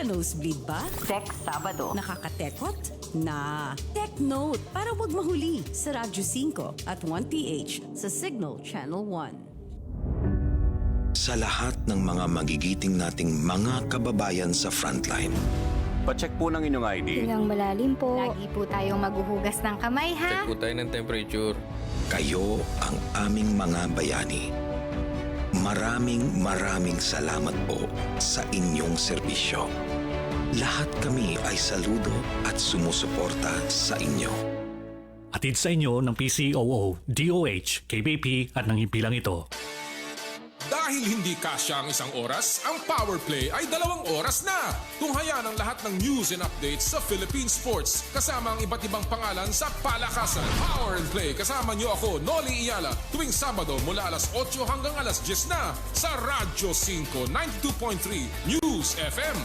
Naka-nosebleed ba? Tech Sabado. Nakakatekot? Na. Tech Note para wag mahuli sa Radyo 5 at 1PH sa Signal Channel 1. Sa lahat ng mga magigiting nating mga kababayan sa frontline, Pacheck po ng inyong ID. Ilang malalim po. Lagi po tayong maghuhugas ng kamay, ha? Check po tayo ng temperature. kayo ang aming mga bayani. Maraming salamat po sa inyong serbisyo. Lahat kami ay saludo at sumusuporta sa inyo. Atid sa inyo ng PCOO, DOH, KBP at ng himpilang ito. Dahil hindi kasya ang isang oras, ang Power Play ay 2 oras na. Tunghayan ang lahat ng news and updates sa Philippine Sports kasama ang iba't ibang pangalan sa palakasan. Power and Play kasama niyo ako, Noli Iyala, tuwing Sabado mula alas 8 hanggang alas 10 na sa Radyo 5 92.3 News FM.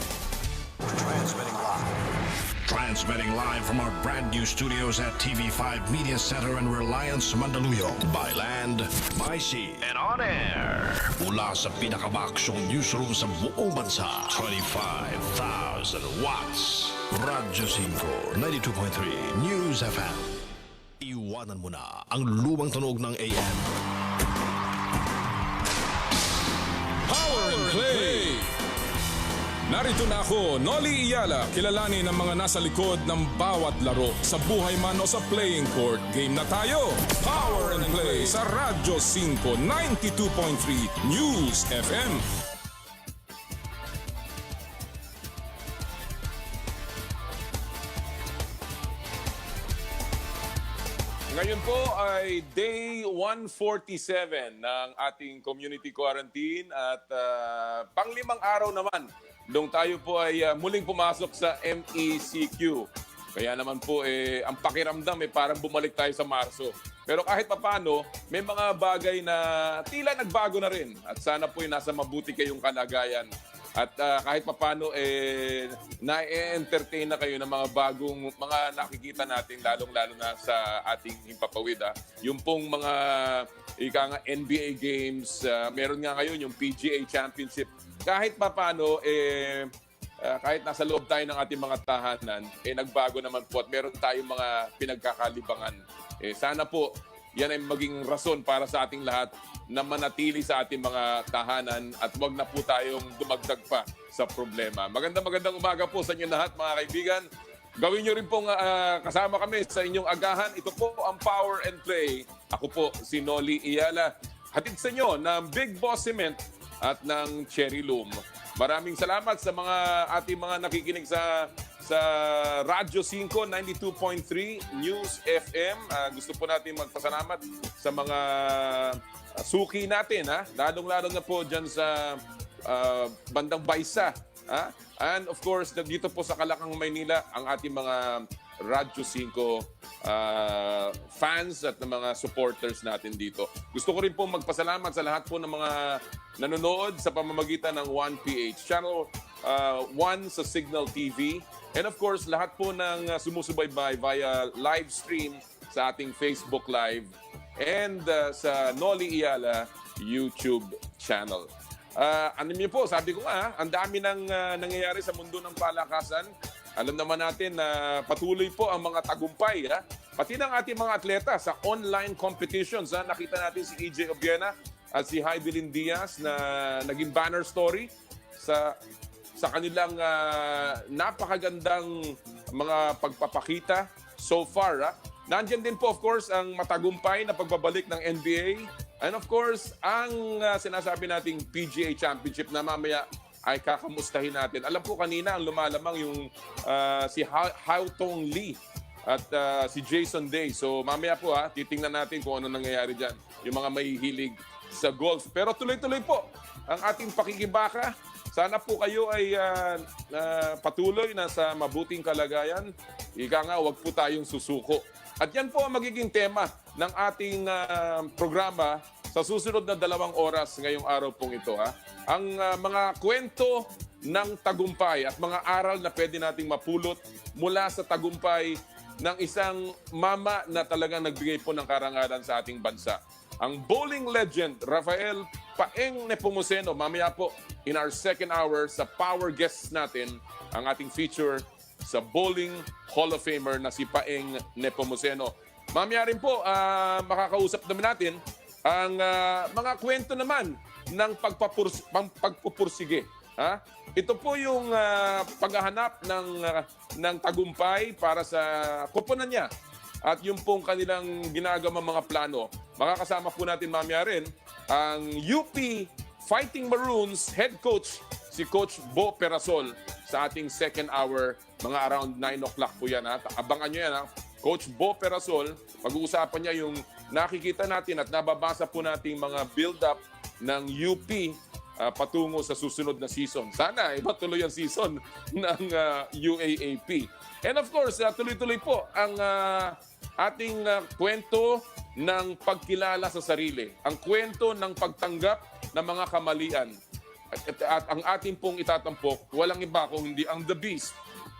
Transmitting live from our brand new studios at TV5 Media Center and Reliance Mandaluyong. By land, by sea, and on air. Mula sa pinakamaksyong newsroom sa buong bansa. 25,000 watts. Radyo 5, 92.3 News FM. Iwanan mo na ang lumang tunog ng AM. Power and Play! Narito na ako, Noli Iyala, kilalanin ang mga nasa likod ng bawat laro. Sa buhay man o sa playing court, game na tayo! Power and Play sa Radyo 5, 92.3 News FM. Ngayon po ay day 147 ng ating community quarantine at pang-5 araw naman nung tayo po ay muling pumasok sa MECQ. Kaya naman po ang pakiramdam parang bumalik tayo sa Marso. Pero kahit papano, may mga bagay na tila nagbago na rin at sana po nasa mabuti kayong kalagayan. At kahit papano, na-entertain na kayo ng mga bagong mga nakikita natin, lalong-lalo na sa ating himpapawid. Yung pong mga NBA games, meron nga ngayon yung PGA Championship. Kahit papano, kahit nasa loob tayo ng ating mga tahanan, nagbago naman po at meron tayong mga pinagkakalibangan. Sana po, yan ay maging rason para sa ating lahat na manatili sa ating mga tahanan at wag na po tayong dumagdag pa sa problema. Magandang umaga po sa inyo lahat, mga kaibigan. Gawin nyo rin pong kasama kami sa inyong agahan. Ito po ang Power and Play. Ako po si Noli Iyala. Hatid sa inyo ng Big Boss Cement at ng Cherry Loom. Maraming salamat sa mga ating mga nakikinig sa Radyo 5, 92.3 News FM. Gusto po natin magpasalamat sa mga suki natin, lalong-lalo na po dyan sa bandang Baysa. And of course, dito po sa Kalakang, Maynila, ang ating mga Radyo 5 fans at mga supporters natin dito. Gusto ko rin po magpasalamat sa lahat po ng mga nanonood sa pamamagitan ng 1PH Channel 1 sa Signal TV. And of course, lahat po ng sumusubaybay via live stream sa ating Facebook Live and sa Noli Iyala YouTube channel. Ano niyo po, sabi ko ang dami nang nangyayari sa mundo ng palakasan. Alam naman natin na patuloy po ang mga tagumpay, pati ng ating mga atleta sa online competitions. Nakita natin si EJ Obiena at si Hybelin Diaz na naging banner story sa kanilang napakagandang mga pagpapakita so far. Nandiyan din po, of course, ang matagumpay na pagbabalik ng NBA. And of course, ang sinasabi nating PGA Championship na mamaya ay kakamustahin natin. Alam ko kanina ang lumalamang yung si Hao Tong Lee at si Jason Day. So mamaya po titingnan natin kung ano nangyayari dyan. Yung mga mahihilig sa golf. Pero tuloy-tuloy po ang ating pakikibaka. Sana po kayo ay patuloy na sa mabuting kalagayan. Ika nga, huwag po tayong susuko. At yan po ang magiging tema ng ating programa sa susunod na 2 oras ngayong araw pong ito. Ang mga kwento ng tagumpay at mga aral na pwede nating mapulot mula sa tagumpay ng isang mama na talagang nagbigay po ng karangalan sa ating bansa. ang bowling legend Rafael Paeng Nepomuceno. Mamaya po in our second hour sa power guests natin ang ating feature sa Bowling Hall of Famer na si Paeng Nepomuceno. Mamaya rin po makakausap naman natin ang mga kwento naman ng pagpupursige. Ha? Ito po yung paghahanap ng tagumpay para sa koponan niya. At yung pong kanilang ginagawang mga plano. Makakasama po natin mamaya rin ang UP Fighting Maroons head coach, si Coach Bo Perasol sa ating second hour, mga around 9 o'clock po yan. Ha? Abangan nyo yan. Ha? Coach Bo Perasol, pag-uusapan niya yung nakikita natin at nababasa po nating mga build-up ng UP patungo sa susunod na season. Sana iba tuloy ang season ng UAAP. And of course, tuloy-tuloy po ang ating kwento ng pagkilala sa sarili. Ang kwento ng pagtanggap ng mga kamalian. At ang ating pong itatampok, walang iba kung hindi ang The Beast,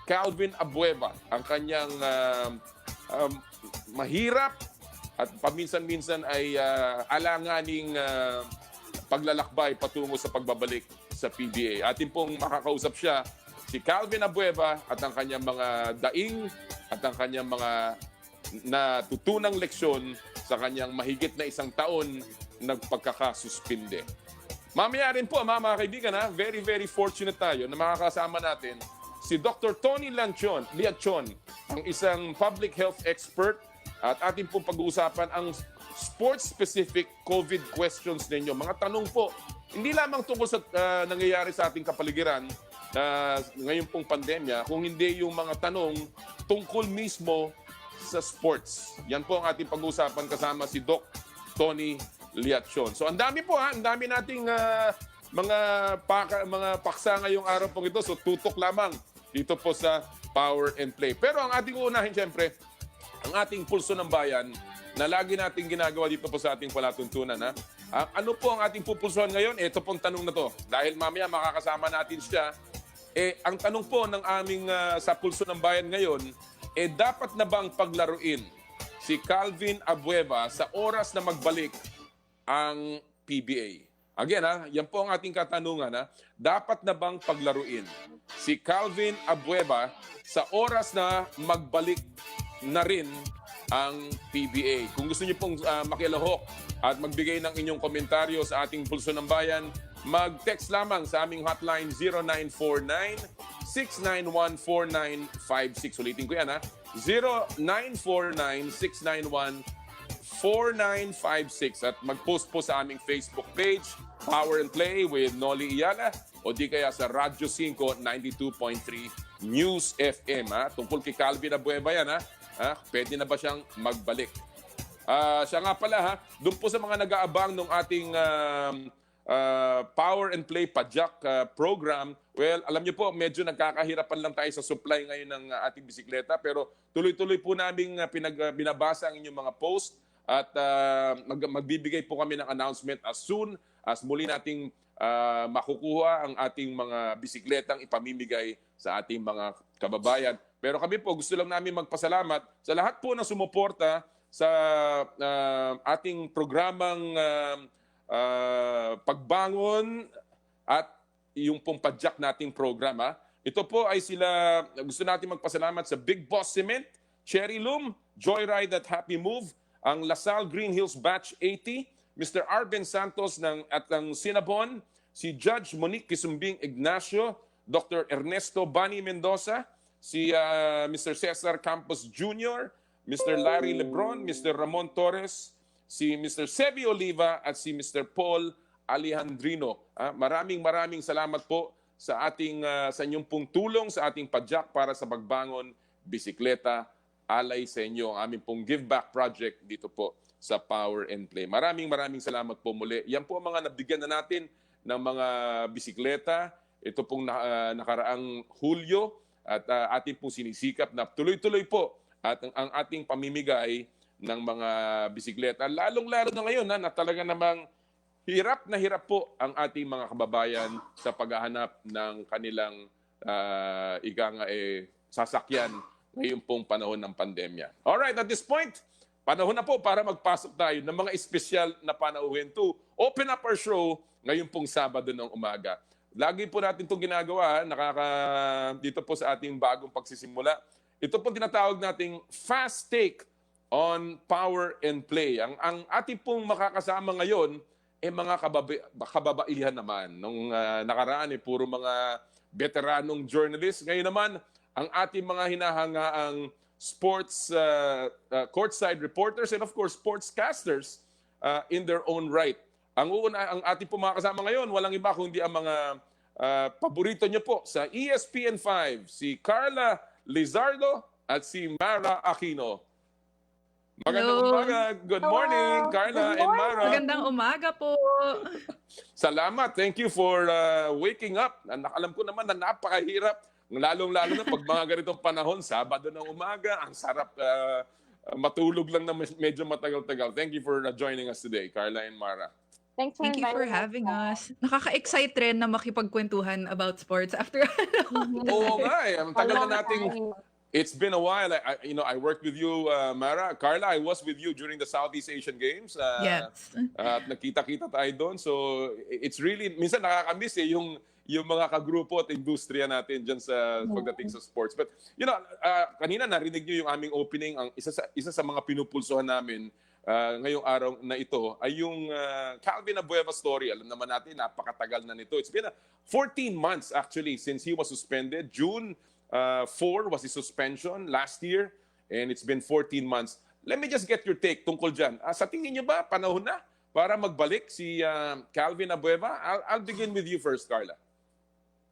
Calvin Abueva. Ang kanyang mahirap at paminsan-minsan ay alanganing paglalakbay patungo sa pagbabalik sa PBA. Atin pong makakausap siya, si Calvin Abueva at ang kanyang mga daing at ang kanyang mga natutunang leksyon sa kanyang mahigit na 1 taon nagpagkakasuspinde. Mamaya rin po, mga kaibigan, very, very fortunate tayo na makakasama natin si Dr. Tony Liachon, ang isang public health expert at atin pong pag-uusapan ang sports-specific COVID questions ninyo. Mga tanong po, hindi lamang tungkol sa nangyayari sa ating kapaligiran ngayon pong pandemya, kung hindi yung mga tanong tungkol mismo sa sports. Yan po ang ating pag-uusapan kasama si Doc Tony Liachon. So ang dami po ang dami nating mga paksa ngayong araw pong ito. So tutok lamang dito po sa Power and Play. Pero ang ating uunahin siyempre, ang ating pulso ng bayan na lagi nating ginagawa dito po sa ating palatuntunan. Ano po ang ating pupulsuhan ngayon? Ito pong tanong na to. Dahil mamaya makakasama natin siya. Ang tanong po ng aming sa pulso ng bayan ngayon, dapat na bang paglaruin si Calvin Abueva sa oras na magbalik ang PBA? Again, yan po ang ating katanungan. Dapat na bang paglaruin si Calvin Abueva sa oras na magbalik na rin ang PBA? Kung gusto niyo pong makilahok at magbigay ng inyong komentaryo sa ating Pulso ng Bayan, mag-text lamang sa aming hotline 0949-691-4956. Ulitin ko yan, 0949-691-4956. At mag-post po sa aming Facebook page, Power and Play with Noli Iyala, o di kaya sa Radyo 5 92.3 News FM. Tungkol kay Calvin Abueva yan, pwede na ba siyang magbalik? Siya nga pala, doon po sa mga nag-aabang ng ating Power and Play Pajak program, well, alam niyo po, medyo nagkakahirapan lang tayo sa supply ngayon ng ating bisikleta, pero tuloy-tuloy po namin binabasa ang inyong mga post at magbibigay po kami ng announcement as soon as muli nating makukuha ang ating mga bisikletang ipamimigay sa ating mga kababayan. Pero kami po, gusto lang namin magpasalamat sa lahat po na sumuporta sa ating programang pagbangon at yung pong padyak nating programa. Ito po ay sila, gusto natin magpasalamat sa Big Boss Cement, Cherry Loom, Joyride at Happy Move, ang Lasal Green Hills Batch 80, Mr. Arben Santos at ang Sinabon, si Judge Monique Kisumbing Ignacio, Dr. Ernesto Bani Mendoza, si Mr. Cesar Campos Jr., Mr. Larry Lebron, Mr. Ramon Torres, si Mr. Sebi Oliva at si Mr. Paul Alejandrino. Maraming salamat po sa ating sa inyong pong tulong sa ating padyak para sa pagbangon bisikleta alay sa inyo, ang aming pong Give Back Project dito po sa Power and Play. Maraming salamat po muli. Yan po ang mga nabigyan na natin ng mga bisikleta. Ito pong nakaraang Hulyo at ating pong sinisikap na tuloy-tuloy po at ang ating pamimigay ng mga bisikleta. Lalong-lalo na ngayon na talaga namang hirap na hirap po ang ating mga kababayan sa paghahanap ng kanilang sasakyan ngayon pong panahon ng pandemya. Alright, at this point, panahon na po para magpasok tayo ng mga espesyal na panauhin to open up our show ngayon pong Sabado ng umaga. Lagi po natin itong ginagawa, dito po sa ating bagong pagsisimula. Ito pong tinatawag nating fast take on power and play. Ang ating pong makakasama ngayon, mga kababaihan naman. Nung nakaraan, puro mga veteranong journalists. Ngayon naman, ang ating mga hinahangaang sports courtside reporters and of course sportscasters in their own right. Ang ating po mga kasama ngayon, walang iba kundi ang mga paborito niyo po sa ESPN5, si Carla Lizardo at si Mara Aquino. Magandang umaga. Good morning, Carla and Mara. Magandang umaga po. Salamat. Thank you for waking up. Alam ko naman na napakahirap, lalong-lalo na pag mga ganitong panahon, Sabado ng umaga, ang sarap matulog lang na medyo matagal-tagal. Thank you for joining us today, Carla and Mara. Thank Thank you for having us. Nakaka-excite rin na makipagkwentuhan about sports after Oo nga eh. Ang tagal na nating... It's been a while. I worked with you, Mara. Carla, I was with you during the Southeast Asian Games. Yes. At nakita-kita tayo doon. So, it's really... Minsan nakakamiss yung mga kagrupo at industriya natin dyan sa pagdating sa sports. But, kanina narinig niyo yung aming opening. Ang isa sa mga pinupulsuhan namin ngayong araw na ito ay yung Calvin Abueva story. Alam naman natin, napakatagal na nito. It's been 14 months actually since he was suspended. June 4 was his suspension last year and it's been 14 months. Let me just get your take tungkol dyan. Sa tingin niyo ba, panahon na para magbalik si Calvin Abueva? I'll begin with you first, Carla.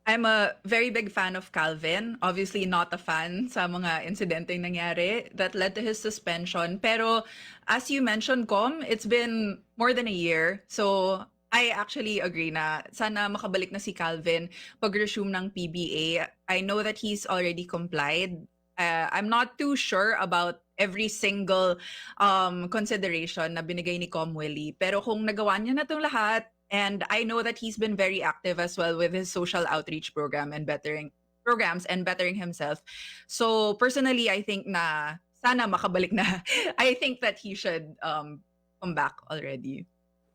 I'm a very big fan of Calvin. Obviously not a fan sa mga insidenteng nangyari that led to his suspension. Pero as you mentioned, Com, it's been more than a year. So I actually agree na sana makabalik na si Calvin pag-resume ng PBA. I know that he's already complied. I'm not too sure about every single consideration na binigay ni Com Willie. Pero kung nagawa niya na itong lahat, and I know that he's been very active as well with his social outreach program and bettering himself. So personally, I think na sana makabalik na. I think that he should come back already.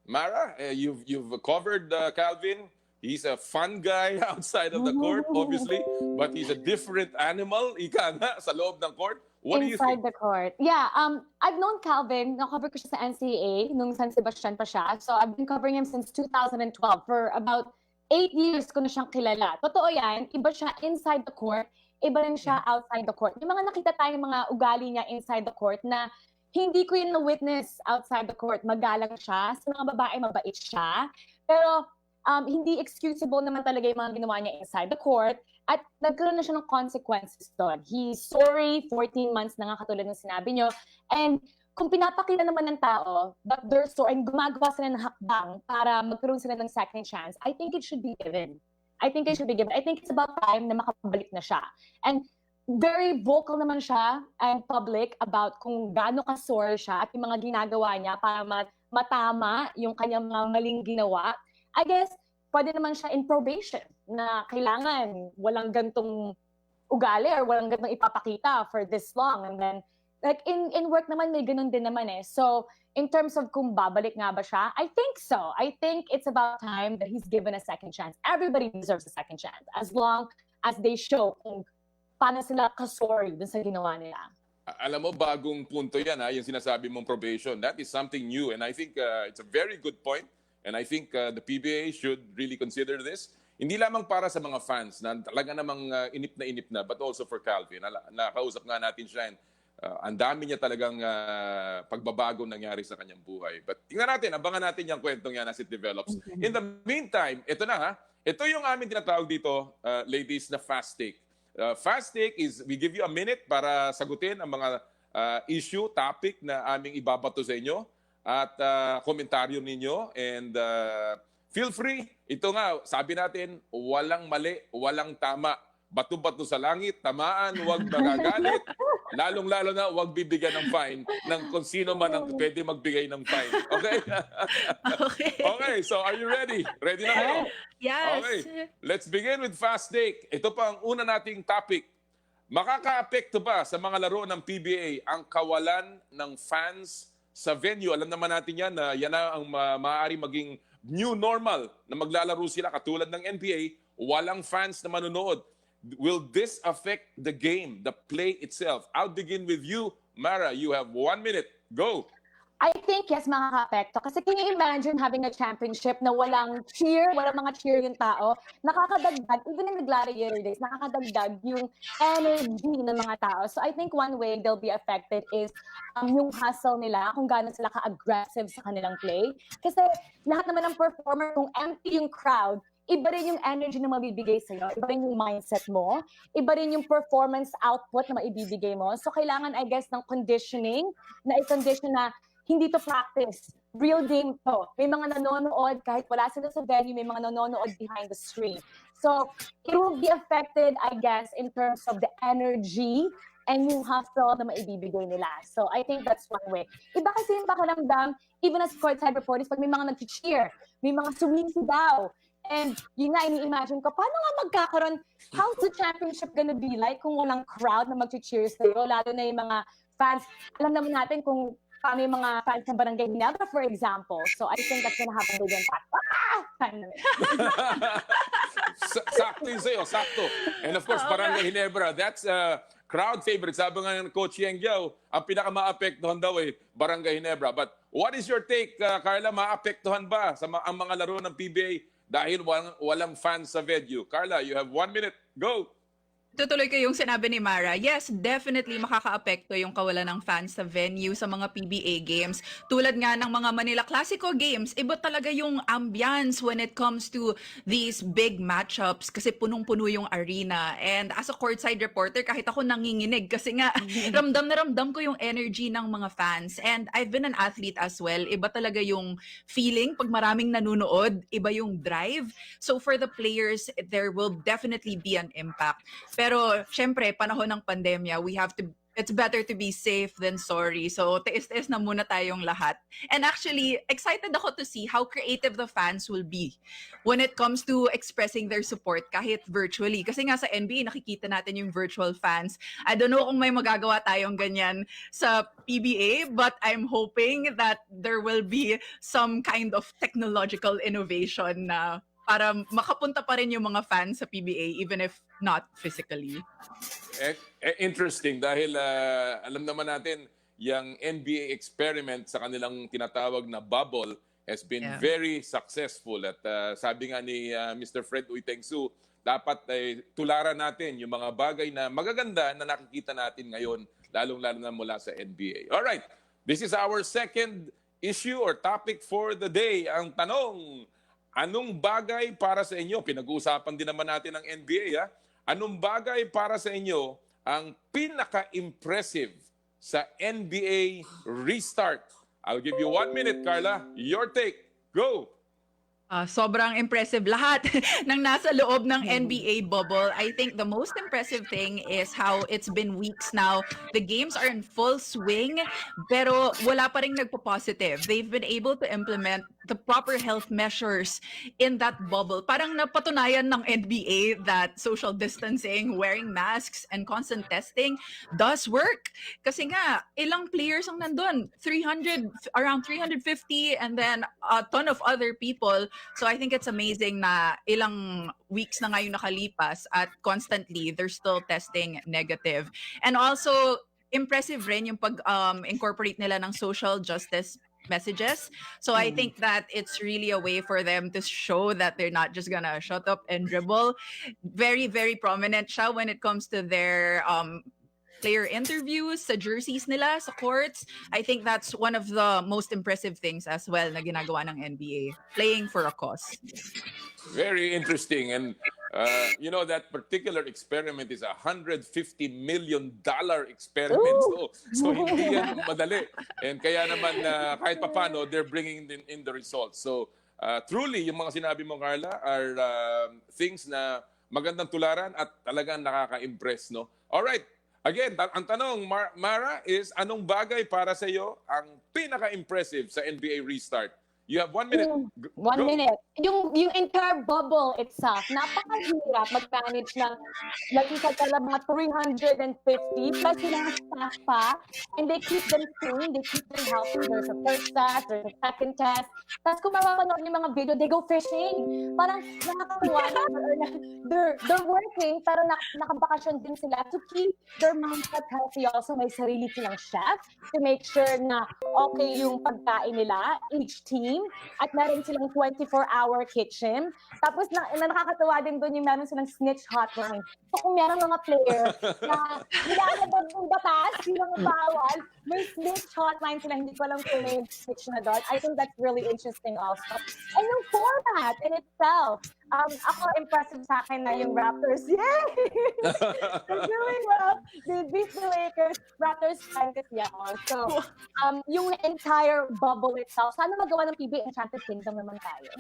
Mara, you've covered Calvin. He's a fun guy outside of the court, obviously, but he's a different animal. Ika nga, sa loob ng court. What do you think? Inside the court. Yeah, I've known Calvin. Na-cover ko siya sa NCAA nung San Sebastian pa siya. So I've been covering him since 2012. For about 8 years ko na siyang kilala. Totoo yan, iba siya inside the court, iba rin siya outside the court. May mga nakita tayong mga ugali niya inside the court na hindi ko yun na-witness outside the court. Magalang siya. Sa mga babae, mabait siya. Pero hindi excusable naman talaga yung mga ginawa niya inside the court. At nagkaroon na siya ng consequences doon. He's sorry, 14 months na nga katulad ng sinabi niyo. And kung pinapakita naman ng tao that they're sorry and gumagawa sila ng hakbang para magkaroon sila ng second chance, I think it should be given. I think it's about time na makabalik na siya. And very vocal naman siya and public about kung gaano ka-sore siya at yung mga ginagawa niya para matama yung kanyang mga maling ginawa. I guess, pwede naman siya in probation na kailangan walang gantong ugali or walang gantong ipapakita for this long. And then, like in work naman, may ganun din naman eh. So, in terms of kung babalik nga ba siya, I think so. I think it's about time that he's given a second chance. Everybody deserves a second chance as long as they show kung paano sila ka-sorry dun sa ginawa nila. Alam mo, bagong punto yan, yung sinasabi mong probation. That is something new and I think it's a very good point. And I think the PBA should really consider this. Hindi lamang para sa mga fans na talaga namang inip na, but also for Calvin. Nakausap nga natin siya and ang dami niya talagang pagbabago nangyari sa kanyang buhay. But tingnan natin, abangan natin yung kwentong yan as it develops. In the meantime, ito na ha. Ito yung aming tinatawag dito, ladies, na fast take. Fast take is we give you a minute para sagutin ang mga issue, topic na aming ibabato sa inyo at komentaryo ninyo. And feel free. Ito nga, sabi natin, walang mali, walang tama. Bato-bato sa langit, tamaan, huwag magagalit. Lalong-lalo na huwag bibigyan ng fine ng kung sino man ang pwede magbigay ng fine. Okay? Okay, so are you ready? Ready na kayo? Yes. Okay, let's begin with Fast Take. Ito pa ang una nating topic. Makakaapekto ba sa mga laro ng PBA ang kawalan ng fans sa venue? Alam naman natin yan na yan na ang maaari maging new normal na maglalaro sila katulad ng NBA, walang fans na manonood. Will this affect the game, the play itself? I'll begin with you, Mara. You have 1 minute. Go. I think, yes, makaka-apekto. Kasi can you imagine having a championship na walang cheer, walang mga cheer yung tao? Nakakadagdag, even in the gladiator days, nakakadagdag yung energy ng mga tao. So I think one way they'll be affected is yung hustle nila, kung gaano sila ka-aggressive sa kanilang play. Kasi lahat naman ng performer, kung empty yung crowd, iba rin yung energy na mabibigay sa'yo, iba rin yung mindset mo, iba rin yung performance output na maibibigay mo. So kailangan, I guess, ng conditioning, na i-condition na hindi to practice. Real game to. May mga nanonood, kahit wala sila sa venue, may mga nanonood behind the screen. So, it will be affected, I guess, in terms of the energy and yung hustle na maibibigay nila. So, I think that's one way. Iba kasi yung pakiramdam, even as courtside reporters, pag may mga nag-cheer, may mga sumisigaw, and yun nga, ini-imagine ko, paano nga magkakaroon, how's the championship gonna be like kung walang crowd na mag-cheer sa'yo, lalo na yung mga fans. Alam naman natin kung paano yung mga fans ng Barangay Ginebra, for example. So I think that's gonna have a big impact. Sakto yun sa'yo, sakto. And of course, Barangay Ginebra, that's crowd favorite. Sabi nga ng Coach Yeng Giao, ang pinaka-maapektuhan daw Barangay Ginebra. But what is your take, Carla? Maapektuhan ba ang mga laro ng PBA dahil walang fans sa venue? Carla, you have 1 minute. Go! Tutuloy ko yung sinabi ni Mara. Yes, definitely makakaapekto yung kawalan ng fans sa venue sa mga PBA games. Tulad nga ng mga Manila Classico games, iba talaga yung ambience when it comes to these big matchups kasi punong-puno yung arena. And as a courtside reporter, kahit ako nanginginig kasi nga ramdam na ramdam ko yung energy ng mga fans. And I've been an athlete as well. Iba talaga yung feeling pag maraming nanonood, iba yung drive. So for the players, there will definitely be an impact. Pero, syempre, panahon ng pandemya, it's better to be safe than sorry. So, tiis-tiis na muna tayong lahat. And actually, excited ako to see how creative the fans will be when it comes to expressing their support kahit virtually. Kasi nga sa NBA, nakikita natin yung virtual fans. I don't know kung may magagawa tayong ganyan sa PBA, but I'm hoping that there will be some kind of technological innovation na para makapunta pa rin yung mga fans sa PBA even if not physically. Interesting dahil alam naman natin yung NBA experiment sa kanilang tinatawag na bubble has been very successful at sabi nga ni Mr. Fred Uytengsu, dapat tularan natin yung mga bagay na magaganda na nakikita natin ngayon lalong-lalo na mula sa NBA. Alright, this is our second issue or topic for the day. Ang tanong, anong bagay para sa inyo? Pinag-uusapan din naman natin ang NBA. Anong bagay para sa inyo ang pinaka-impressive sa NBA restart? I'll give you 1 minute, Carla. Your take. Go! Sobrang impressive lahat ng nasa loob ng NBA bubble. I think the most impressive thing is how it's been weeks now. The games are in full swing, pero wala pa ring nagpo-positive. They've been able to implement the proper health measures in that bubble. Parang napatunayan ng NBA that social distancing, wearing masks, and constant testing does work. Kasi nga, ilang players ang nandun? Around 350, and then a ton of other people. So I think it's amazing na ilang weeks na ngayon nakalipas at constantly they're still testing negative. And also impressive rin yung pag-incorporate nila ng social justice messages. So I think that it's really a way for them to show that they're not just gonna shut up and dribble. Very, very prominent siya when it comes to their player interviews, sa jerseys nila, sa courts. I think that's one of the most impressive things as well na ginagawa ng NBA, playing for a cause. Very interesting. And you know, that particular experiment is $150 million experiment. So hindi yan madali. And kaya naman kahit papano, they're bringing in the results. So truly, yung mga sinabi mo, Carla, are things na magandang tularan at talagang nakaka-impress, no? Alright. Again, ang tanong, Mara, is anong bagay para sa iyo ang pinaka-impressive sa NBA restart? You have 1 minute. One Go. minute. Yung entire bubble itself, napakahirap mag-manage ng, like you said, mga 350 plus yung mga staff pa, and they keep them sane, they keep them healthy. There's a first test, there's a second test. Tapos kung mapapanood yung mga video, they go fishing. Parang nakakatuwa na they're working, pero nakabakasyon din sila to keep their mindset healthy. Also, may sarili silang chef to make sure na okay yung pagkain nila, each team, at meron silang 24-hour kitchen. Tapos nakakatawa din doon yung meron silang snitch hotline. So kung meron mga player na nilalabag ng batas, yung mga bawal, may snitch hotline sila, hindi ko alam kung may snitch na doon. I think that's really interesting also. And yung format in itself, ako impressive sa akin na yung Raptors. Yay! They're doing well. They beat the Lakers. Raptors fan kasi ako. So, yung entire bubble itself, sana magawa ng PBA Enchanted Kingdom naman tayo.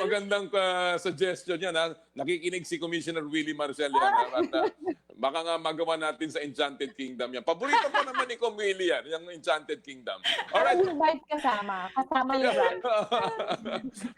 magandang suggestion yan. Ha? Nakikinig si Commissioner Willie Marcel yan. At, baka nga magawa natin sa Enchanted Kingdom yan. Paborito pa naman ni Com Willie yan, yung Enchanted Kingdom. Alright. Yung vibe kasama yung rap.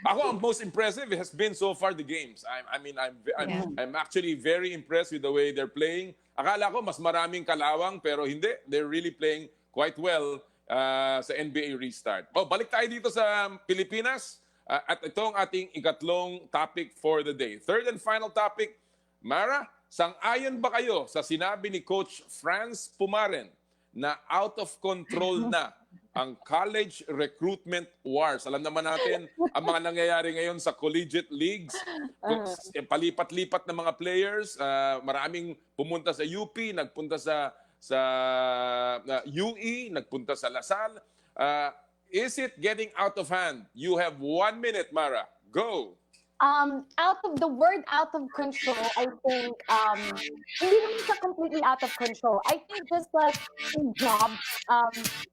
Ako, ang most impressive has been so far the games. I'm actually very impressed with the way they're playing. Akala ko mas maraming kalawang, pero hindi. They're really playing quite well sa NBA restart. Balik tayo dito sa Pilipinas. At ito ang ating ikatlong topic for the day. Third and final topic, Mara, sang-ayon ba kayo sa sinabi ni Coach Franz Pumaren na out of control na ang college recruitment wars? Alam naman natin ang mga nangyayari ngayon sa collegiate leagues. Palipat-lipat na mga players. Maraming pumunta sa UP, nagpunta sa UE, nagpunta sa Lasal. Is it getting out of hand? You have 1 minute, Mara. Go! Out of control, I think, hindi naman siya completely out of control. I think just like in jobs,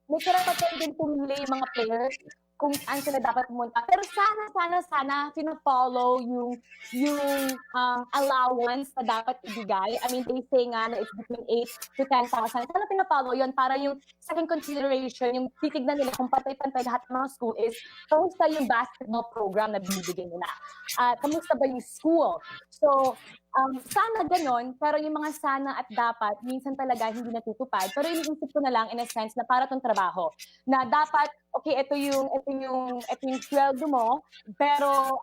may karapatan din pumili yung mga players kung saan sila dapat pumunta. Pero sana pina-follow yung allowance na dapat ibigay. I mean, they say nga na it's between 8 to 10,000. Sana pina-follow yun para yung second consideration, yung titignan nila kung pantay-pantay lahat ng mga school is, kamusta yung basketball program na binibigay nila? Kamusta ba yung school? So, sana ganon, pero yung mga sana at dapat, minsan talaga hindi natutupad. Pero iniisip ko na lang in a sense na para tong trabaho. Na dapat, okay, ito yung sweldo mo, pero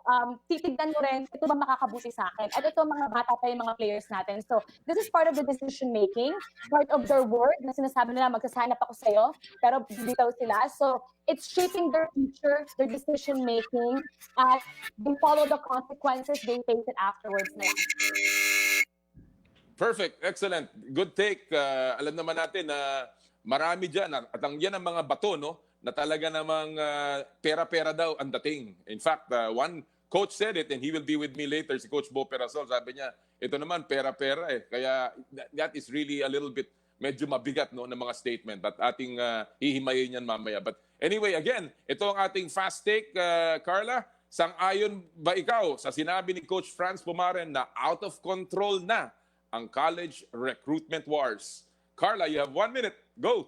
titignan mo rin, ito ba makakabuti sa akin? At ito mga bata pa yung mga players natin. So, this is part of the decision making, part of their work, na sinasabi nila, magsasign up ako sa'yo, pero bibitaw sila. So, it's shaping their future, their decision making, at they follow the consequences, they face it afterwards na lang. Perfect. Excellent. Good take. Alam naman natin na marami dyan. At yan ang mga bato, no? Na talaga namang pera-pera daw ang dating. In fact, one coach said it and he will be with me later, si Coach Bo Perasol. Sabi niya, ito naman, pera-pera eh. Kaya that is really a little bit medyo mabigat, no, ng mga statement. At ating hihimayin yan mamaya. But anyway, again, ito ang ating fast take, Carla. Sang-ayon ba ikaw sa sinabi ni Coach Franz Pumaren na out of control na ang college recruitment wars? Carla, you have 1 minute. Go!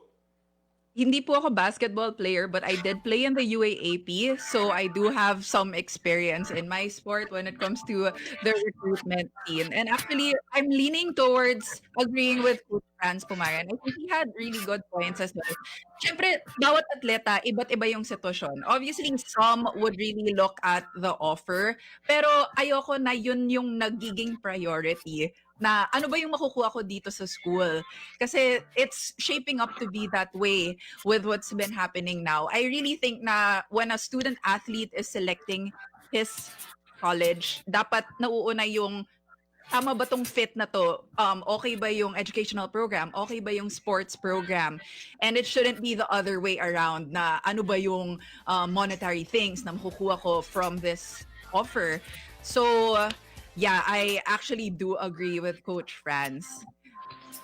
Hindi po ako basketball player, but I did play in the UAAP, so I do have some experience in my sport when it comes to the recruitment scene. And actually, I'm leaning towards agreeing with Coach Franz Pumaren. I think he had really good points as well. Siyempre, bawat atleta, iba't iba yung sitwasyon. Obviously, some would really look at the offer, pero ayoko na yun yung nagiging priority na ano ba yung makukuha ko dito sa school. Kasi it's shaping up to be that way with what's been happening now. I really think na when a student athlete is selecting his college, dapat nauuna yung tama ba tong fit na to? Okay ba yung educational program? Okay ba yung sports program? And it shouldn't be the other way around na ano ba yung monetary things na makukuha ko from this offer. So, yeah, I actually do agree with Coach Franz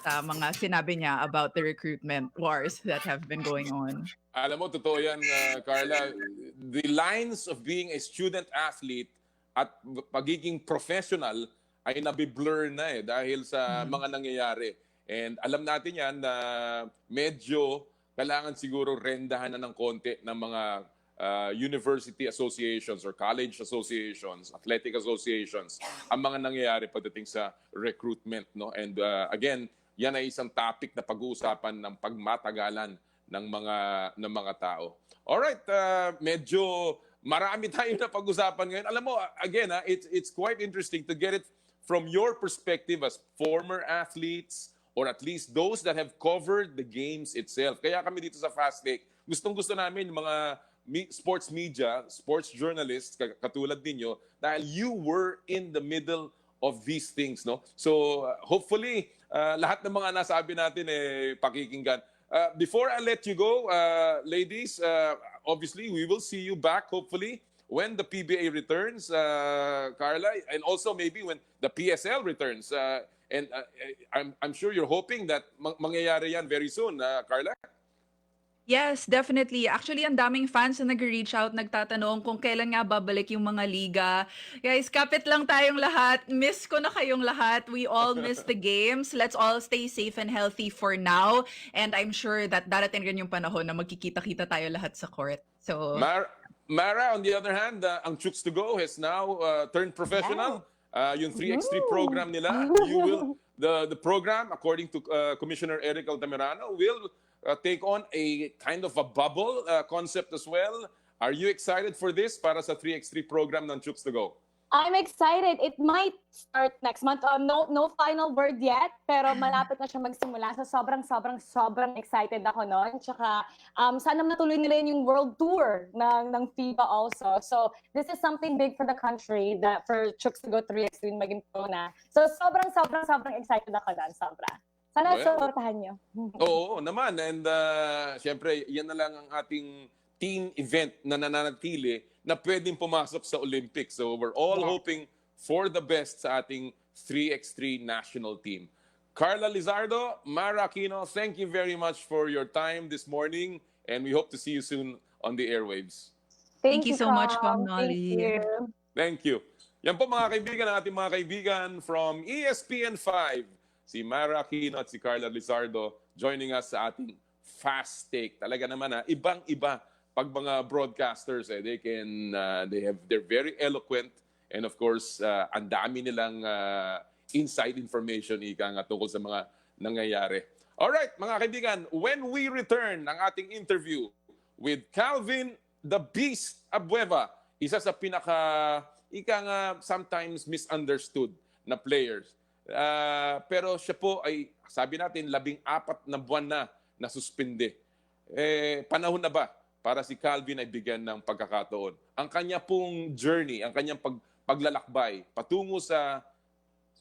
sa mga sinabi niya about the recruitment wars that have been going on. Alam mo, totoo yan, Carla. The lines of being a student athlete at pagiging professional ay nabiblur na dahil sa mga nangyayari. And alam natin yan na medyo kailangan siguro rendahan na ng konti ng mga university associations or college associations, athletic associations, ang mga nangyayari pagdating sa recruitment, no? And again, yan ay isang topic na pag-uusapan ng pagmatagalan ng mga tao. All right, medyo marami tayo na pag-usapan ngayon. Alam mo, again, it's quite interesting to get it from your perspective as former athletes or at least those that have covered the games itself. Kaya kami dito sa Fast Take, gustong-gusto namin mga sports media, sports journalists katulad ninyo dahil you were in the middle of these things, no? So hopefully lahat ng mga nasabi natin pakikinggan. Before I let you go, ladies, obviously we will see you back hopefully when the PBA returns, Carla, and also maybe when the PSL returns. And I'm sure you're hoping that mangyayari yan very soon, Carla. Yes, definitely. Actually, ang daming fans na nag-reach out, nagtatanong kung kailan nga babalik yung mga liga. Guys, kapit lang tayong lahat. Miss ko na kayong lahat. We all miss the games. Let's all stay safe and healthy for now. And I'm sure that darating rin yung panahon na magkikita-kita tayo lahat sa court. So, Mara, on the other hand, ang Chooks to Go has now turned professional. Yung 3x3 program nila, the program, according to Commissioner Eric Altamirano, will take on a kind of a bubble concept as well. Are you excited for this para sa 3x3 program ng Chooks to Go? I'm excited. It might start next month. No final word yet, pero malapit na siya magsimula. So sobrang excited ako noon. Tsaka sana natuloy nila yung world tour ng FIBA also. So this is something big for the country, that for Chooks to Go 3x3 maging pro na. So sobrang excited ako doon. Sobra. Sana supportahan niyo. Oo naman. And syempre, yan na lang ang ating team event na nananatili na pwedeng pumasok sa Olympics. So we're all hoping for the best sa ating 3x3 national team. Carla Lizardo, Mara Aquino, thank you very much for your time this morning. And we hope to see you soon on the airwaves. Thank you so much, Ma'am Thank Nolly. you. Thank you. Yan po mga kaibigan, ang ating mga kaibigan from ESPN5. Si Mara Aquino at si Carla Lizardo joining us sa ating Fast Take. Talaga naman ibang-iba pag mga broadcasters, they're very eloquent and of course, ang dami nilang inside information tungkol sa mga nangyayari. Alright, mga kaibigan, when we return ang ating interview with Calvin the Beast Abueva, isa sa sometimes misunderstood na players. Pero siya po ay, sabi natin, 14 na buwan na suspende. Panahon na ba para si Calvin ay bigyan ng pagkakataon? Ang kanya pong journey, ang kanyang paglalakbay patungo sa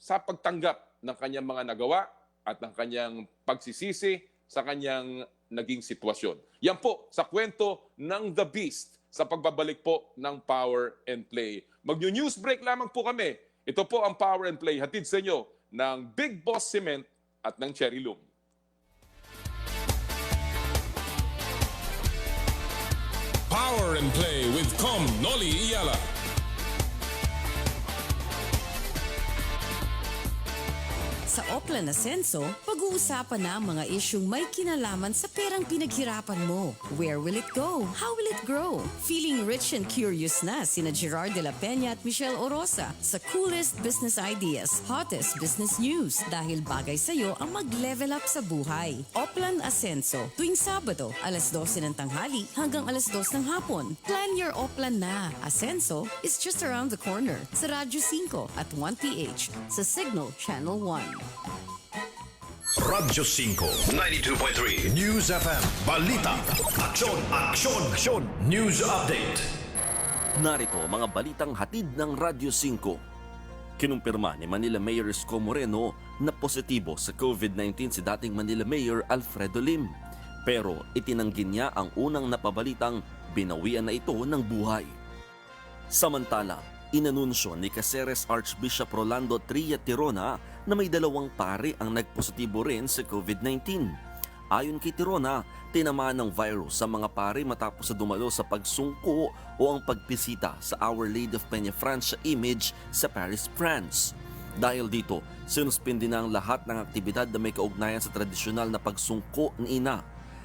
pagtanggap ng kanyang mga nagawa at ng kanyang pagsisisi sa kanyang naging sitwasyon. Yan po sa kwento ng The Beast sa pagbabalik po ng Power and Play. Mag-news break lamang po kami. Ito po ang Power and Play, hatid sa inyo ng Big Boss Cement at ng Cherry Loom. Power and Play with Com Nolly Iyala. Sa Oplan Ascenso, pag-uusapan na ang mga isyung may kinalaman sa perang pinaghirapan mo. Where will it go? How will it grow? Feeling rich and curious na sina Gerard de la Peña at Michelle Orosa sa coolest business ideas, hottest business news dahil bagay sa'yo ang mag-level up sa buhay. Oplan Ascenso, tuwing Sabado, alas 12 ng tanghali hanggang alas 2 ng hapon. Plan your Oplan na. Ascenso is just around the corner sa Radyo 5 at 1PH sa Signal Channel 1. Radyo 5, 92.3 News FM, Balita, Aksyon, News Update. Narito mga balitang hatid ng Radyo 5. Kinumpirma ni Manila Mayor Isko Moreno na positibo sa COVID-19 si dating Manila Mayor Alfredo Lim. Pero itinanggi niya ang unang napabalitang binawian na ito ng buhay. Samantala, inanunsyo ni Caceres Archbishop Rolando Tria Tirona na may 2 pari ang nagpositibo rin sa COVID-19. Ayon kay Tirona, tinamaan ng virus sa mga pari matapos sa dumalo sa pagsungko o ang pagpisita sa Our Lady of Peñafrancia image sa Paris, France. Dahil dito, sinuspindi na ang lahat ng aktibidad na may kaugnayan sa tradisyonal na pagsungko ni Ina.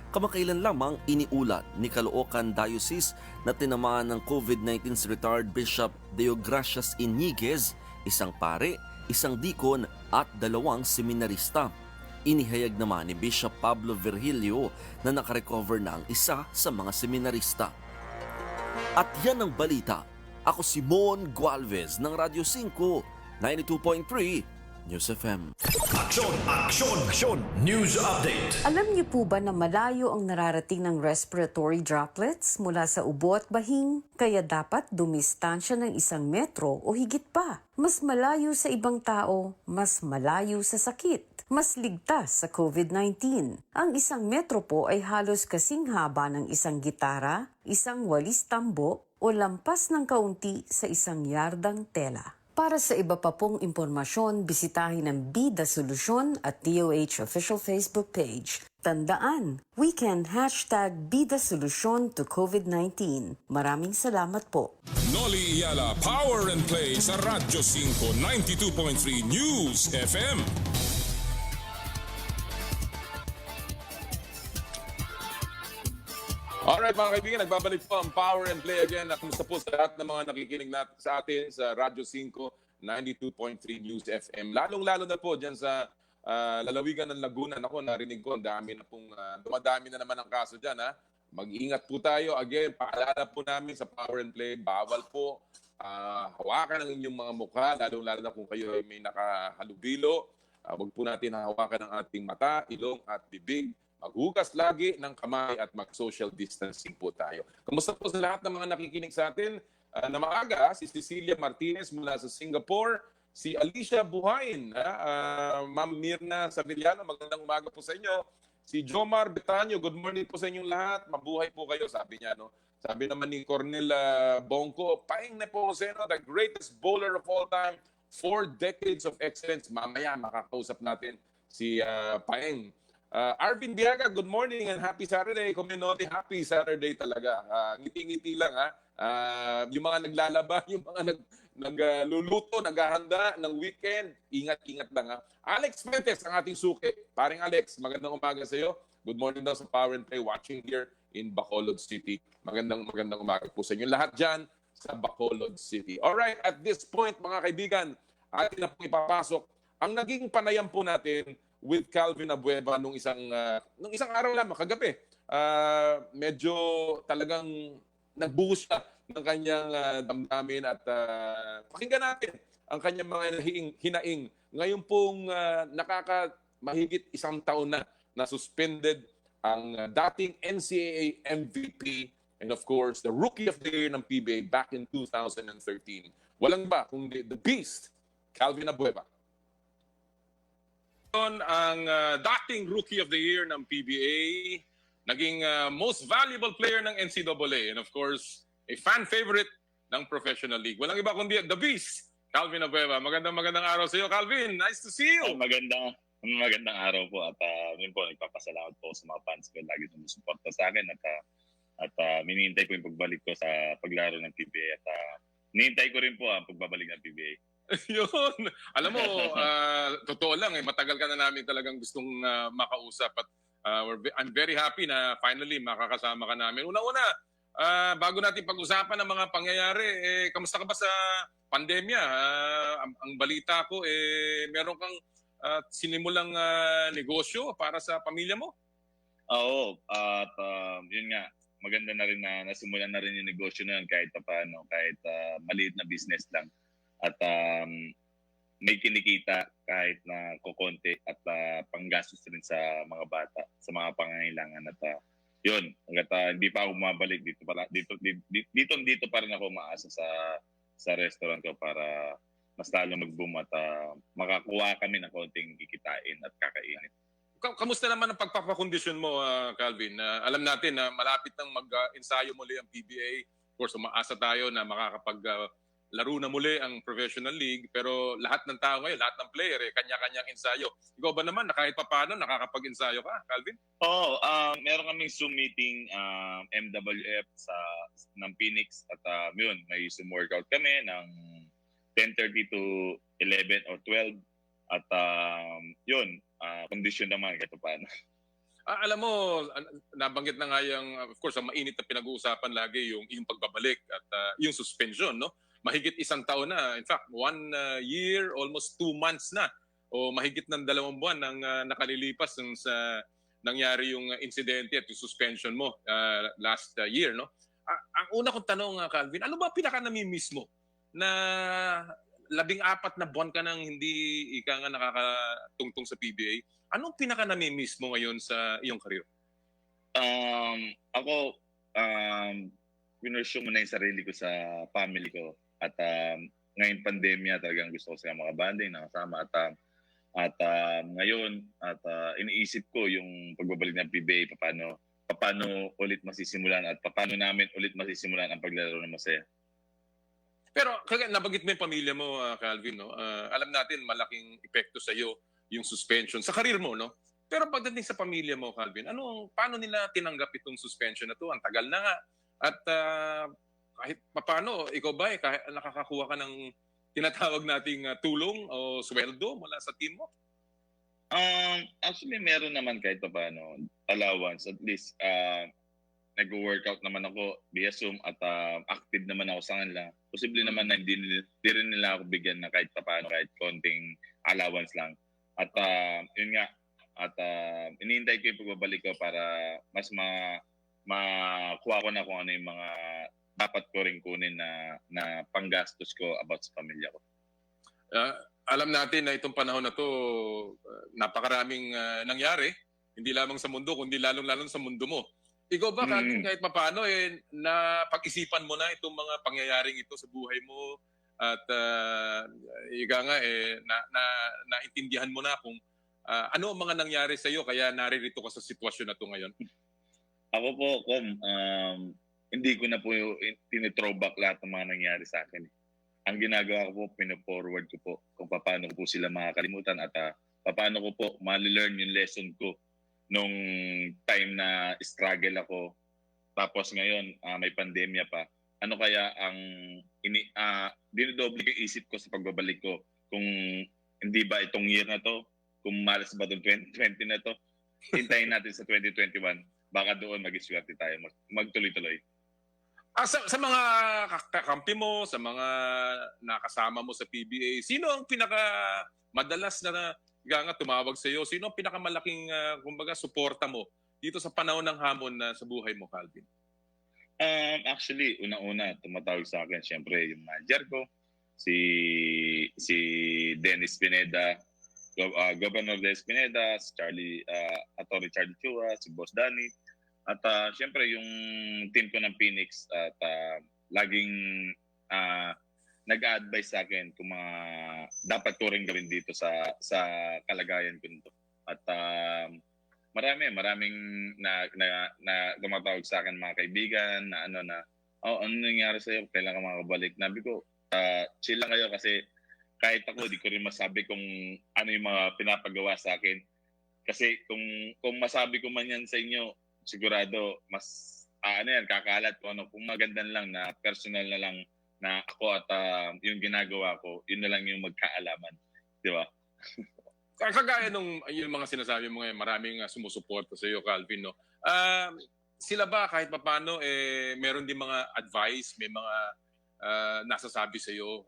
Kamakailan lamang iniulat ni Caloocan Diocese na tinamaan ng COVID-19 si retired Bishop Deogracias Iniguez, isang pare, isang dikon at 2 seminarista. Inihayag naman ni Bishop Pablo Virgilio na nakarecover na ang isa sa mga seminarista. At yan ang balita. Ako si Mon Gualvez ng Radyo 5, 92.3 News FM. Aksyon! Aksyon! Aksyon! News Update! Alam niyo po ba na malayo ang nararating ng respiratory droplets mula sa ubo at bahing? Kaya dapat dumistansya ng 1 metro o higit pa. Mas malayo sa ibang tao, mas malayo sa sakit. Mas ligtas sa COVID-19. Ang 1 metro po ay halos kasing haba ng isang gitara, isang walis tambo o lampas ng kaunti sa 1 yardang tela. Para sa iba pa pong impormasyon, bisitahin ang Bida Solusyon at DOH official Facebook page. Tandaan, weekend #Bida Solusyon to COVID-19. Maraming salamat po. Noli Iyala Power and Play sa Radyo 5 92.3 News FM. Alright mga kaibigan, nagbabalik po ang Power and Play again. Kumusta po sa lahat ng mga nakikinig sa atin sa Radyo 5, 92.3 News FM. Lalong-lalo na po dyan sa lalawigan ng Laguna. Ako, narinig ko, dumadami na naman ang kaso dyan. Ha? Mag-ingat po tayo. Again, paalala po namin sa Power and Play, bawal po hawakan ang inyong mga mukha, lalong-lalo na kung kayo ay may nakahalubilo. Huwag po natin hawakan ang ating mata, ilong at bibig. Maghugas lagi ng kamay at mag-social distancing po tayo. Kamusta po sa lahat ng mga nakikinig sa atin? Na maaga, si Cecilia Martinez mula sa Singapore, si Alicia Buhayin, Ma'am Mirna Savillano, magandang umaga po sa inyo. Si Jomar Betanyo, good morning po sa inyong lahat. Mabuhay po kayo, sabi niya. No? Sabi naman ni Cornel Bongko, Paeng Nepomuceno, the greatest bowler of all time, 4 decades of excellence. Mamaya makakausap natin si Paeng. Arvin Biaga, good morning and happy Saturday. Community, happy Saturday talaga. Ngiti-ngiti lang ha. Yung mga naglalaba, yung mga nagluluto, naghahanda ng weekend, ingat-ingat lang ha. Alex Fuentes, ang ating suki. Paring Alex, magandang umaga sa iyo. Good morning daw sa Power and Play watching here in Bacolod City. Magandang umaga po sa inyo lahat dyan sa Bacolod City. Alright, at this point mga kaibigan, atin na pong ipapasok ang naging panayam po natin with Calvin Abueva nung isang araw lamang, kagabi. Medyo talagang nagbuhos siya ng kanyang damdamin at pakinggan natin ang kanyang mga hinaing. Ngayon pong mahigit 1 taon na suspended ang dating NCAA MVP and of course the Rookie of the Year ng PBA back in 2013. Walang ba kundi the Beast, Calvin Abueva. Ang dating Rookie of the Year ng PBA, naging most valuable player ng NCAA, and of course, a fan favorite ng Professional League. Walang iba kundi The Beast, Calvin Abueva. Magandang araw sa iyo, Calvin. Nice to see you. Magandang araw po at yun po, nagpapasalamat po sa mga fans ko. Lagi sumusuporta sa akin at minihintay ko yung pagbalik ko sa paglaro ng PBA at hinihintay ko rin po ang pagbabalik ng PBA. Yun. Alam mo, totoo lang, matagal ka na namin talagang gustong makausap at I'm very happy na finally makakasama ka namin. Una-una, bago natin pag-usapan ang mga pangyayari, kamusta ka ba sa pandemya? Ang balita ko, meron kang sinimulang negosyo para sa pamilya mo? Oo, at yun nga, maganda na rin na nasimulan na rin yung negosyo na yun kahit maliit na business lang. At may kinikita kahit na kukonti at panggastos rin sa mga bata, sa mga pangangailangan. At yun, hanggat hindi pa ako bumabalik dito pa rin ako umaasa sa restaurant ko para mas lalo mag-boom at makakuha kami ng konting kikitain at kakainin. Kamusta naman ang pagpapakondisyon mo, Calvin? Alam natin na malapit nang mag-ensayo muli ang PBA. Of course, umaasa tayo na makakapaglaro na muli ang Professional League. Pero lahat ng tao ngayon, lahat ng player, kanya-kanyang ensayo. Ikaw ba naman, kahit paano, nakakapag-ensayo ka, Calvin? Oo, meron kaming Zoom meeting, MWF ng Phoenix. At yun, may Zoom workout kami ng 10:30 to 11 or 12. At yun, kondisyon naman kahit paano. Alam mo, nabanggit na nga yung, of course, ang mainit na pinag-uusapan lagi yung pagbabalik at yung suspension, no? Mahigit 1 taon na. In fact, 1 year, almost 2 months na. O mahigit ng 2 buwan nang nakalilipas nung sa nangyari yung insidente at yung suspension mo last year, no? Ang una kong tanong, Calvin, ano ba pinaka-namimiss mo na 14 na buwan ka nang hindi ika nga nakakatungtong sa PBA? Anong pinaka-namimiss mo ngayon sa iyong career? Ako, pinursyo mo na yung sarili ko sa family ko. At ngayon pandemya, talagang gusto ko sila makabanding, nakasama. At ngayon, iniisip ko yung pagbabalik ng PBA, paano ulit masisimulan at paano namin ulit masisimulan ang paglalaro ng masaya. Pero nabanggit mo yung pamilya mo, Calvin, no? Alam natin malaking epekto sa iyo yung suspension sa career mo, no? Pero pagdating sa pamilya mo, Calvin, paano nila tinanggap itong suspension na to? Ang tagal na nga. At kahit paano, ikaw ba kahit nakakakuha ka ng tinatawag nating tulong o sweldo mula sa team mo? Actually, meron naman kahit paano allowance. At least, nag-workout naman ako via Zoom at active naman ako sa kanila. Posible naman na hindi rin nila ako bigyan na kahit paano, kahit konting allowance lang. At yun nga, at iniintay ko yung pagbabalik ko para mas makuha ko na kung ano yung mga dapat ko rin kunin na panggastos ko about sa pamilya ko. Alam natin na itong panahon na to, napakaraming nangyari, hindi lamang sa mundo, kundi lalong-lalong sa mundo mo. Ikaw ba, Calvin, kahit papaano, napag-isipan mo na itong mga pangyayaring ito sa buhay mo at naintindihan mo na kung ano ang mga nangyari sa iyo kaya naririto ka sa sitwasyon na ito ngayon? Ako po, hindi ko na po tinitrowback lahat ng mga nangyari sa akin. Ang ginagawa ko po, pino-forward ko po kung paano ko po sila makakalimutan at paano ko po ma-learn yung lesson ko nung time na struggle ako. Tapos ngayon, may pandemya pa. Ano kaya ang dinodoble yung isip ko sa pagbabalik ko kung hindi ba itong year na to, kung malas ba itong 2020 na to, hintayin natin sa 2021. Baka doon mag-iswerte tayo, magtuloy-tuloy. Sa mga kakampi mo, sa mga nakasama mo sa PBA, sino ang madalas na tumawag sa iyo? Sino ang pinakamalaking suporta mo dito sa panahon ng hamon na sa buhay mo, Calvin? Actually, una-una tumatawag sa akin siyempre yung manager ko, si Dennis Pineda, Governor Dennis Pineda, Atty. Charlie Chua, si Boss Danny. At siyempre yung team ko ng Phoenix at laging nag-a-advise sa akin kung mga dapat ko rin gawin dito sa kalagayan ko nito. At maraming na tumatawag sa akin mga kaibigan na ano nangyari sa iyo, kailan ka makabalik. Nabi ko, chill lang kayo kasi kahit ako di ko rin masabi kung ano yung mga pinapagawa sa akin. Kasi kung masabi ko man yan sa inyo, sigurado mas kakalat ko kung magandan lang na personal na lang na ako at yung ginagawa ko, yun na lang yung magkaalaman, di ba? Kagaya nung yung mga sinasabi mo ngayon, maraming sumusuporta sa iyo, Calvin, no? Sila ba kahit papaano meron din mga advice, may mga nasasabi sa iyo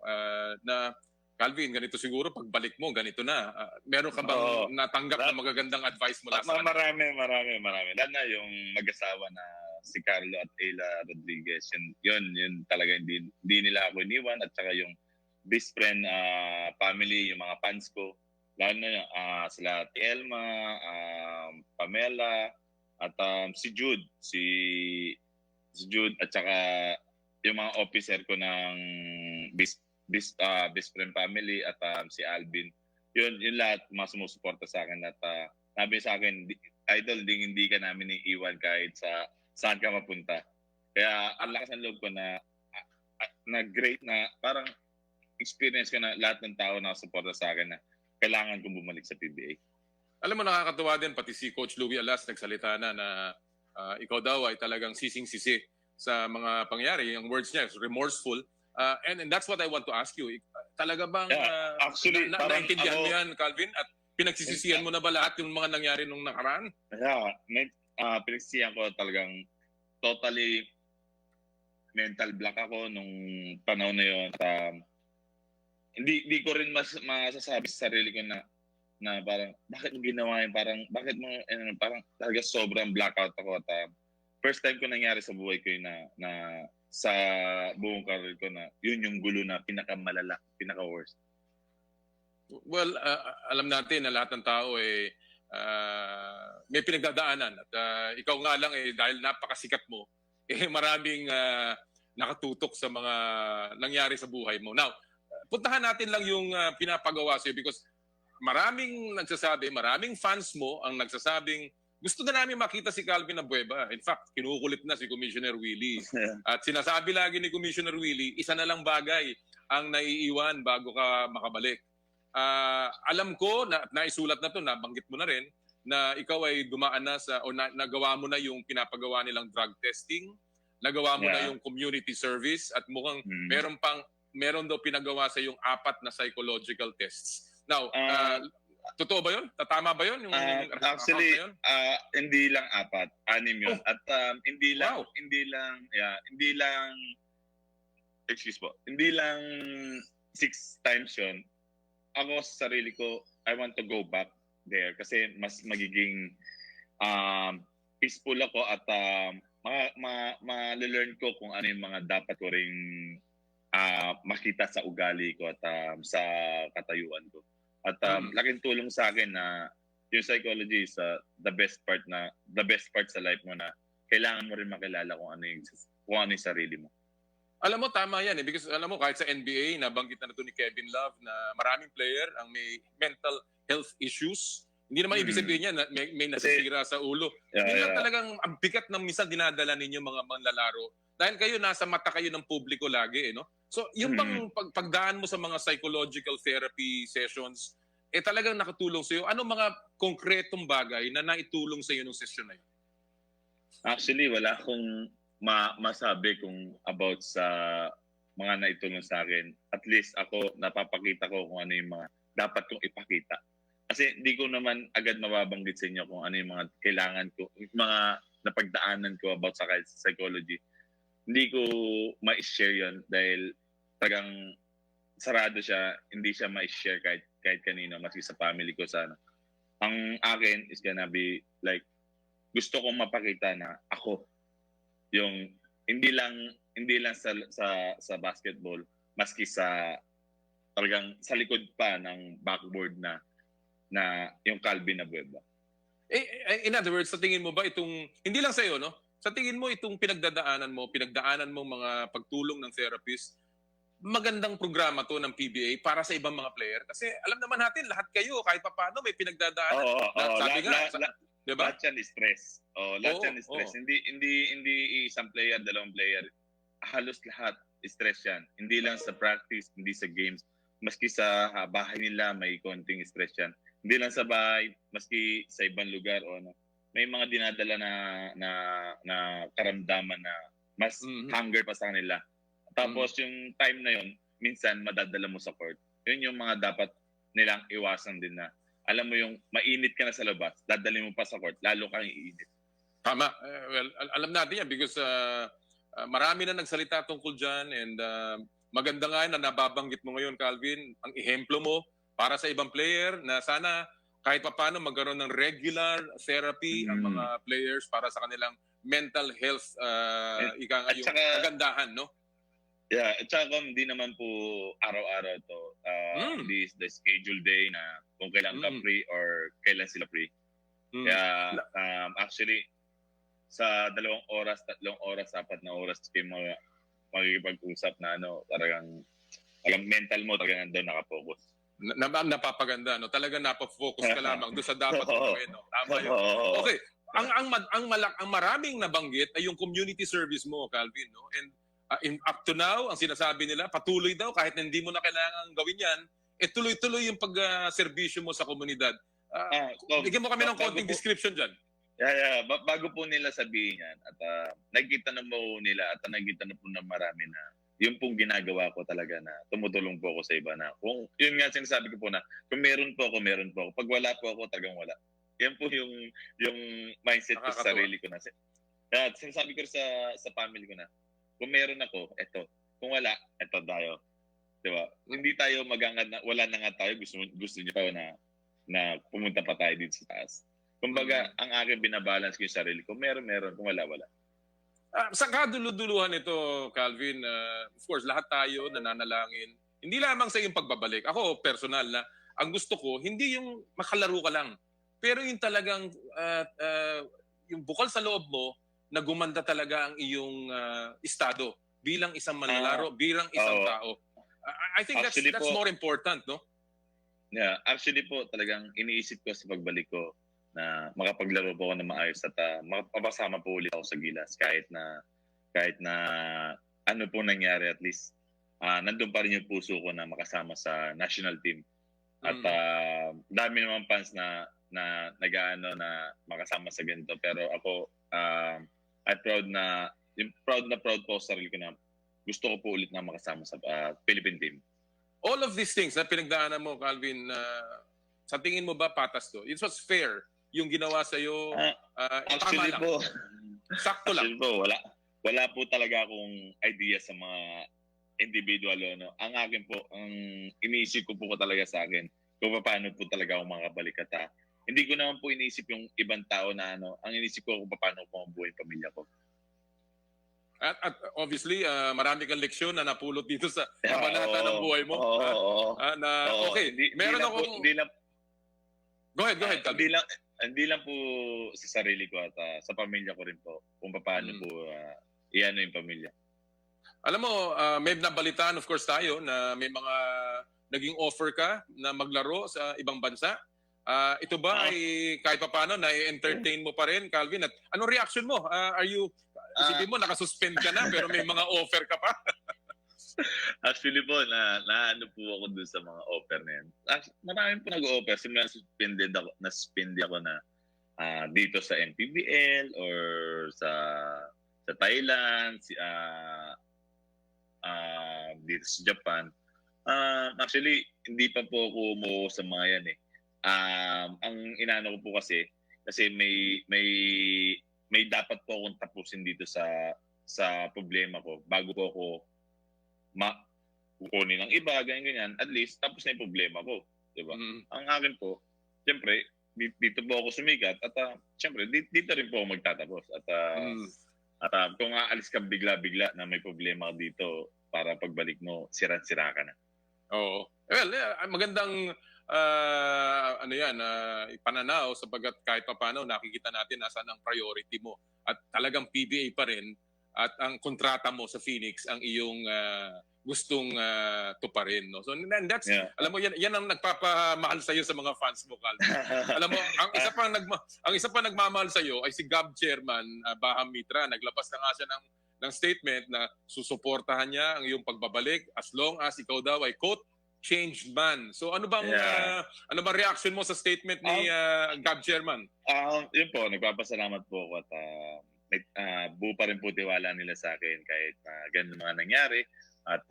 na Calvin, ganito siguro pagbalik mo, ganito na. Meron ka bang natanggap na magagandang advice mula sa kanila? Marami. Lalo na yung mag-asawa na si Carlo at Ayla Rodriguez. Yun talaga hindi nila ako iniwan. At saka yung best friend family, yung mga fans ko. Lalo na sila Elma, Pamela, at si Jude. Si Jude at saka yung mga officer ko ng best friend family at si Alvin. Yun lahat mga sumusuporta sa akin at sabi sa akin, idol, hindi ka namin iiwan kahit saan ka mapunta. Kaya ang lakas ng loob ko na great na parang experience ko na lahat ng tao na suporta sa akin na kailangan kong bumalik sa PBA. Alam mo, nakakatuwa din, pati si Coach Louie Alas nagsalita na ikaw daw ay talagang sising-sisi sa mga pangyayari. Yung words niya is remorseful. And that's what I want to ask you. Talaga bang actually, naintindihan mo yan, Calvin? At Pinagsisisihan mo na ba lahat yung mga nangyari nung nakaraan? Yeah, pinagsisihan ko talagang totally mental block ako nung panahon na yun. Hindi ko rin masasabi sa sarili ko na parang bakit mo ginawa yun, parang bakit mo parang talaga sobrang blackout ako at first time ko nangyari sa buhay ko yun na sa buong career ko na yun yung gulo na pinakamalala, pinaka-worst. Well, alam natin na lahat ng tao may pinagdadaanan at ikaw nga lang dahil napakasikat mo maraming nakatutok sa mga nangyari sa buhay mo. Now, puntahan natin lang yung pinapagawa sa'yo because maraming fans mo ang nagsasabing gusto na namin makita si Calvin Abueva. In fact, kinukulit na si Commissioner Willie. At sinasabi lagi ni Commissioner Willie, isa na lang bagay ang naiiwan bago ka makabalik. Alam ko na naisulat na to, nabanggit mo na rin, na ikaw ay dumaan na nagawa mo na yung pinapagawa nilang drug testing, nagawa mo na yung community service, at mukhang meron daw pinagawa sa yung 4 na psychological tests. Now, totoo ba yun? Tatama ba yun? Actually, hindi lang 4, 6 yun. At hindi lang 6 times yun. Ako sa sarili ko, I want to go back there kasi mas magiging peaceful ako at ma-learn ko kung ano yung mga dapat ko ring makita sa ugali ko at sa katayuan ko. At laking tulong sa akin na yung psychology is the best part sa life mo na kailangan mo rin makilala kung ano yung sarili mo. Alam mo, tama yan because alam mo, kahit sa NBA, nabanggit na ito ni Kevin Love na maraming player ang may mental health issues. Hindi naman ibig sabihin niya na may nasisira sa ulo. Hindi lang talagang ang bigat ng minsan dinadala ninyo mga manlalaro. Dahil kayo, nasa mata kayo ng publiko lagi, no? So, yung bang pagdaan mo sa mga psychological therapy sessions, talagang nakatulong sa'yo. Ano mga konkretong bagay na naitulong sa'yo nung session na yun? Actually, wala akong masabi kung about sa mga naitulong sa akin. At least ako, napapakita ko kung ano yung mga dapat kong ipakita. Kasi hindi ko naman agad mababanggit sa inyo kung ano yung mga kailangan ko, yung mga napagdaanan ko about sa psychology. Hindi ko ma-share yun dahil talagang sarado siya, hindi siya ma-share kahit kanino, maski sa family ko sana. Ang akin is gonna be like, gusto kong mapakita na ako, yung hindi lang sa basketball, maski sa talagang sa likod pa ng backboard na yung Calvin Abueva. In other words, sa tingin mo ba itong, hindi lang sa'yo, no? Sa tingin mo itong pinagdaanan mo mga pagtulong ng therapist, magandang programa to ng PBA para sa ibang mga player? Kasi alam naman natin, lahat kayo, kahit pa paano, may pinagdadaanan. Sabi nga, diba? Lahat yan is stress. Lahat yan is stress. Hindi isang player, dalawang player. Halos lahat is stress yan. Hindi lang sa practice, hindi sa games. Maski sa bahay nila, may konting stress yan. Hindi lang sa bahay, maski sa ibang lugar o ano. May mga dinadala na karamdaman na mas hunger pa sa kanila. Tapos yung time na yun, minsan madadala mo sa court. Yun yung mga dapat nilang iwasan din na alam mo yung mainit ka na sa labas, dadalhin mo pa sa court, lalo kang iinit. Tama. Well, alam natin yan because marami na nagsalita tungkol dyan and maganda nga na nababanggit mo ngayon, Calvin, ang ehemplo mo para sa ibang player na sana kahit pa paano magkaroon ng regular therapy ang mga players para sa kanilang mental health yung kagandahan, no? Yeah, at saka hindi naman po araw-araw to. Hindi is the schedule day na kung kailan ka free or kailan sila free. Kaya actually, sa 2 oras, 3 oras, 4 na oras kayo magkikipag-usap na talagang mental mo talagang doon nakapokus. Napapaganda, no? Talagang napafocus ka lamang doon sa dapat mo gawin, no? Tama yun. Okay. Ang maraming nabanggit ay yung community service mo, Calvin, no? And up to now, ang sinasabi nila, patuloy daw kahit hindi mo na kailangan gawin yan, tuloy-tuloy yung pag-serbisyo mo sa komunidad. Bigyan mo kami ng konting description dyan. Yeah. Bago po nila sabihin yan, at nakikita na po nila at nakikita na po na marami na yun pong ginagawa ko talaga na tumutulong po ako sa iba na kung yun nga sinasabi ko po na kung meron po ako, meron po ako. Pag wala po ako, talagang wala. Yan po yung mindset ko sa sarili ko na. At sinasabi ko sa family ko na kung meron ako, eto. Kung wala, eto tayo. Diba? Hindi tayo magangad na wala na nga tayo, gusto niyo pa na pumunta pa tayo dito sa taas. Kumbaga, ang akin binabalance ko yung sarili ko. Meron, kung wala. Sa kaduluduluhan ito, Calvin, of course, lahat tayo nananalangin. Hindi lamang sa iyong pagbabalik. Ako, personal na, ang gusto ko, hindi yung makalaro ka lang. Pero yung talagang, yung bukal sa loob mo, na gumanda talaga ang iyong estado bilang isang manlalaro, bilang isang tao. I think that's more important, no? Yeah, actually po, talagang iniisip ko sa pagbalik ko na makapaglaro po ako na maayos at makapasama po ulit ako sa Gilas kahit na ano po nangyari, at least nandun pa rin yung puso ko na makasama sa national team. At dami naman fans na nag-aano na makasama sa ganito, pero ako proud po sa sarili ko na gusto ko po ulit na makasama sa Philippine team. All of these things na pinagdaanan mo, Calvin, sa tingin mo ba patas to? It was fair yung ginawa sa iyo. Actually po, sakto lang. Actually po, wala po talaga akong idea sa mga individual. No? Ang akin po, ang iniisip ko po talaga sa akin, kung paano po talaga ako makabalik at hindi ko naman po iniisip yung ibang tao na ano. Ang iniisip ko kung paano ko mabuhay yung pamilya ko. At obviously, marami kang leksyon na napulot dito sa kabanata ng buhay mo. Okay, meron akong... Go ahead, Calvin. Hindi lang po sa sarili ko at sa pamilya ko rin po kung paano po iano yung pamilya. Alam mo, may nabalitaan of course tayo na may mga naging offer ka na maglaro sa ibang bansa. Ito ba ay kahit paano na-entertain mo pa rin, Calvin? At anong reaction mo? Isipin mo, nakasuspend ka na pero may mga offer ka pa? Actually po, naano po ako dun sa mga offer na yan. Maraming po nag-offer. Simula na-suspended ako na dito sa NPBL or sa Thailand, dito sa Japan. Actually, hindi pa po ako umuo sa mga yan eh. Ang inano ko po kasi may dapat po akong tapusin dito sa problema ko bago po ako kukunin ng iba, ganyan. At least, tapos na yung problema ko. Diba? Ang akin po, siyempre, dito po ako sumikat at siyempre, dito rin po ako magtatapos. At kung aalis ka bigla-bigla na may problema ka dito para pagbalik mo, sira ka na. Oo. Well, magandang ipananaw sapagkat kahit pa paano nakikita natin nasaan ang priority mo at talagang PBA pa rin at ang kontrata mo sa Phoenix ang iyong gustong tuparin, no? So and that's alam mo yan ang nagpapamahal sa iyo sa mga fans mo, Calvin. Alam mo ang isa pa nagmamahal sa iyo ay si Gab Chairman Baham Mitra. Naglabas na nga siya ng statement na susuportahan niya ang iyong pagbabalik as long as ikaw daw ay quote changed man. So ano bang reaction mo sa statement ni Gab Chairman? Yun po, nagpapasalamat po ako at buo pa rin po tiwala nila sa akin kahit ganun mga nangyari at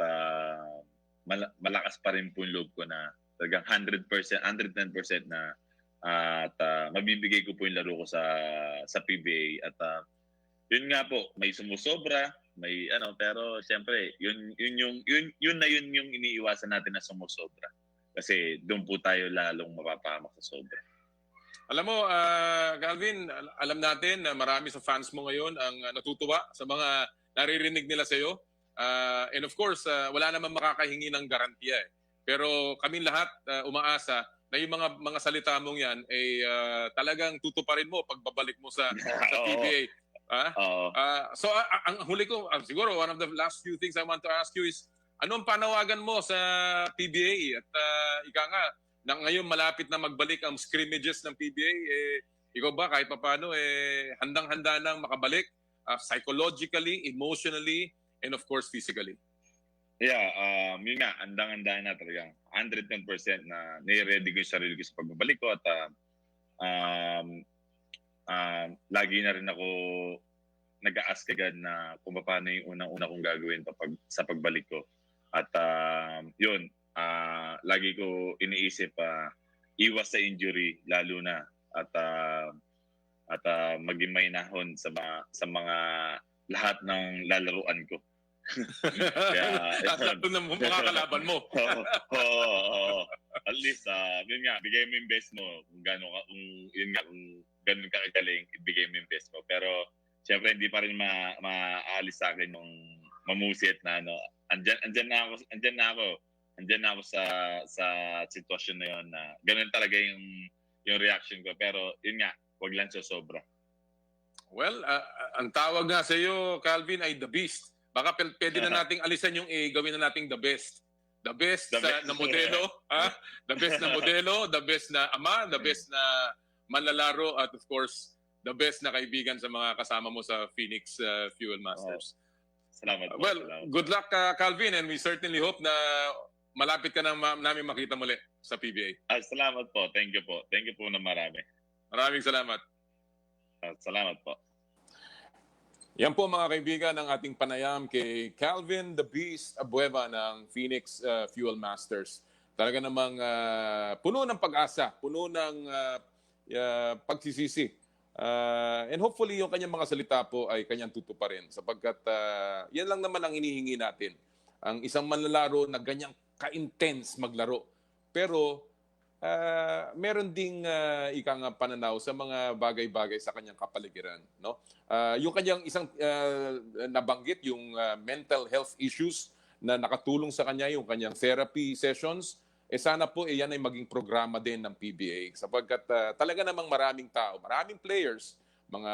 malakas pa rin po yung loob ko na talagang 100%, 110% na at mabibigay ko po yung laro ko sa PBA at yun nga po, may sumusobra, may pero siyempre yun yung iniiwasan natin na sumusobra kasi doon po tayo lalong mapapahamak sa sobra. Alam mo, Calvin, alam natin na marami sa fans mo ngayon ang natutuwa sa mga naririnig nila sa iyo. And of course, wala namang makakahingi ng garantiya eh. Pero kami lahat umaasa na yung mga salita mong yan ay talagang tutuparin mo pagbabalik mo sa PBA. So ang huli ko, siguro one of the last few things I want to ask you is, anong panawagan mo sa PBA? At ika nga, na ngayon malapit na magbalik ang scrimmages ng PBA, ikaw ba kahit paano handang-handa nang makabalik psychologically, emotionally, and of course physically? Yeah, yun nga, handang-handa na talagang 110% na nire-ready ko yung sarili ko sa pagbabalik ko at lagi na rin ako nag-a-ask agad na kung paano yung unang-una kong gagawin sa pagbalik ko. At yun, lagi ko iniisip, iwas sa injury lalo na at maging mahinahon sa mga lahat ng lalaruan ko. Kaya Lahat na mo mga kalaban mo. Oo. At least yun nga, bigay mo yung best mo kung gano'n ka kagaling, ibigay mo yung best mo. Pero syempre hindi pa rin maalis sa akin yung mamusit na andyan na ako sa sitwasyon na yun na ganun talaga yung reaction ko. Pero yun nga, wag lang sobra. Well, ang tawag nga sa iyo, Calvin, ay The Beast. Baka pwede na nating alisan yung A, gawin na nating The Best. The best na modelo, the best na modelo, the best na ama, the best na manlalaro, at of course, the best na kaibigan sa mga kasama mo sa Phoenix Fuel Masters. Salamat po. Well, salamat. good luck, Calvin, and we certainly hope na malapit ka na namin makita muli sa PBA. Salamat po. Thank you po. Thank you po na marami. Maraming salamat. Salamat po. Yan po mga kaibigan ang ating panayam kay Calvin the Beast Abueva ng Phoenix Fuel Masters. Talaga namang puno ng pag-asa, puno ng pagsisisi. And hopefully yung kanyang mga salita po ay kanyang tutuparin sapagkat yan lang naman ang hinihingi natin. Ang isang manlalaro na ganyang ka-intense maglaro. Pero meron ding ikang pananaw sa mga bagay-bagay sa kanyang kapaligiran, no? Yung kanyang isang nabanggit yung mental health issues na nakatulong sa kanya, yung kanyang therapy sessions, sana po yan ay maging programa din ng PBA sapagkat talaga namang maraming tao, maraming players, mga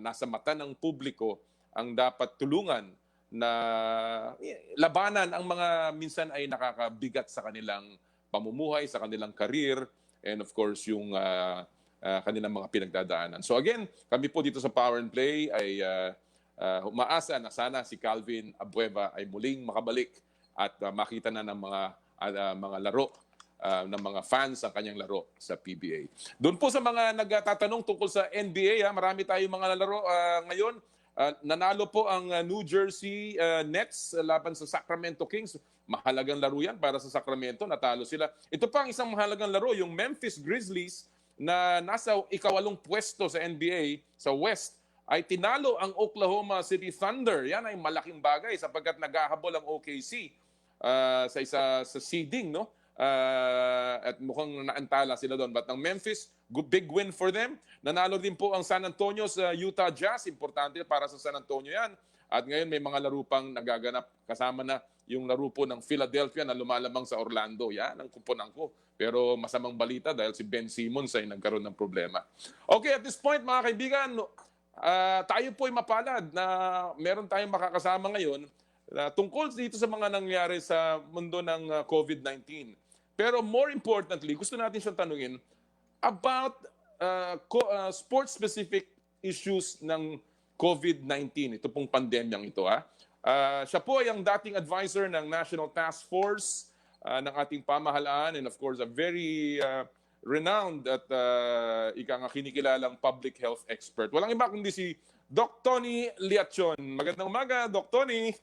nasa mata ng publiko ang dapat tulungan na labanan ang mga minsan ay nakakabigat sa kanilang pamumuhay, sa kanilang career, and of course yung kanilang mga pinagdadaanan. So again, kami po dito sa Power and Play ay umaasa na sana si Calvin Abueva ay muling makabalik at makita na ng mga laro ng mga fans ang kanyang laro sa PBA. Doon po sa mga nagtatanong tungkol sa NBA, marami tayong mga laro ngayon. Nanalo po ang New Jersey Nets laban sa Sacramento Kings. Mahalagang laro yan para sa Sacramento. Natalo sila. Ito pa ang isang mahalagang laro, yung Memphis Grizzlies na nasa ikawalong pwesto sa NBA sa West ay tinalo ang Oklahoma City Thunder. Yan ay malaking bagay sapagkat naghahabol ang OKC sa seeding, no? At mukhang naantala sila doon. But ang Memphis, big win for them. Nanalo din po ang San Antonio sa Utah Jazz. Importante para sa San Antonio yan. At ngayon may mga laro pang nagaganap. Kasama na yung laro po ng Philadelphia na lumalamang sa Orlando. Yan ang kuponan ko. Pero masamang balita dahil si Ben Simmons ay nagkaroon ng problema. Okay, at this point mga kaibigan, tayo po ay mapalad na meron tayong makakasama ngayon tungkol dito sa mga nangyari sa mundo ng COVID-19. Pero more importantly, gusto natin siyang tanungin about sport-specific issues ng COVID-19. Ito pong pandemyang ito. Siya po ay ang dating advisor ng National Task Force ng ating pamahalaan and of course a very renowned at kinikilalang public health expert. Walang iba kundi si Doc Tony Liachon. Magandang umaga, Doc Tony.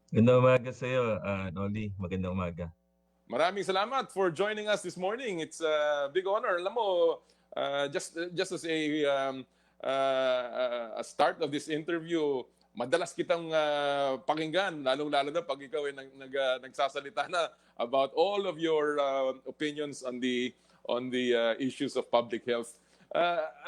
Magandang umaga sa iyo, Noli. Magandang umaga. Maraming salamat for joining us this morning. It's a big honor. Alam mo, just as a start of this interview, madalas kitang pakinggan, lalong-lalo na pag ikaw ay nagsasalita na about all of your opinions on the issues of public health.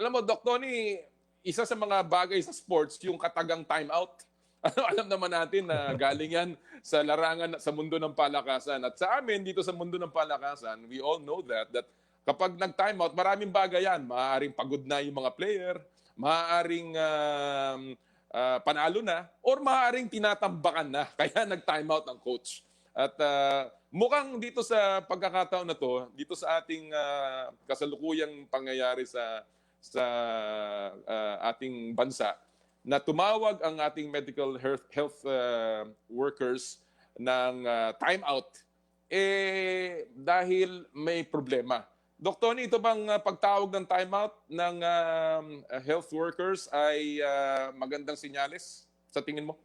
Alam mo, Doc Tony, isa sa mga bagay sa sports, yung katagang timeout. Alam naman natin na galing yan sa larangan, sa mundo ng palakasan. At sa amin, dito sa mundo ng palakasan, we all know that kapag nag-timeout, maraming bagay yan. Maaaring pagod na yung mga player, maaaring panalo na, or maaaring tinatambakan na. Kaya nag-timeout ang coach. At mukhang dito sa pagkakataon na to, dito sa ating kasalukuyang pangyayari sa ating bansa, na tumawag ang ating medical health workers ng timeout dahil may problema Doc Tony, ito bang pagtawag ng timeout ng health workers ay magandang senyales sa tingin mo?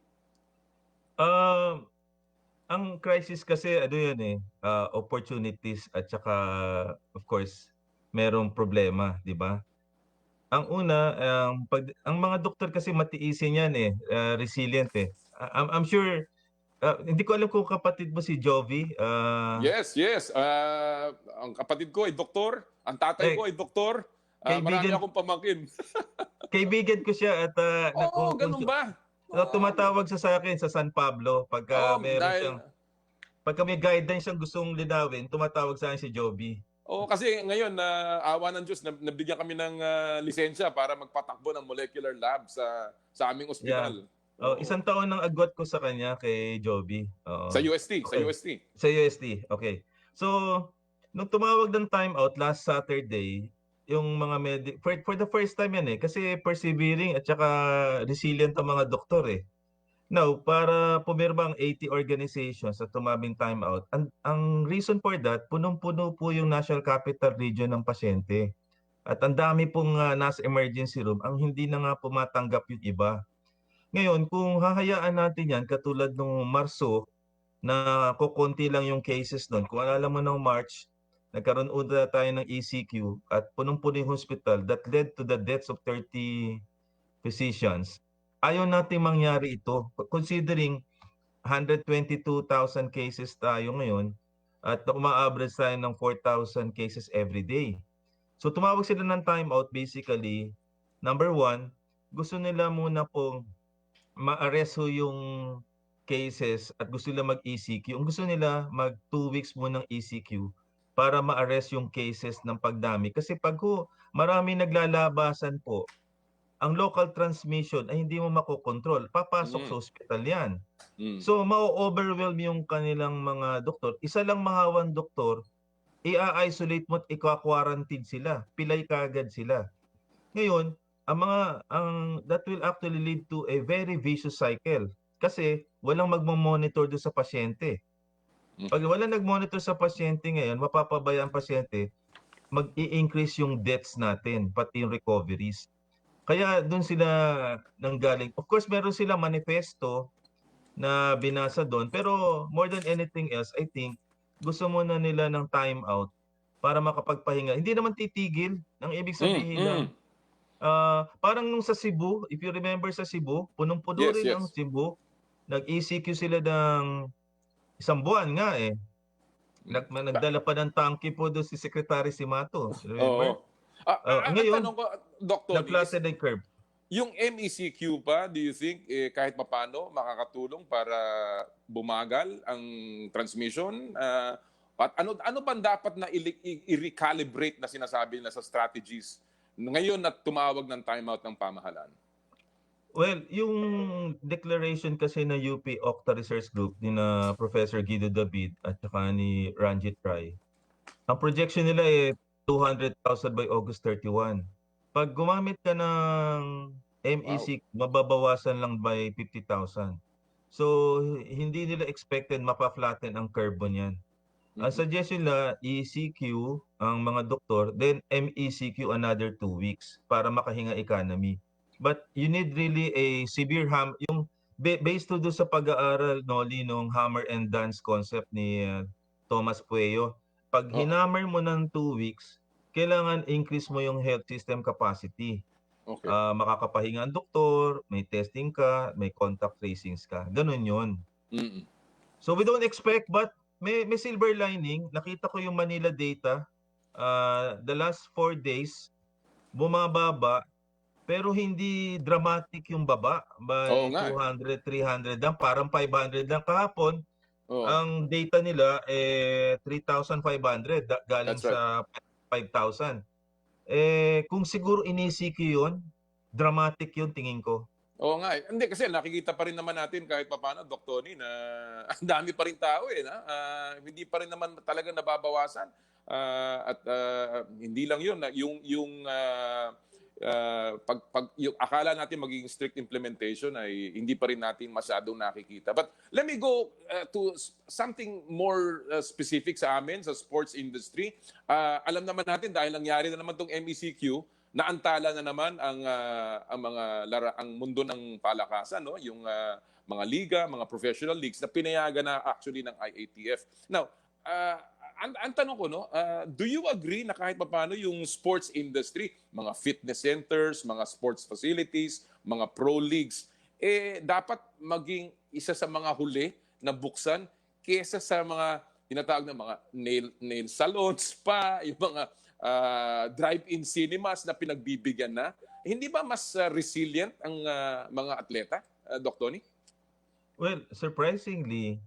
Ang crisis kasi ano yan opportunities at saka of course merong problema, di ba? Ang una, ang mga doktor kasi matiisin yan resilient eh. I'm sure, hindi ko alam kung kapatid mo si Jovi. Yes. Ang kapatid ko ay doktor. Ang tatay ko ay doktor. Marami akong pamangkin. Kaibigan ko siya at ganun ba? Tumatawag siya sa akin sa San Pablo pagka pagka may guidance siyang gustong linawin, tumatawag sa akin si Jovi. Kasi ngayon, awa ng Diyos, nabigyan kami ng lisensya para magpatakbo ng molecular lab sa aming ospital. Yeah. Isang taon nang agwat ko sa kanya kay Jovi. Sa UST, okay. Sa UST, okay. So, nung tumawag ng timeout last Saturday, yung mga for the first time yan kasi persevering at saka resilient ang mga doktor Now, para pumirma ang 80 organizations at tumabing timeout, ang reason for that, punong-puno po yung National Capital Region ng pasyente. At ang dami pong nasa emergency room, ang hindi na nga pumatanggap yung iba. Ngayon, kung hahayaan natin yan, katulad nung Marso, na kukunti lang yung cases doon. Kung alam mo ng March, nagkaroon ulit tayo ng ECQ at punong-puno yung hospital that led to the deaths of 30 physicians. Ayaw natin mangyari ito considering 122,000 cases tayo ngayon at uma-average tayo ng 4,000 cases every day. So tumawag sila ng timeout basically. Number one, gusto nila muna pong ma-arrest yung cases at gusto nila mag-ECQ. Ang gusto nila mag 2 weeks muna ng ECQ para ma-arrest yung cases ng pagdami. Kasi pag marami naglalabasan po, ang local transmission ay hindi mo makokontrol. Papasok sa hospital yan. So, ma-overwhelm yung kanilang mga doktor. Isa lang mahawang doktor, i-isolate mo at i-quarantine sila. Pilay kagad sila. Ngayon, that will actually lead to a very vicious cycle. Kasi walang magmamonitor doon sa pasyente. Pag walang nag-monitor sa pasyente ngayon, mapapabaya ang pasyente, mag-i-increase yung deaths natin, pati yung recoveries. Kaya doon sila nanggaling. Of course, meron silang manifesto na binasa doon. Pero more than anything else, I think, gusto muna nila ng time out para makapagpahinga. Hindi naman titigil. Ang ibig sabihin lang, parang nung sa Cebu, if you remember sa Cebu, punong-puno rin ang Cebu. Nag-ECQ sila ng isang buwan nga Nagdala pa ng tangke po doon si Secretary Simato. Remember? Ngayon, tanong ko, Dr. nag-flatten the curve. Yung MECQ pa, do you think kahit papano makakatulong para bumagal ang transmission? At ano ba dapat na i-recalibrate na sinasabi na sa strategies ngayon na tumawag ng timeout ng pamahalaan? Well, yung declaration kasi na UP Octa Research Group ni na Professor Guido David at saka ni Ranjit Rai, ang projection nila 200,000 by August 31. Pag gumamit ka ng MEC, mababawasan lang by 50,000. So, hindi nila expected mapa-flatten ang curve niyan. Ang suggestion nila, ECQ ang mga doktor, then MECQ another 2 weeks para makahinga economy. But you need really a severe yung based to do sa pag-aaral nung hammer and dance concept ni Thomas Pueyo. Pag hinammer mo ng 2 weeks, kailangan increase mo yung health system capacity. Okay. Makakapahinga ang doktor, may testing ka, may contact tracings ka. Ganun yun. So we don't expect, but may silver lining. Nakita ko yung Manila data. The last 4 days, bumababa, pero hindi dramatic yung baba. By 200, 300 lang, parang 500 lang. Kahapon, ang data nila 3,500 galing sa 5,000. Kung siguro inisiki yun, dramatic yun tingin ko. Oo nga. Hindi kasi nakikita pa rin naman natin kahit papaano, Dr. Tony, na ang dami pa rin tao hindi pa rin naman talaga nababawasan. At hindi lang yun. pag yung akala natin magiging strict implementation ay hindi pa rin natin masyadong nakikita. But let me go to something more specific sa amin, sa sports industry. Alam naman natin dahil nangyari na naman tong MECQ, naantala na naman ang ang mundo ng palakasan, no? Yung mga liga, mga professional leagues na pinayagan na actually ng IATF. Now, ang tanong ko, no, do you agree na kahit paano yung sports industry, mga fitness centers, mga sports facilities, mga pro leagues, dapat maging isa sa mga huli na buksan kesa sa mga tinatawag na mga nail salons pa, yung mga drive-in cinemas na pinagbibigyan na? Hindi ba mas resilient ang mga atleta, Doc Tony? Well, surprisingly,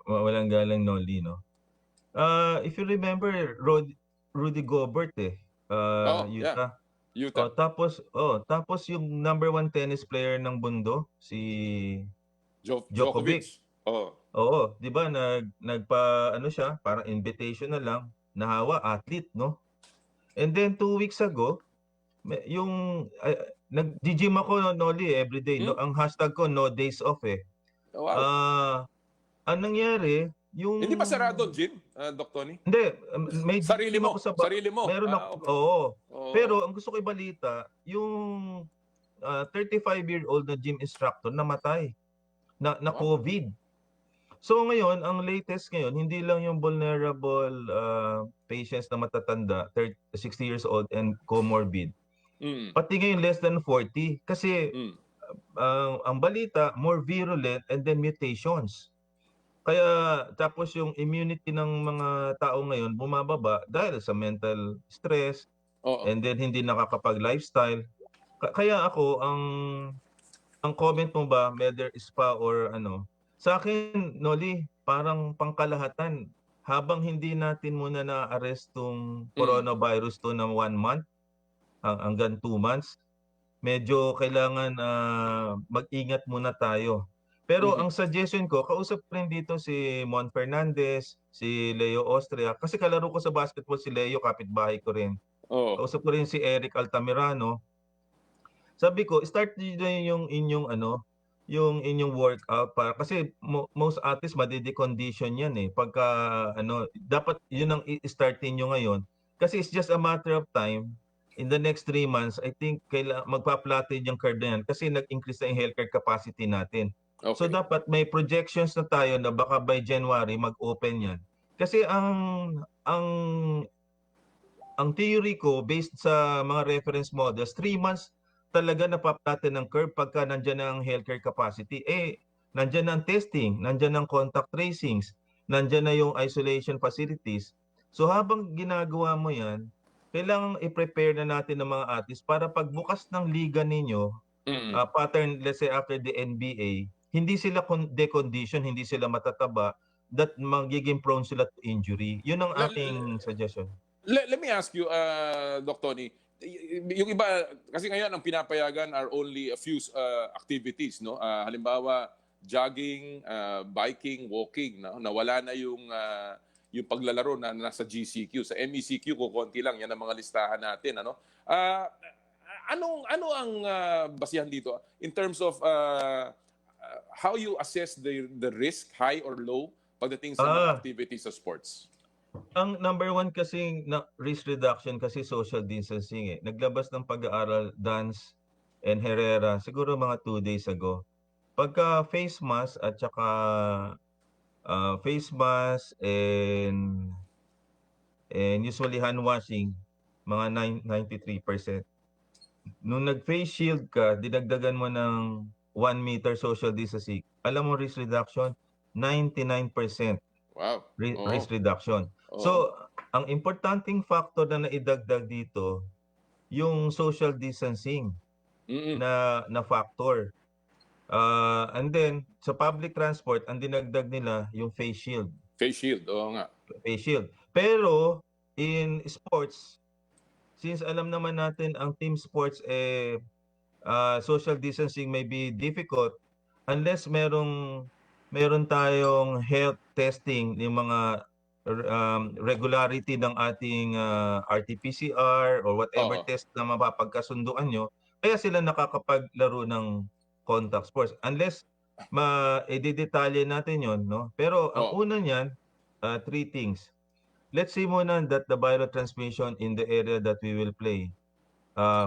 walang galang Noli, no? If you remember, Rudy Gobert, Utah. Utah. Tapos yung number 1 tennis player ng mundo, si Djokovic. Oo, 'di ba ano siya, parang invitation na lang, nahawa athlete, no? And then 2 weeks ago, yung nag-gym ako, Noli, everyday, no? Ang hashtag ko no days off eh. Wow. Ang nangyari, yung Hindi ba sarado gym, Doc Tony? Hindi, may Sarili gym mo, ako sa sarili mo. Meron ako, Okay. oo. Oo. Pero ang gusto ko ibalita, yung 35-year-old na gym instructor namatay na COVID. So ngayon, ang latest ngayon, hindi lang yung vulnerable patients na matatanda, 60 years old and comorbid. Pati ngayon less than 40 kasi ang balita more virulent and then mutations. Kaya tapos yung immunity ng mga tao ngayon bumababa dahil sa mental stress and then hindi nakakapag-lifestyle. Kaya ako ang comment mo ba whether spa or ano, sa akin Noli, parang pangkalahatan habang hindi natin muna na-arrest tong coronavirus to ng 1 month hanggang 2 months, medyo kailangan mag-ingat muna tayo. Pero ang suggestion ko, kausap rin dito si Mon Fernandez, si Leo Austria, kasi kalaro ko sa basketball si Leo, kapitbahay ko rin. Kausap ko rin si Eric Altamirano. Sabi ko, start niyo yung inyong workout para kasi most artists madidecondition yan eh. Pagka dapat yun ang i-start niyo ngayon kasi it's just a matter of time. In the next 3 months, I think magpa-flatten yung curve na yan kasi nag-increase na yung healthcare capacity natin. Okay. So dapat may projections na tayo na baka by January mag-open yan. Kasi ang theory ko based sa mga reference models, 3 months talaga napaplaten ng curve pagka nandiyan na ang healthcare capacity. Nandiyan na ang testing, nandiyan na ang contact tracings, nandiyan na yung isolation facilities. So habang ginagawa mo yan, kailangang i-prepare na natin ng mga artists para pagbukas ng liga ninyo, pattern let's say after the NBA, hindi sila decondition, hindi sila matataba, that magiging prone sila to injury. Yun ang aking suggestion. Let me ask you, Doc Tony, yung iba, kasi ngayon ang pinapayagan are only a few activities, no? Halimbawa, jogging, biking, walking, no? Nawala na yung paglalaro na nasa GCQ. Sa MECQ, kukunti lang. Yan ang mga listahan natin, ano? Ano ang basihan dito in terms of how you assess the risk, high or low, pagdating sa mga activities sa sports? Ang number 1 kasi na risk reduction kasi social distancing eh. Naglabas ng pag-aaral Dance and Herrera siguro mga 2 days ago. Pagka face mask at saka face mask and usually hand washing mga 93%. Nung nag-face shield ka, dinagdagan mo ng 1 meter social distancing. Alam mo risk reduction 99%. Wow. Risk reduction. So, ang importanteng factor na naidagdag dito, yung social distancing na factor. And then, sa public transport, ang dinagdag nila yung face shield. Face shield, oo nga. Face shield. Pero, in sports, since alam naman natin ang team sports, social distancing may be difficult unless meron tayong health testing, yung mga regularity ng ating RT-PCR or whatever Oo. test na mapapagkasunduan nyo, kaya sila nakakapaglaro ng contact sports. Unless i-detalye natin yon, no? Pero ang Oo. una niyan, three things. Let's say muna that the viral transmission in the area that we will play,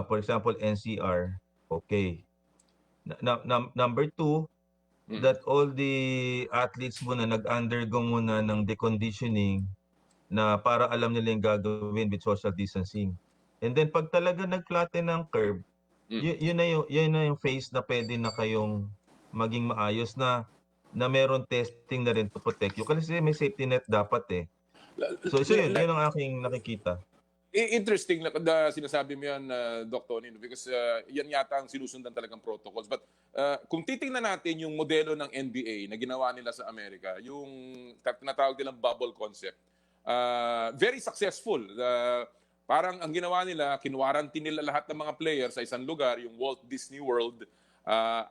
for example, NCR, okay. Number two, that all the athletes muna nag-undergo muna ng deconditioning na para alam nila yung gagawin with social distancing. And then pag talaga nag-flatten ng curve, yun na yung phase na pwede na kayong maging maayos na meron testing na rin to protect you. Kasi may safety net dapat eh. So yun ang aking nakikita. Interesting na sinasabi mo yan, Doc Tony, because yan yata ang sinusundan talagang protocols. But kung titingnan natin yung modelo ng NBA na ginawa nila sa Amerika, yung tinatawag nilang bubble concept, very successful. Parang ang ginawa nila, kinwarantin nila lahat ng mga players sa isang lugar, yung Walt Disney World,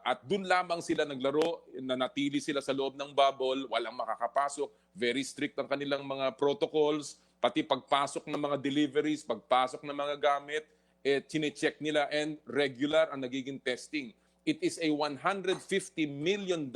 at dun lamang sila naglaro, nanatili sila sa loob ng bubble, walang makakapasok, very strict ang kanilang mga protocols, pati pagpasok ng mga deliveries, pagpasok ng mga gamit, chine-check nila and regular ang nagiging testing. It is a $150 million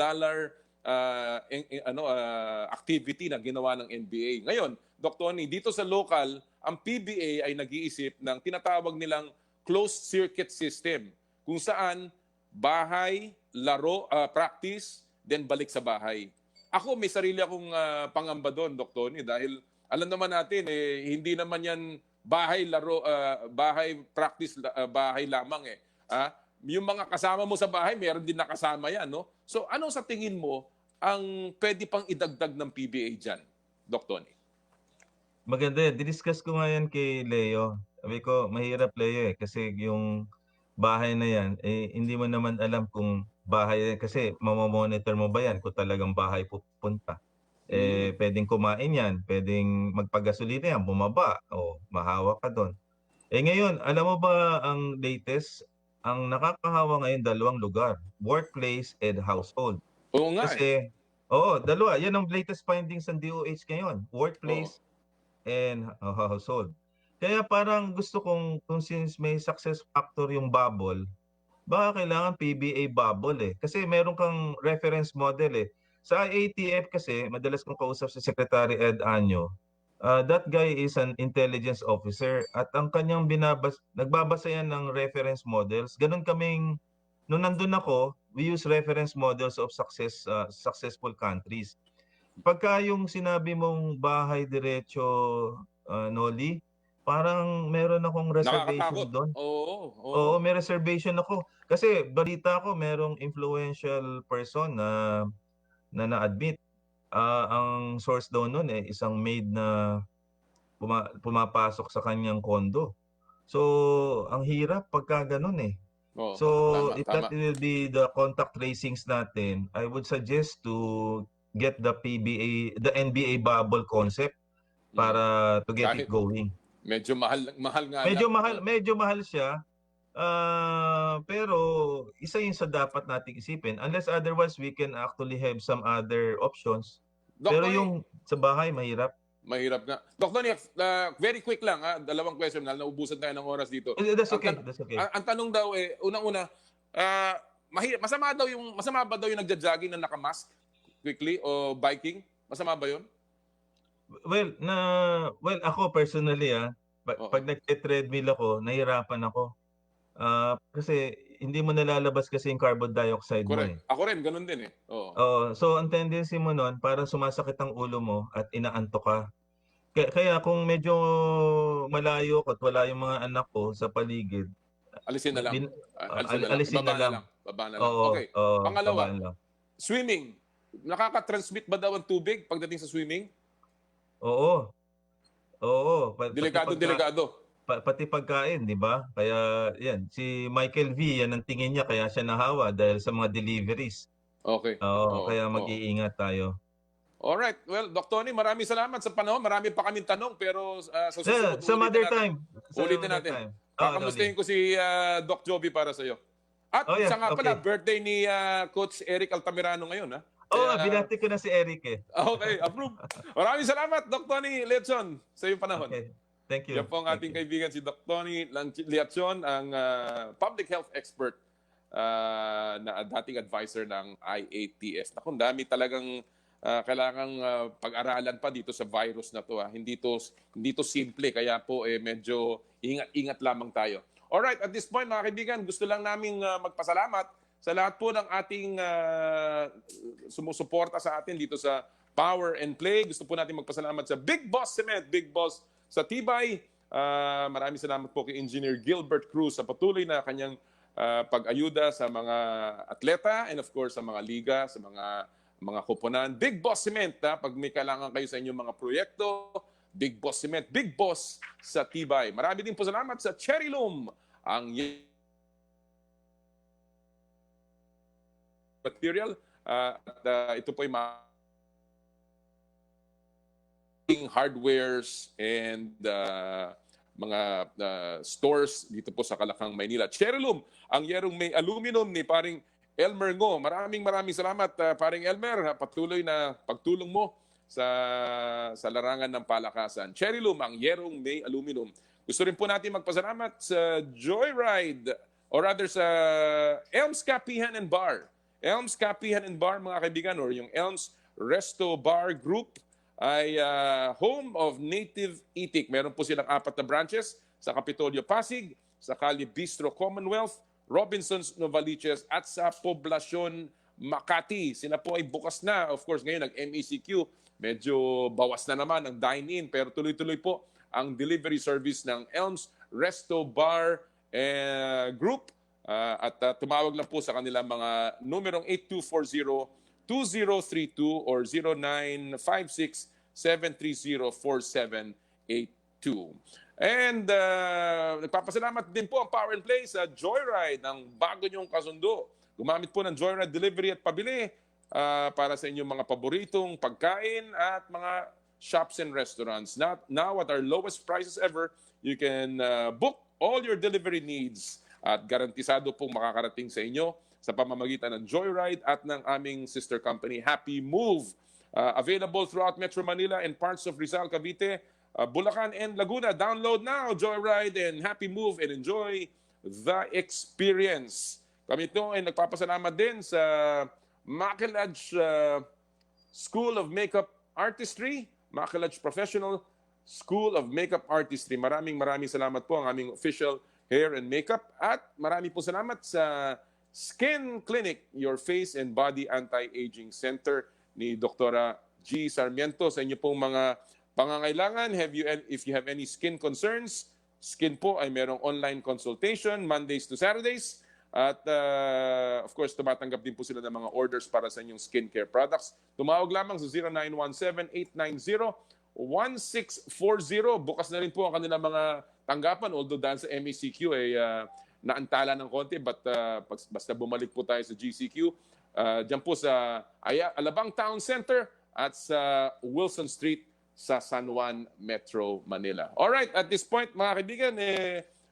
activity na ginawa ng NBA. Ngayon, Dr. Tony, dito sa local, ang PBA ay nag-iisip ng tinatawag nilang closed circuit system kung saan bahay, laro, practice, then balik sa bahay. Ako, may sarili akong pangamba doon, Dr. Tony, dahil alam naman natin, hindi naman yan bahay, laro, bahay, practice, bahay lamang eh. Yung mga kasama mo sa bahay, meron din nakasama yan, no? So, ano sa tingin mo ang pwede pang idagdag ng PBA dyan, Dr. Tony? Maganda yan. Didiscuss ko nga yan kay Leo. Sabi ko, mahirap Leo eh. Kasi yung bahay na yan, hindi mo naman alam kung bahay yan. Kasi mamamonitor mo ba yan kung talagang bahay pupunta. Pwedeng kumain yan, pwedeng magpagasolina yan, bumaba, o mahawak ka doon. Ngayon, alam mo ba ang latest? Ang nakakahawa ngayon, dalawang lugar, workplace and household. Oo nga Kasi, dalawa. Yan ang latest findings ng DOH ngayon, workplace and household. Kaya parang gusto kung since may success factor yung bubble, baka kailangan PBA bubble eh. Kasi meron kang reference model eh. Sa IATF kasi, madalas kong kausap si Secretary Ed Año, that guy is an intelligence officer at ang kanyang nagbabasa yan ng reference models. Ganun kaming, nung nandun ako, we use reference models of successful countries. Pagka yung sinabi mong bahay diretso, Noli, parang meron akong reservation doon. Oo, may reservation ako. Kasi balita ko, merong influential person na na-admit. Ang source daw nun isang maid na pumapasok sa kanyang kondo. So, ang hirap pagka ganun eh. So, if that will be the contact tracings natin, I would suggest to get the PBA, the NBA bubble concept para to get it going. Medyo mahal nga. Medyo mahal siya. Pero isa yun sa dapat nating isipin. Unless otherwise, we can actually have some other options. Pero yung sa bahay, mahirap. Mahirap nga. Dr. Nick, very quick lang, dalawang question. Naubusan tayo ng oras dito. That's okay. Ang tanong daw unang-una, masama ba daw yung nagja-jogging na nakamask quickly o biking? Masama ba yun? Well, ako personally, pag nag-treadmill ako, nahirapan ako. Kasi hindi mo nalalabas kasi yung carbon dioxide mo eh. Ako rin, ganun din eh. So ang tendency mo nun, parang sumasakit ang ulo mo at inaantok ka. Kaya kung medyo malayo ko at wala yung mga anak ko sa paligid, alisin na lang. Alisin na lang. Baba na lang. Okay. Pangalawa, swimming. Nakaka-transmit ba daw ang tubig pagdating sa swimming? Oo. Delikado. Pati pagkain, di ba? Kaya yan, si Michael V, yan ang tingin niya, kaya siya nahawa dahil sa mga deliveries. Okay. Kaya mag-iingat tayo. Alright. Well, Dr. Tony, maraming salamat sa panahon. Marami pa kaming tanong, pero sa susunod, some other time. Ulitin natin. Kakamustahin ko si Doc Joby para sa iyo. At isa nga pala, birthday ni Coach Eric Altamirano ngayon. Oo, Kaya, binati ko na si Eric eh. okay, approve. Maraming salamat, Doc Tony Leachon, sa iyong panahon. Okay. Thank you. Yan po ang ating kaibigan si Doc Tony Leachon, ang public health expert na dating advisor ng IATS. Naku, dami talagang kailangang pag-aralan pa dito sa virus na to. Hindi to simple, kaya po medyo ingat-ingat lamang tayo. Alright, at this point mga kaibigan, gusto lang naming magpasalamat sa lahat po ng ating sumusuporta sa atin dito sa Power and Play. Gusto po natin magpasalamat sa Big Boss Cement, Big Boss sa Tibay. Maraming salamat po kay Engineer Gilbert Cruz sa patuloy na kanyang pag-ayuda sa mga atleta and of course sa mga liga, sa mga koponan. Big Boss Cement, pag may kailangan kayo sa inyong mga proyekto, Big Boss Cement, Big Boss sa Tibay. Marami din po salamat sa Cherry Loom, ang material. Ito po ay hardwares and mga stores dito po sa Kalakang, Maynila. Cherylum, ang yerong may aluminum ni paring Elmer Ngo. Maraming salamat paring Elmer. Patuloy na pagtulong mo sa larangan ng palakasan. Cherylum, ang yerong may aluminum. Gusto rin po natin magpasalamat sa Joyride or rather sa Elms Kapihan and Bar. Elms Kapihan and Bar, mga kaibigan, or yung Elms Resto Bar Group ay home of native itik. Meron po silang 4 na branches sa Kapitolyo Pasig, sa Calle Bistro Commonwealth, Robinsons Novaliches at sa Poblacion Makati. Sila po ay bukas na. Of course, ngayon nag-MECQ. Medyo bawas na naman ang dine-in pero tuloy-tuloy po ang delivery service ng Elms Resto Bar Group. At tumawag lang po sa kanilang mga numerong 8240-2032 or 0956-730-4782. And nagpapasalamat din po ang Power and Play sa Joyride, ang bago niyong kasundo. Gumamit po ng Joyride Delivery at Pabili para sa inyong mga paboritong pagkain at mga shops and restaurants. Now at our lowest prices ever, you can book all your delivery needs at garantisado pong makakarating sa inyo sa pamamagitan ng Joyride at ng aming sister company, Happy Move. Available throughout Metro Manila and parts of Rizal, Cavite, Bulacan, and Laguna. Download now, Joyride and Happy Move, and enjoy the experience. Kami ito ay nagpapasalamat din sa Maquillage School of Makeup Artistry, Maquillage Professional School of Makeup Artistry. Maraming salamat po ang aming official hair and makeup. At marami po salamat sa Skin Clinic, your face and body anti-aging center ni Dr. G. Sarmiento. Sa inyo pong mga pangangailangan, if you have any skin concerns, Skin po ay merong online consultation Mondays to Saturdays. At of course, tumatanggap din po sila ng mga orders para sa inyong skincare products. Tumawag lamang sa 0917-890-1640. Bukas na rin po ang kanilang mga tanggapan. Although dahil sa MECQ ay naantala ng konti, but basta bumalik po tayo sa GCQ. Diyan po sa Alabang Town Center at sa Wilson Street sa San Juan, Metro Manila. Alright, at this point mga kaibigan,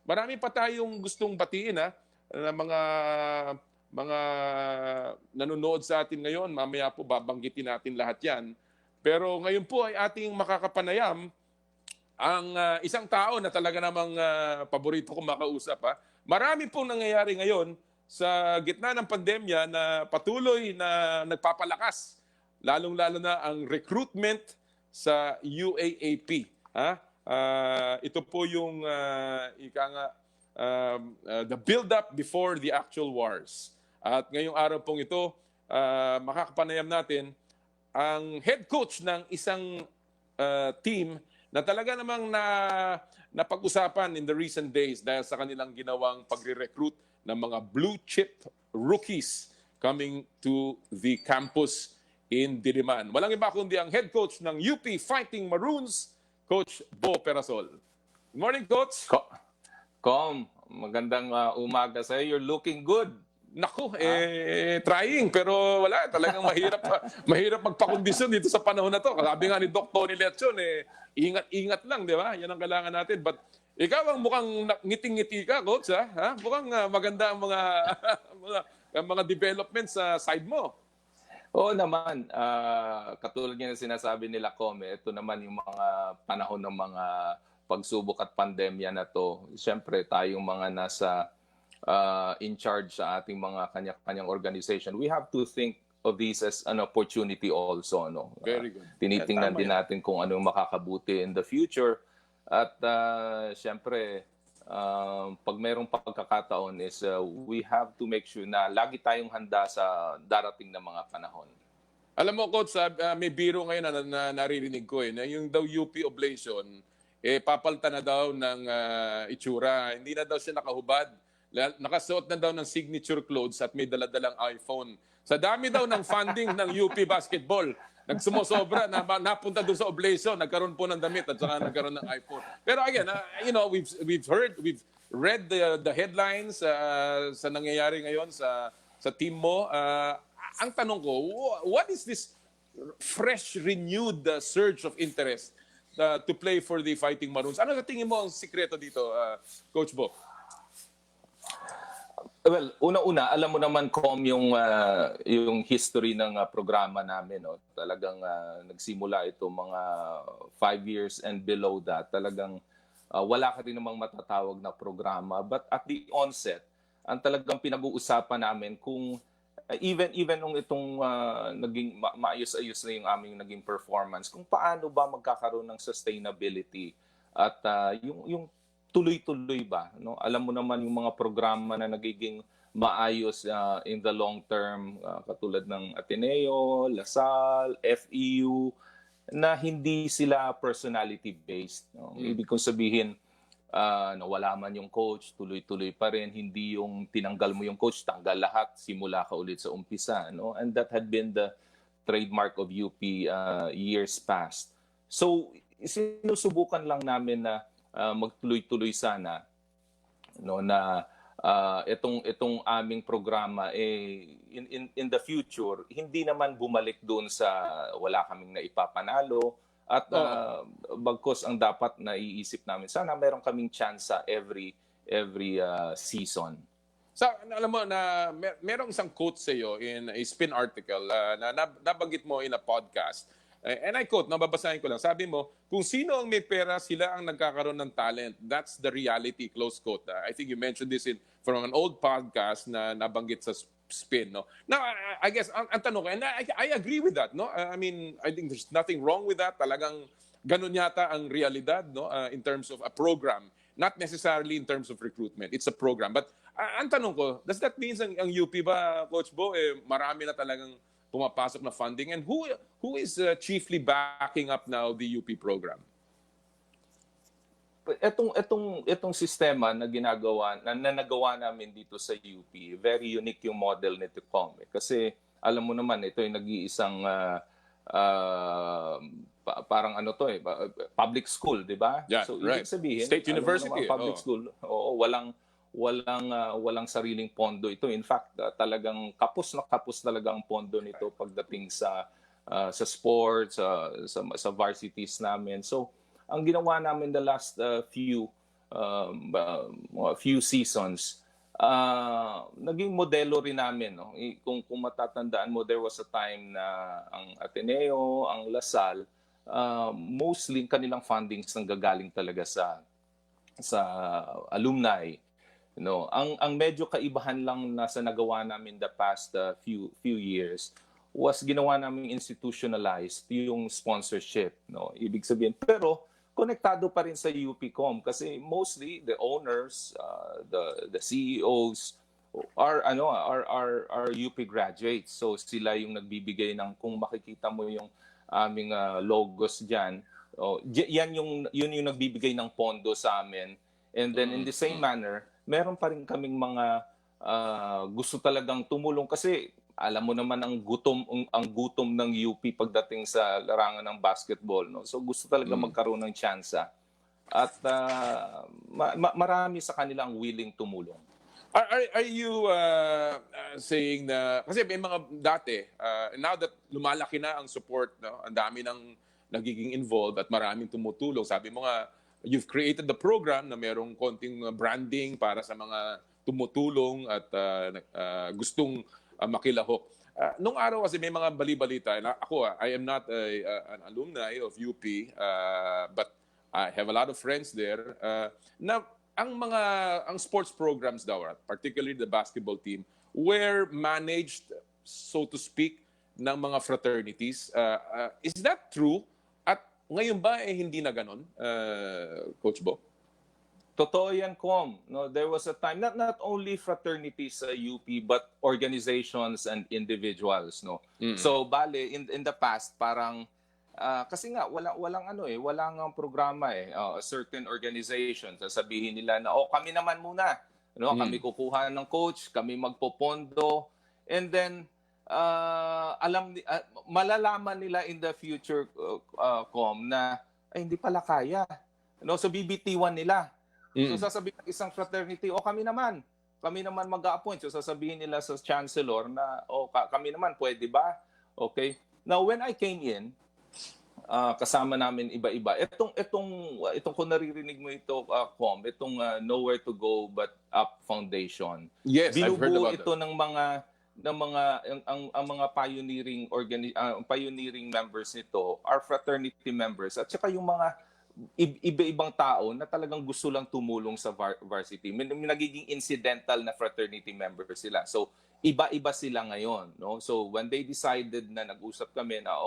marami pa tayong gustong batiin na mga nanonood sa atin ngayon. Mamaya po babanggitin natin lahat yan. Pero ngayon po ay ating makakapanayam ang isang tao na talaga namang paborito kong makausap. Marami pong nangyayari ngayon sa gitna ng pandemya na patuloy na nagpapalakas. Lalong-lalo na ang recruitment sa UAAP. Ito po yung the build-up before the actual wars. At ngayong araw pong ito, makakapanayam natin ang head coach ng isang team na talaga namang napag-usapan in the recent days dahil sa kanilang ginawang pagre-recruit ng mga blue-chip rookies coming to the campus in Diliman. Walang iba kundi ang head coach ng UP Fighting Maroons, Coach Bo Perasol. Good morning, Coach. Com, magandang umaga sa iyo. You're looking good. Naku, trying, pero wala. Talagang mahirap magpakondisyon dito sa panahon na to. Sabi nga ni Doc Tony Leachon, ingat-ingat lang, di ba? Yan ang kailangan natin. But ikaw ang mukhang ngiting-ngiti ka, Coach. Mukhang maganda ang mga developments sa side mo. Oo naman, katulad nga ng sinasabi nila ito naman yung mga panahon ng mga pagsubok at pandemya na to. Siyempre, tayong mga nasa in charge sa ating mga kanya-kanyang organization, we have to think of this as an opportunity also. No? Very good. Tinitingnan Tama din yan. natin kung ano yung makakabuti in the future. At siyempre, pag mayroong pagkakataon is we have to make sure na lagi tayong handa sa darating na mga panahon. Alam mo, Coach, may biro ngayon na naririnig ko na yung daw UP Oblation, papalta na daw ng itsura. Hindi na daw siya nakahubad. Nakasuot na daw ng signature clothes at may daladalang iPhone. Sa dami daw ng funding ng UP Basketball, nagsumosobra, napunta doon sa Oblation, nagkaroon po ng damit at saka nagkaroon ng iPhone. Pero again, we've read the headlines sa nangyayari ngayon sa team mo. Ang tanong ko, what is this fresh, renewed surge of interest to play for the Fighting Maroons? Ano sa tingin mo ang sikreto dito, Coach Bo? Well, una-una, alam mo naman yung history ng programa namin. No? Talagang nagsimula ito mga 5 years and below that. Talagang wala ka rin namang matatawag na programa. But at the onset, ang talagang pinag-uusapan namin kung even nung itong naging maayos-ayos na yung aming naging performance, kung paano ba magkakaroon ng sustainability at yung tuloy-tuloy ba, no? Alam mo naman yung mga programa na nagiging maayos in the long term, katulad ng Ateneo, Lasal, FEU, na hindi sila personality based, no? Ibig kong sabihin, nawala man yung coach, tuloy-tuloy pa rin, hindi yung tinanggal mo yung coach, tanggal lahat, simula ka ulit sa umpisa, no? And that had been the trademark of UP years past. So sinusubukan lang namin na magtuloy-tuloy sana, no, na itong aming programa in the future hindi naman bumalik doon sa wala kaming naipapanalo at bagkus ang dapat na iisip namin, sana meron kaming chance sa every season. Alam mo na merong isang quote sa iyo in a spin article na nabanggit mo in a podcast. And I quote, nababasahin ko lang. Sabi mo, kung sino ang may pera, sila ang nagkakaroon ng talent. That's the reality, close quote. I think you mentioned this from an old podcast na nabanggit sa spin. No? Now, I guess, ang tanong ko, and I agree with that. No? I mean, I think there's nothing wrong with that. Talagang ganun yata ang realidad, no? In terms of a program. Not necessarily in terms of recruitment. It's a program. But ang tanong ko, does that mean ang UP ba, Coach Bo, marami na talagang pumapasok na funding, and who is chiefly backing up now the UP program? Etong sistema na nagawa namin dito sa UP, very unique yung model nito, kasi alam mo naman ito ay nag-iisang parang public school, di ba? Yeah, so right. ibig sabihin, State University, naman, public school, walang sariling pondo ito. In fact, talagang kapos talaga ang pondo nito pagdating sa sports, sa varsities namin. So, ang ginawa namin the last few seasons, naging modelo rin namin, no? Kung matatandaan mo, there was a time na ang Ateneo, ang Lasal, mostly kanilang fundings nanggagaling talaga sa alumni. No, ang medyo kaibahan lang na sa nagawa namin the past few years was ginawa namin institutionalized yung sponsorship, no. Ibig sabihin, pero konektado pa rin sa UPCOM kasi mostly the owners, the CEOs are UP graduates. So sila yung nagbibigay ng, kung makikita mo yung aming logos diyan, yun yung nagbibigay ng pondo sa amin. And then in the same manner, meron pa rin kaming mga gusto talagang tumulong kasi alam mo naman ang gutom ng UP pagdating sa larangan ng basketball, no. So gusto talaga magkaroon ng tsansa at marami sa kanila ang willing tumulong. Are you saying na kasi may mga dati now that lumalaki na ang support, no, ang dami nang nagiging involved at maraming tumutulong, sabi mo nga you've created the program na merong konting branding para sa mga tumutulong at gustong makilahok. Nung araw kasi may mga bali-balita. Ako, I am not an alumni of UP, but I have a lot of friends there. Na ang sports programs daw, particularly the basketball team, were managed, so to speak, ng mga fraternities. Is that true? At ngayon ba hindi na ganon, Coach Bo? Totoo yan, Com. No, there was a time, not only fraternities sa UP, but organizations and individuals. No? So, bale, in the past, parang, kasi nga, walang programa certain organization, sasabihin nila na, kami naman muna. No? Kami kukuha ng coach, kami magpopondo. And then, malalaman nila in the future, Com, na, ay, hindi pala kaya. No? So, BBT1 nila. So sasabihin ng isang fraternity, kami naman mag-a-appoint. So sasabihin nila sa chancellor na, kami naman, pwede ba? Okay. Now, when I came in, kasama namin iba-iba. Itong kung naririnig mo ito, Com, itong Nowhere to Go But Up Foundation. Yes, I've heard about ito ng mga pioneering members nito are fraternity members at saka yung mga iba-ibang tao na talagang gusto lang tumulong sa varsity. Nagiging incidental na fraternity member sila. So, iba-iba sila ngayon. No? So, when they decided na nag-usap kami na,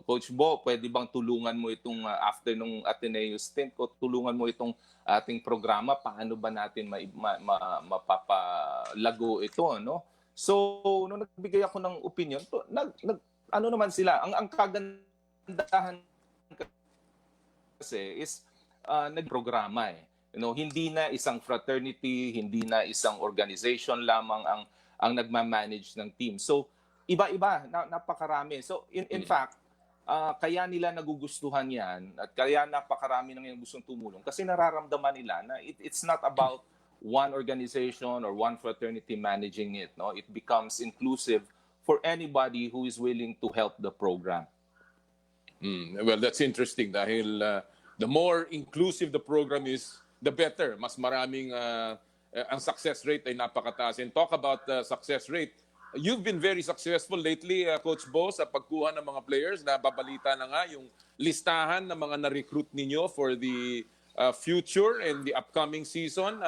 Coach Bo, pwede bang tulungan mo itong after nung Ateneo stint ko, tulungan mo itong ating programa, paano ba natin mapapalago ito, no? So, nung nagbigay ako ng opinion, ano naman sila, ang kagandahan kasi is nagprograma hindi na isang fraternity, hindi na isang organization lamang ang nagma-manage ng team. So iba-iba, napakarami. So in fact, kaya nila nagugustuhan 'yan at kaya napakarami nang gustong tumulong kasi nararamdaman nila na it's not about one organization or one fraternity managing it, no? It becomes inclusive for anybody who is willing to help the program. Well, that's interesting dahil the more inclusive the program is, the better. Mas maraming, ang success rate ay napakataas. And talk about success rate. You've been very successful lately, Coach Bo, sa pagkuha ng mga players. Nababalita na nga yung listahan ng mga na-recruit ninyo for the future and the upcoming season.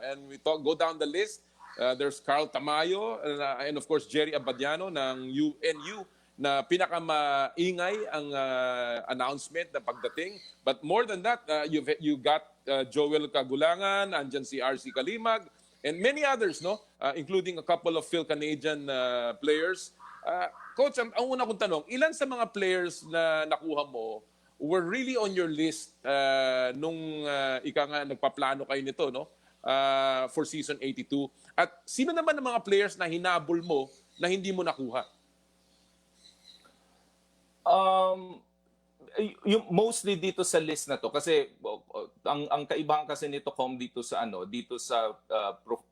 And we go down the list. There's Carl Tamayo and of course Jerry Abadiano ng UNU na pinakamaingay ang announcement na pagdating. But more than that, you got Joel Kagulangan, andyan si RC Kalimag, and many others, no? Including a couple of Phil-Canadian players. Coach, ang una kong tanong, ilan sa mga players na nakuha mo were really on your list nung nagpaplano kayo nito, no? For season 82? At sino naman ang mga players na hinabol mo na hindi mo nakuha? Yung mostly dito sa list na to kasi ang kaibahan kasi nito dito sa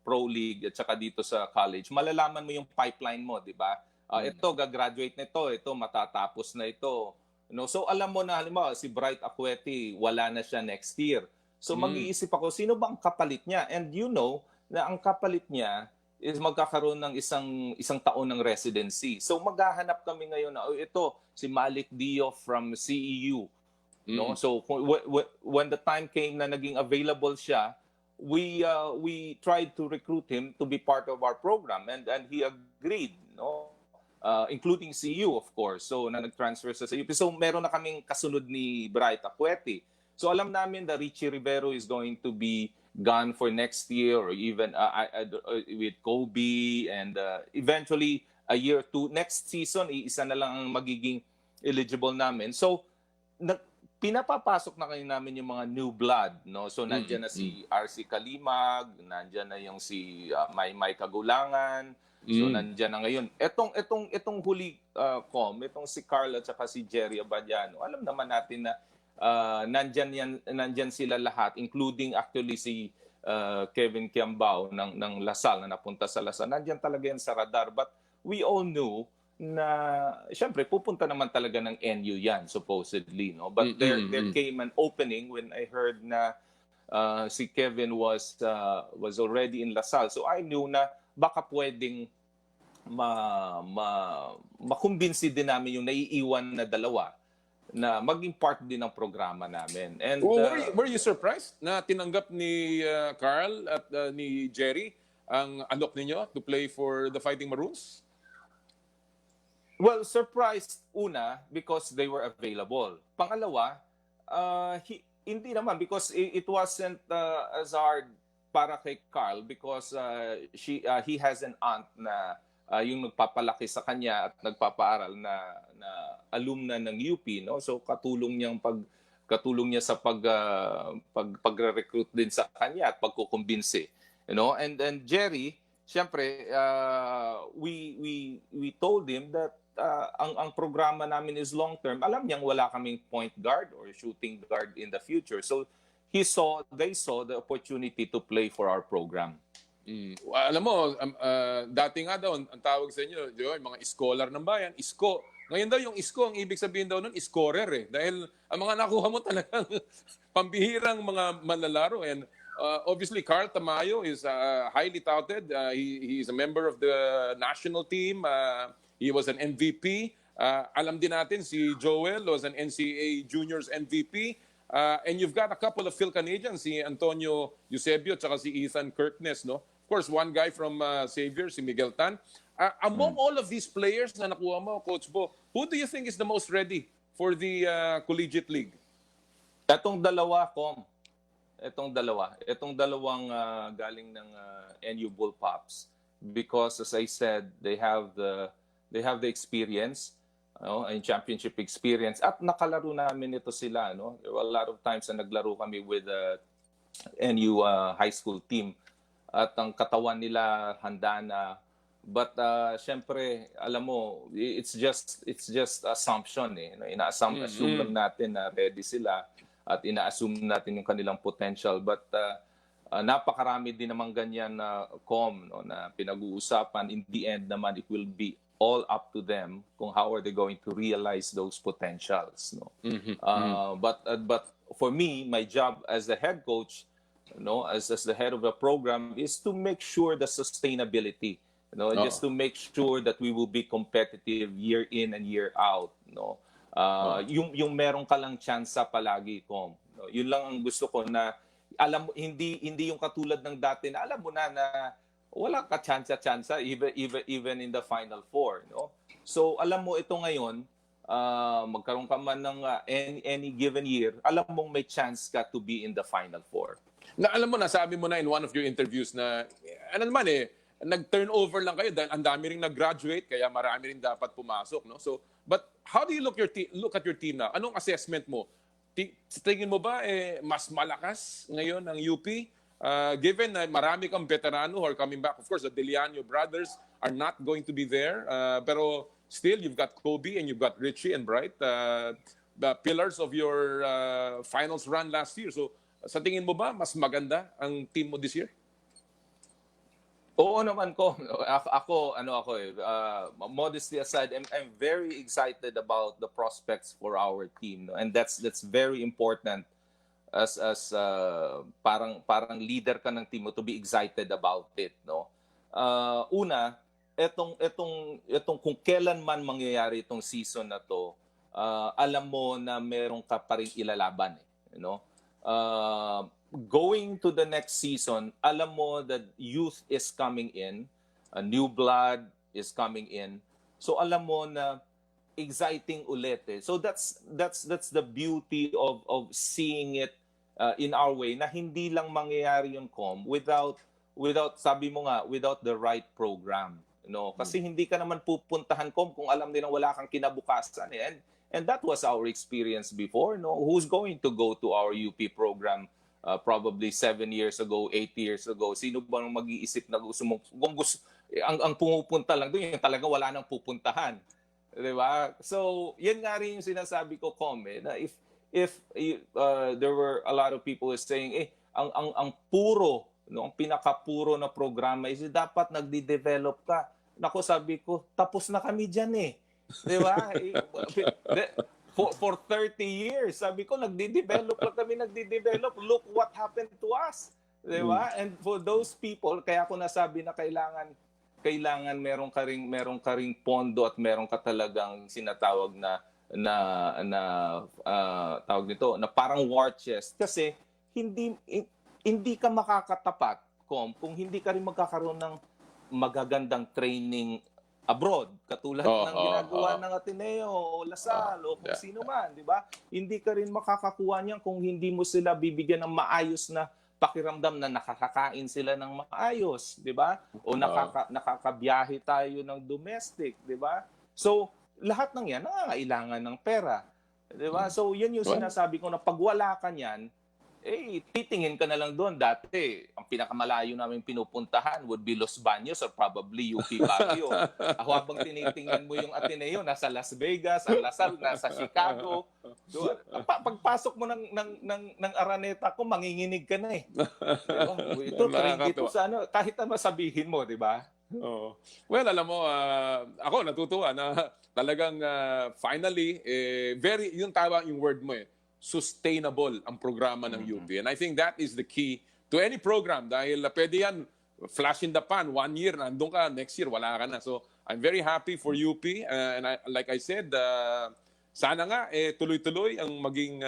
pro league at saka dito sa college, malalaman mo yung pipeline mo, di ba? Ito gagraduate nito, ito matatapos na ito, no? So alam mo na halimbawa si Bright Acueti wala na siya next year. So mag-iisip ako sino ba ang kapalit niya, and you know na ang kapalit niya is magkakaroon ng isang taon ng residency. So maghahanap kami ngayon na ito si Malik Dio from CEU. No? So when the time came na naging available siya, we tried to recruit him to be part of our program and he agreed, no? Including CEU of course. So na nag-transfer sa CEU. So meron na kaming kasunod ni Bright Acueti. So alam namin that Richie Rivero is going to be gone for next year or even with Kobe and eventually a year or two. Next season, isa na lang ang magiging eligible namin. So, pinapapasok na kayo namin yung mga new blood. No? So, nandyan na si RC Kalimag, nandyan na yung si Maymay Kagulangan. So, nandyan na ngayon. Etong huli, itong si Carl at saka si Jerry Abadiano, alam naman natin na nandyan sila lahat, including actually si Kevin Kiambao ng Lasal na napunta sa Lasal. Nandyan talaga yan sa radar. But we all knew na, syempre, pupunta naman talaga ng NU yan, supposedly. No? But there came an opening when I heard na si Kevin was already in Lasal. So I knew na baka pwedeng makumbinsi din namin yung naiiwan na dalawa na maging part din ng programa namin. And were you surprised na tinanggap ni Carl at ni Jerry ang alok ninyo to play for the Fighting Maroons? Well, surprised una because they were available. Pangalawa, hindi naman because it wasn't as hard para kay Carl because he has an aunt na yung nagpapalaki sa kanya at nagpapaaral na alumna ng UP, no? So katulong niya sa pagre-recruit din sa kanya at pagkukumbinsi, you know? And Jerry, syempre, we told him that ang programa namin is long term. Alam niyang wala kaming point guard or shooting guard in the future. So they saw the opportunity to play for our program. Alam mo, dati nga daw, ang tawag sa inyo, mga scholar ng bayan, isko. Ngayon daw yung isko, ang ibig sabihin daw nun, scorer eh. Dahil ang mga nakuha mo talagang pambihirang mga manlalaro. And obviously, Carl Tamayo is highly touted. He is a member of the national team. He was an MVP. Alam din natin, si Joel was an NCAA Juniors MVP. And you've got a couple of Phil Canadians, si Antonio Eusebio at si Ethan Kirkness, no? Of course, one guy from Xavier, si Miguel Tan. Among all of these players na nakuha mo, Coach Bo, who do you think is the most ready for the Collegiate League? Etong dalawang galing ng NU Bullpups because as I said, they have the experience, and championship experience at nakalaro namin ito sila, no? There were a lot of times na naglaro kami with the NU high school team at ang katawan nila handa na, but syempre alam mo it's just assumption eh, no? Ina-assume lang natin na ready sila at ina-assume natin yung kanilang potential, but napakarami din naman ganyan na no, na pinag-uusapan. In the end naman it will be all up to them kung how are they going to realize those potentials, no? But for me, my job as the head coach, no, as the head of the program, is to make sure the sustainability, you know, just to make sure that we will be competitive year in and year out, no. Yung meron ka lang tsansa palagi, no? Yun lang ang gusto ko na alam, hindi yung katulad ng dati na alam mo na wala ka tsansa even in the Final Four, no? So alam mo ito ngayon, magkaroon ka man ng any given year, alam mong may chance ka to be in the Final Four. Na alam mo, nasabi mo na in one of your interviews na ano naman nag-turnover lang kayo dahil ang dami ring nag-graduate kaya marami ring dapat pumasok, no? So but how do you look at your team now? Anong assessment mo? Tingin mo ba mas malakas ngayon ang UP? Given na marami kang veterano who are coming back, of course, the Deliano brothers are not going to be there. Pero still, you've got Kobe and you've got Richie and Bright, the pillars of your finals run last year. So, sa tingin mo ba, mas maganda ang team mo this year? Oo naman ko. Ako modesty aside, I'm very excited about the prospects for our team. No? And that's very important as parang leader ka ng team mo to be excited about it, no? Una, etong kung kailan man mangyayari itong season na to, alam mo na meron ka pa ring ilalaban, you know? Going to the next season, alam mo that youth is coming in, a new blood is coming in. So alam mo na exciting ulit eh. So that's the beauty of seeing it in our way, na hindi lang mangyayari yung without sabi mo nga, without the right program, you know? Kasi hindi ka naman pupuntahan kung alam din na wala kang kinabukasan eh. And that was our experience before, no? Who's going to go to our UP program probably 7 years ago, 8 years ago? Sino ba nang mag-iisip na gusto mo, ang pumupunta lang doon, yung talaga wala nang pupuntahan, di ba? So yan nga rin yung sinasabi ko, na if there were a lot of people saying, ang puro, no, ang pinakapuro na programa is dapat nagde-develop ka. Nako, sabi ko, tapos na kami diyan eh. Di ba? For 30 years, sabi ko, nagde-develop. Look what happened to us. Di ba? And for those people, kaya ko nasabi na kailangan kailangan meron ka ring pondo at meron ka talagang sinatawag tawag nito na parang war chest kasi hindi ka makakatapat kung hindi ka rin magkakaroon ng magagandang training abroad katulad ng ginagawa ng Ateneo o Lasal o kung sino man, di ba? Hindi ka rin makakakuha niyan kung hindi mo sila bibigyan ng maayos na pakiramdam na nakakakain sila ng maayos, di ba? O nakakabiyahe tayo ng domestic, di ba? So, lahat ng yan nangangailangan ng pera. Di ba? So, yan yung sinasabi ko na pag wala ka niyan, titingin ka na lang doon. Dati, ang pinakamalayo namin pinupuntahan would be Los Baños or probably UP Baguio. Habang tinitingnan mo yung Ateneo, nasa Las Vegas, ang Lasal, nasa Chicago. Doon. Pagpasok mo ng Araneta ko, manginginig ka na eh. Diba? Ito, dito sa ano, kahit na sabihin mo, di ba? Well, alam mo, ako natutuwa na talagang finally, yung tawag yung word mo sustainable ang programa ng UP. And I think that is the key to any program dahil pwede yan, flash in the pan, 1 year, nandun ka, next year, wala ka na. So, I'm very happy for UP. And like I said, sana nga, tuloy-tuloy ang maging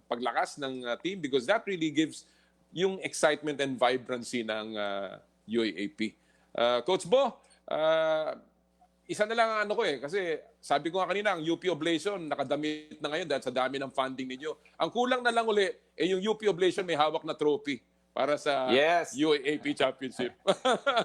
paglakas ng team because that really gives yung excitement and vibrancy ng UAAP. Coach Bo, isa na lang ang ano ko kasi sabi ko nga kanina, ang UP Oblation nakadamit na ngayon dahil sa dami ng funding ninyo. Ang kulang na lang uli, yung UP Oblation may hawak na trophy para sa UAAP Championship.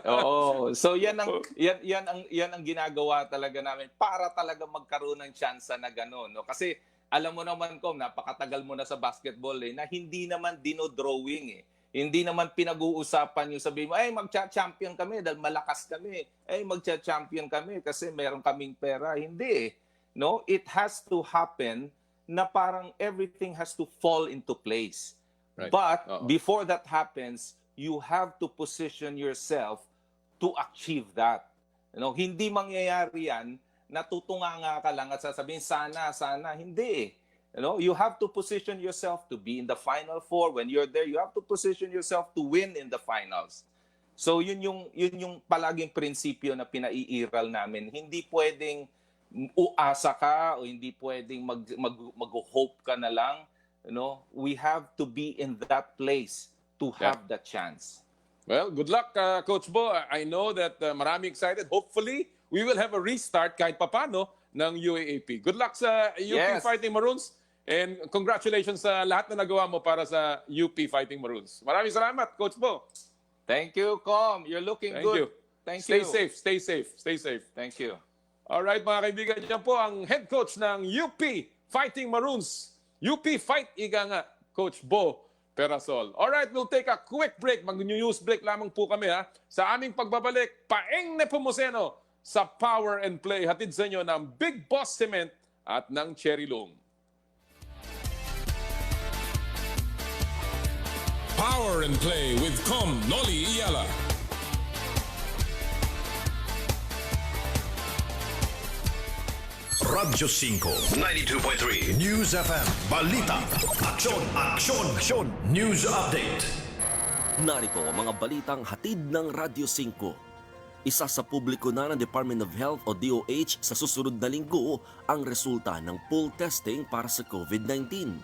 Oo. So yan ang ginagawa talaga namin para talaga magkaroon ng tsansa na gano'n. No? Kasi alam mo naman, Kom, napakatagal mo na sa basketball na hindi naman dinodrawing Hindi naman pinag-uusapan yung sabihin mo, magcha-champion kami dahil malakas kami. Magcha-champion kami kasi meron kaming pera. Hindi No? It has to happen na parang everything has to fall into place. Right. But before that happens, you have to position yourself to achieve that. Hindi mangyayari yan, natutunganga ka lang at sasabihin, sana, hindi You have to position yourself to be in the Final Four. When you're there, you have to position yourself to win in the finals. So yun yung palaging prinsipyo na pinaiiral namin. Hindi pwedeng uasa ka o hindi pwedeng mag-hope ka na lang. We have to be in that place to have that chance. Well, good luck, Coach Bo. I know that marami excited. Hopefully, we will have a restart kahit papano ng UAAP. Good luck sa UP Fighting Maroons. And congratulations sa lahat na nagawa mo para sa UP Fighting Maroons. Maraming salamat, Coach Bo. Thank you, Com. You're looking good. Thank you. Stay safe. Thank you. Alright, mga kaibigan, yan po ang head coach ng UP Fighting Maroons. UP Fight, ika nga, Coach Bo Perasol. Alright, we'll take a quick break. Mag-news break lamang po kami sa aming pagbabalik, Paeng Nepomuceno sa Power and Play. Hatid sa inyo ng Big Boss Cement at ng Cherry Loom. Power and Play with Com Noli Iyala. Radyo 5, 92.3 News FM, Balita, Aksyon, News Update. Narito ang mga balitang hatid ng Radyo 5. Isa sa publiko na ng Department of Health o DOH sa susunod na linggo ang resulta ng pool testing para sa COVID-19.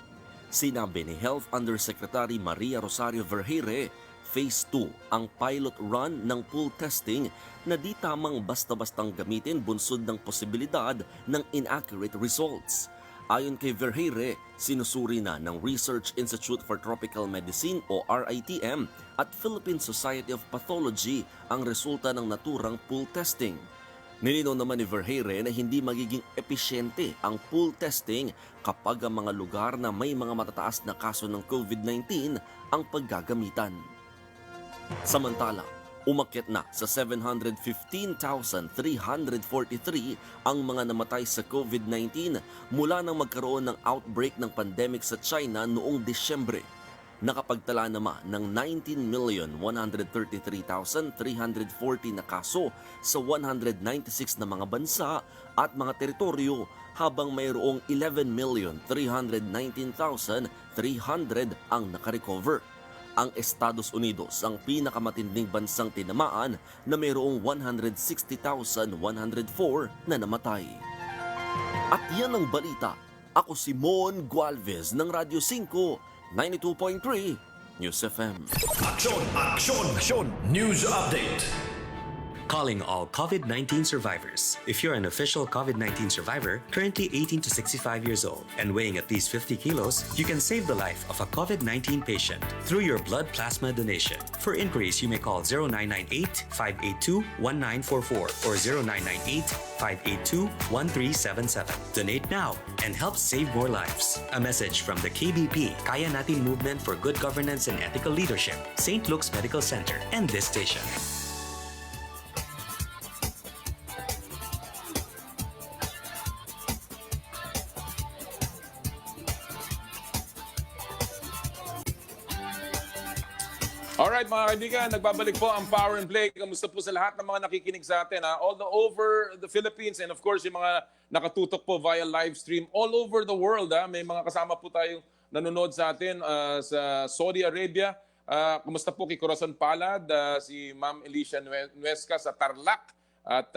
Sinabi ni Health Undersecretary Maria Rosario Vergeire, Phase 2 ang pilot run ng pool testing na di tamang basta-bastang gamitin bunsod ng posibilidad ng inaccurate results. Ayon kay Vergeire, sinusuri na ng Research Institute for Tropical Medicine o RITM at Philippine Society of Pathology ang resulta ng naturang pool testing. Nilinaw naman ni Vergeire na hindi magiging episyente ang pool testing kapag ang mga lugar na may mga matataas na kaso ng COVID-19 ang paggagamitan. Samantala, umakyat na sa 715,343 ang mga namatay sa COVID-19 mula nang magkaroon ng outbreak ng pandemic sa China noong Disyembre. Nakapagtala naman ng 19,133,340 na kaso sa 196 na mga bansa at mga teritoryo habang mayroong 11,319,300 ang nakarecover. Ang Estados Unidos ang pinakamatinding bansang tinamaan na mayroong 160,104 na namatay. At yan ang balita. Ako si Mon Gualvez ng Radyo 5, 92.3 News FM. Aksyon! Aksyon! Aksyon! News Update! Calling all COVID-19 survivors. If you're an official COVID-19 survivor, currently 18 to 65 years old, and weighing at least 50 kilos, you can save the life of a COVID-19 patient through your blood plasma donation. For inquiries, you may call 0998-582-1944 or 0998-582-1377. Donate now and help save more lives. A message from the KBP, Kaya Natin Movement for Good Governance and Ethical Leadership, St. Luke's Medical Center, and this station. Alright mga kaibigan, nagbabalik po ang Power and Play. Kamusta po sa lahat ng mga nakikinig sa atin all over the Philippines and of course yung mga nakatutok po via live stream all over the world. May mga kasama po tayong nanonood sa atin sa Saudi Arabia. Kamusta po kay Corazon Palad, si Ma'am Alicia Nuesca sa Tarlac. At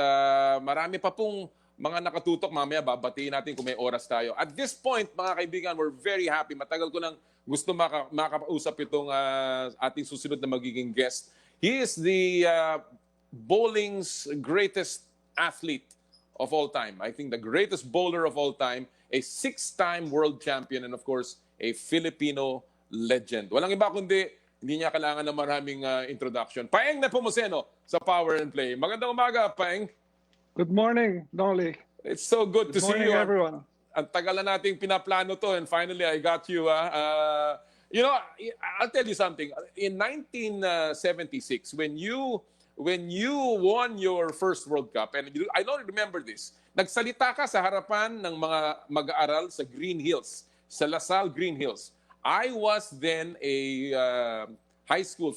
marami pa pong mga nakatutok. Mamaya babatiin natin kung may oras tayo. At this point mga kaibigan, we're very happy. Matagal ko nang gusto makausap itong ating susunod na magiging guest. He is the bowling's greatest athlete of all time. I think the greatest bowler of all time, a 6-time world champion, and of course, a Filipino legend. Walang iba kundi, hindi niya kailangan ng maraming introduction. Paeng Nepomuceno sa Power and Play. Magandang umaga, Paeng. Good morning, Nolly. It's so good to see you. Good morning, everyone. Ang tagal na nating pinaplano to and finally I got you. You know, I'll tell you something. In 1976, when you won your first World Cup, and I don't remember this, nagsalita ka sa harapan ng mga mag-aaral sa Green Hills, sa LaSalle Green Hills. I was then a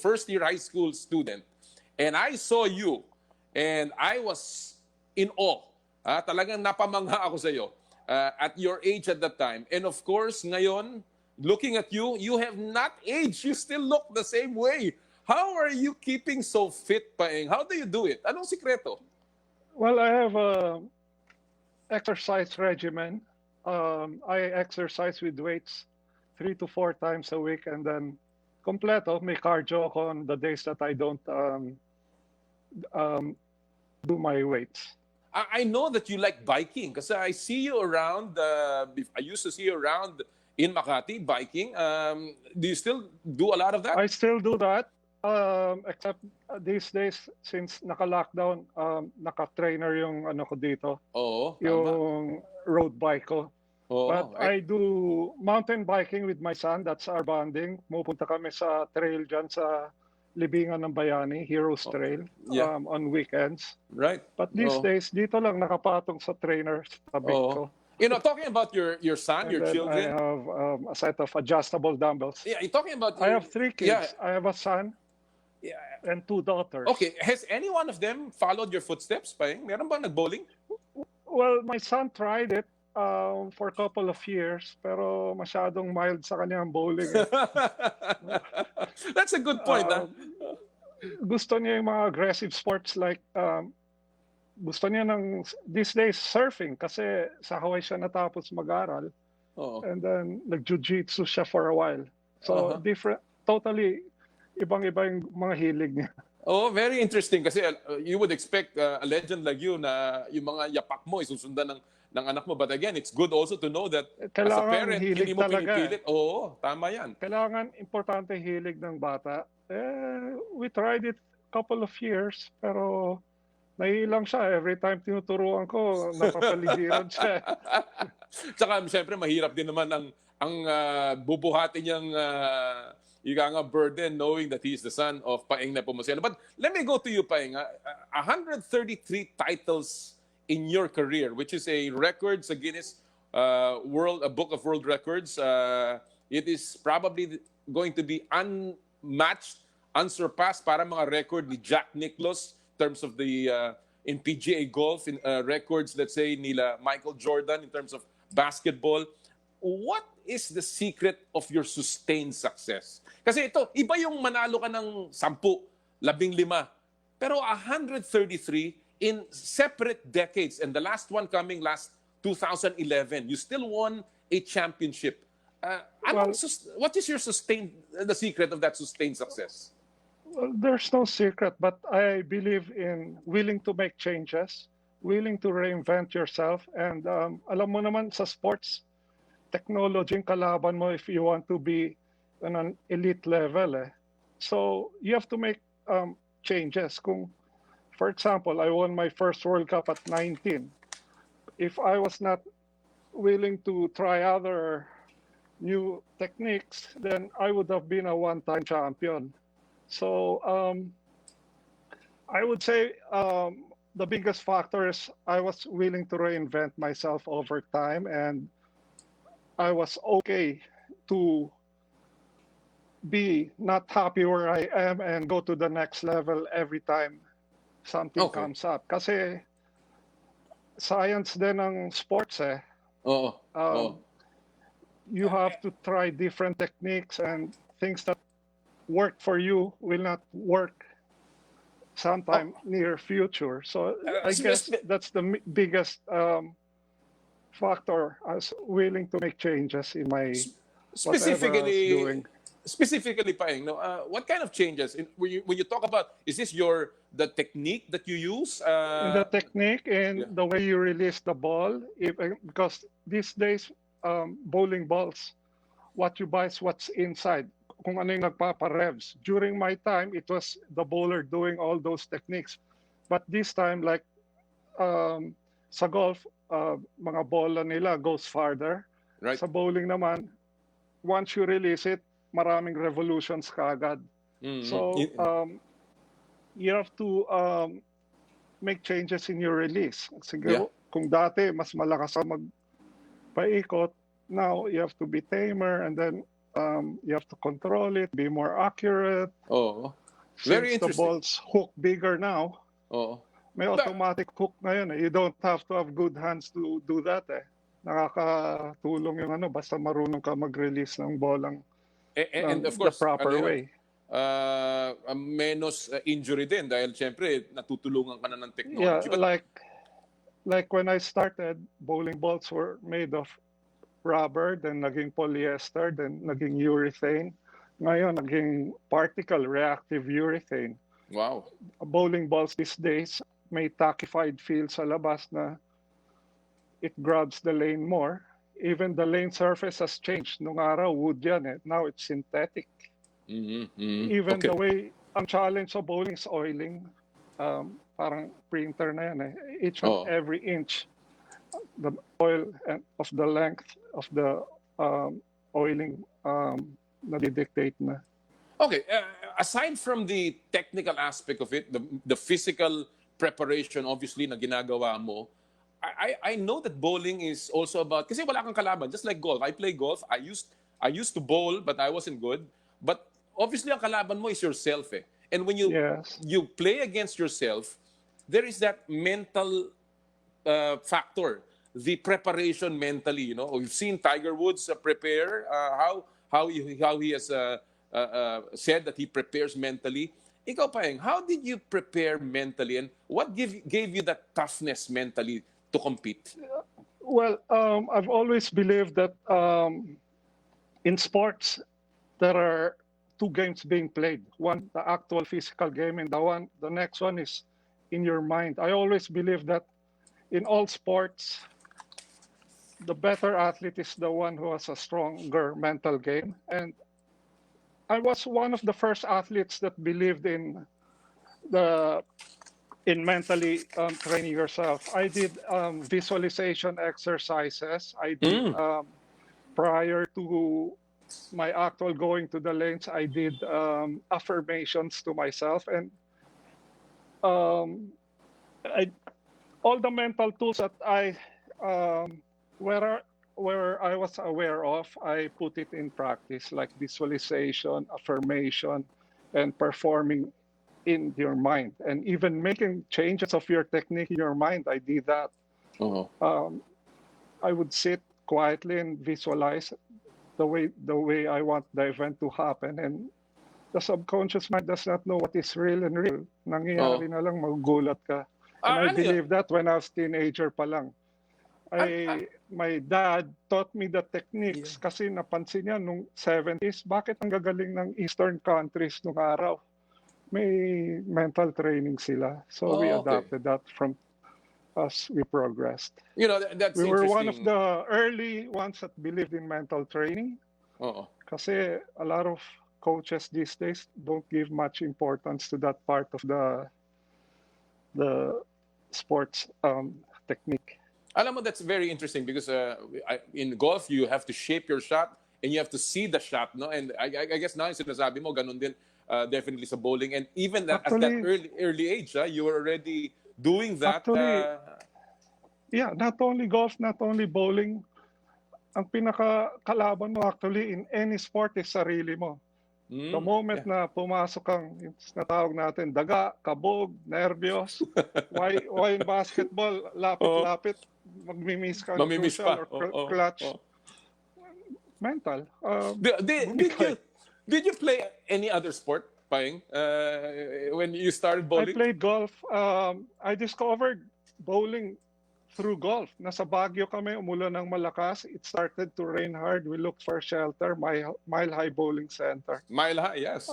first-year high school student, and I saw you, and I was in awe. Talagang napamangha ako sa iyo. At your age at that time. And of course, ngayon, looking at you, you have not aged. You still look the same way. How are you keeping so fit, Paeng? How do you do it? Anong sikreto? Well, I have a exercise regimen. I exercise with weights 3 to 4 times a week, and then kompleto, may cardio ako on the days that I don't do my weights. I know that you like biking kasi I see you around, I used to see you around in Makati biking. Do you still do a lot of that? I still do that, except these days, since naka-lockdown, naka-trainer yung ano ko dito. Oo, yung road bike ko. Oo, But I do mountain biking with my son. That's our bonding. Pupunta kami sa trail dyan sa Libingan ng Bayani, Heroes Trail, on weekends. Right. But these days, dito lang nakapatong sa trainer sa tabi ko. You know, talking about your son, And your then children. I have a set of adjustable dumbbells. Yeah, you're talking about. I have 3 kids. Yeah. I have a son and 2 daughters. Okay, has any one of them followed your footsteps, Paeng? Meron ba nag-bowling? Well, my son tried it for a couple of years, pero masyadong mild sa kanyang bowling. That's a good point. Gusto niya yung mga aggressive sports like gusto niya ng these days surfing kasi sa Hawaii siya natapos mag-aral. And then nag-jiu-jitsu siya for a while. So different, totally ibang-iba yung mga hilig niya. Oh, very interesting kasi you would expect a legend like you na yung mga yapak mo isusundan ng anak mo. But again, it's good also to know that as a parent, hindi mo pinipilit. Oo, tama yan. Kailangan importante hilig ng bata. We tried it a couple of years, pero naiilang siya. Every time tinuturuan ko, napapaligiran siya. Tsaka, siyempre, mahirap din naman ang bubuhatin niyang burden knowing that he's the son of Paeng Nepomuceno. But let me go to you, Paeng. 133 titles in your career, which is a record sa Guinness Book of World Records. It is probably going to be unmatched, unsurpassed para mga record ni Jack Nicklaus in terms of the in PGA golf, in records, let's say, nila Michael Jordan in terms of basketball. What is the secret of your sustained success? Kasi ito, iba yung manalo ka ng 10, 15, pero 133 in separate decades, and the last one coming last 2011, you still won a championship. What is your the secret of that sustained success? Well, there's no secret, but I believe in willing to make changes, willing to reinvent yourself, and alam mo naman sa sports, technology yung kalaban mo if you want to be on an elite level. So you have to make changes. For example, I won my first World Cup at 19. If I was not willing to try other new techniques, then I would have been a one-time champion. So I would say the biggest factor is I was willing to reinvent myself over time, and I was okay to be not happy where I am and go to the next level every time something comes up. Kasi science din ng sports you have to try different techniques, and things that work for you will not work sometime near future. So I guess that's the biggest factor. I was willing to make changes in my whatever I was doing. Specifically, Paeng, what kind of changes? When you talk about, is this the technique that you use? The technique and the way you release the ball. Because these days, bowling balls, what you buy is what's inside. Kung ano yung nagpapa-revs. During my time, it was the bowler doing all those techniques. But this time, like sa golf, mga bola nila goes farther. Right. Sa bowling naman, once you release it, maraming revolutions kaagad. So you have to make changes in your release. Siguro, kung dati mas malakas ka magpaikot, now you have to be tamer, and then you have to control it, be more accurate. Very Since the interesting. balls hook bigger now, may automatic hook ngayon. You don't have to have good hands to do that. Nakakatulong yung basta marunong ka mag-release ng bolang And of course, the proper way. Menos injury din dahil syempre natutulungan ka na ng Yeah, technology. But like when I started, bowling balls were made of rubber, then naging polyester, then naging urethane. Ngayon, naging particle reactive urethane. wow. Bowling balls these days may tackified feel sa labas na it grabs the lane more. Even the lane surface has changed. Nung araw, wood yan Now it's synthetic. Even the way, ang challenge sa bowling is oiling. Parang printer na yan Each and every inch, the oil of the length of the oiling nadidictate na. Okay, aside from the technical aspect of it, the physical preparation obviously na ginagawa mo, I know that bowling is also about, kasi wala kang kalaban, just like golf. I play golf. I used to bowl, but I wasn't good. But obviously, ang kalaban mo is yourself And when you play against yourself, there is that mental factor, the preparation mentally. We've seen Tiger Woods prepare, how he has said that he prepares mentally. Ikaw, Paeng, how did you prepare mentally, and what gave you that toughness mentally to compete? Well, I've always believed that in sports, there are two games being played. One, the actual physical game, and the next one is in your mind. I always believe that in all sports, the better athlete is the one who has a stronger mental game. And I was one of the first athletes that believed in mentally training yourself. I did visualization exercises. I did prior to my actual going to the lanes, I did affirmations to myself, and all the mental tools that where I was aware of, I put it in practice, like visualization, affirmation, and performing in your mind, and even making changes of your technique in your mind. I did that. I would sit quietly and visualize the way I want the event to happen, and the subconscious mind does not know what is real and real. Nangyayari na lang, magugulat ka. And I Ano yun? believe that when I was teenager pa lang. My dad taught me the techniques kasi napansin niya nung 70s, bakit ang gagaling ng Eastern countries nung araw? May mental training sila. So we adopted that from as we progressed. You know, that's We were interesting. one of the early ones that believed in mental training. Kasi a lot of coaches these days don't give much importance to that part of the sports technique. Alam mo, that's very interesting because in golf, you have to shape your shot and you have to see the shot, no? And I guess now yung sinasabi mo, ganun din definitely sa bowling. And even at that early age, you were already doing that. Yeah, not only golf, not only bowling. Ang pinakakalaban mo actually in any sport is sarili mo. The moment na pumasok kang, natawag natin, daga, kabog, nervyos, why in basketball, lapit-lapit, magmimiss ka ng crucial or clutch. Mental. Did you play any other sport, Paing, when you started bowling? I played golf. I discovered bowling through golf. Nasa Baguio kami, umulan ng malakas. It started to rain hard. We looked for shelter, Mile High Bowling Center. Mile High, yes.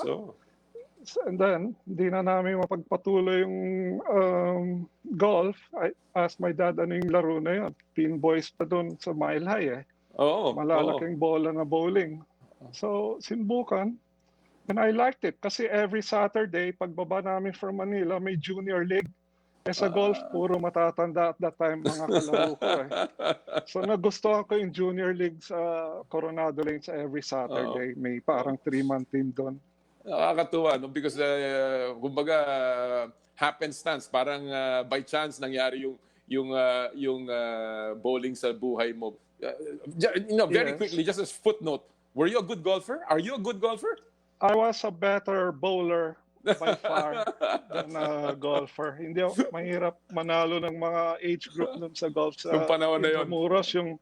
And then, hindi na namin mapagpatuloy yung golf. I asked my dad ano yung laro na yun. Teen boys pa doon sa Mile High malalaking bola na bowling. So, sinubukan. And I liked it kasi every Saturday, pagbaba namin from Manila, may junior league. Sa golf, puro matatanda at that time mga kalaro ko So nagustuhan ko yung junior league sa Coronado Lanes every Saturday. May parang 3-man team doon. Nakakatuwa, no? Because kumbaga happenstance, parang by chance nangyari yung bowling sa buhay mo. Very quickly, just as footnote, were you a good golfer? Are you a good golfer? I was a better bowler by far than a golfer. Hindi ako mahirap manalo ng mga age group nun sa golf sa panahon na yun. Intramuros, yung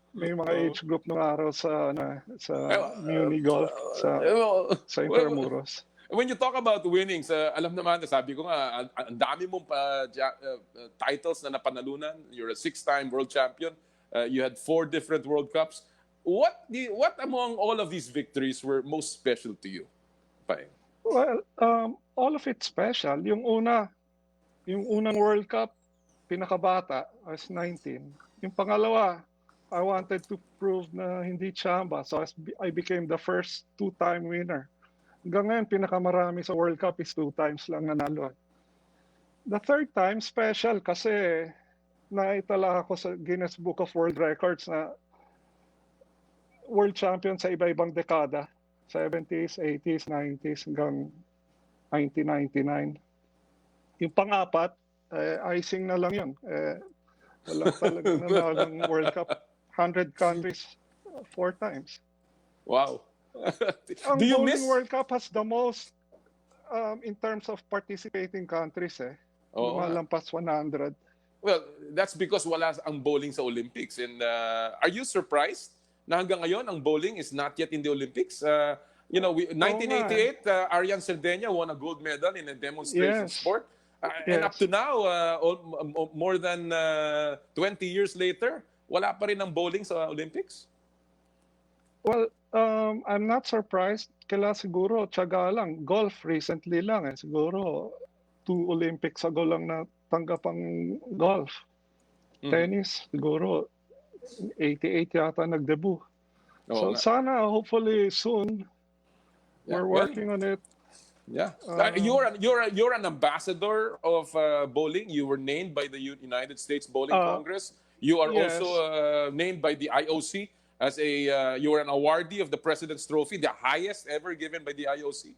may mga age group nung araw sa muni golf sa Intramuros. When you talk about winnings, alam naman, sabi ko nga, ang dami mong titles na napanalunan. You're a 6-time world champion. You had 4 different World Cups. What among all of these victories were most special to you, Paeng? Well, all of it special. Yung unang World Cup, pinakabata, I was 19. Yung pangalawa, I wanted to prove na hindi tsamba. So I became the first 2-time winner. Hanggang ngayon, pinakamarami sa World Cup is 2 times lang nanalo. The 3rd time, special kasi naitala ako sa Guinness Book of World Records na world champion sa iba-ibang dekada. 70s, 80s, 90s, hanggang 1999. Yung pang-apat, icing na lang yun. Wala talaga nanalo ng World Cup. 100 countries, 4 times. Wow. Ang bowling World Cup has the most in terms of participating countries. Lumalampas 100. Well, that's because wala ang bowling sa Olympics. And are you surprised na hanggang ngayon ang bowling is not yet in the Olympics? 1988, Arian Cerdeña won a gold medal in a demonstration sport. And up to now, more than 20 years later, wala pa rin ang bowling sa Olympics? Well, I'm not surprised. Kaya siguro, tiyaga lang. Golf recently lang. Siguro, 2 Olympics ago lang natanggap ang golf. Tennis, siguro, 88 yata nag-debut. So sana, hopefully soon, we're working on it. Yeah, you're an ambassador of bowling. You were named by the United States Bowling Congress. You are also named by the IOC as you are an awardee of the President's Trophy, the highest ever given by the IOC.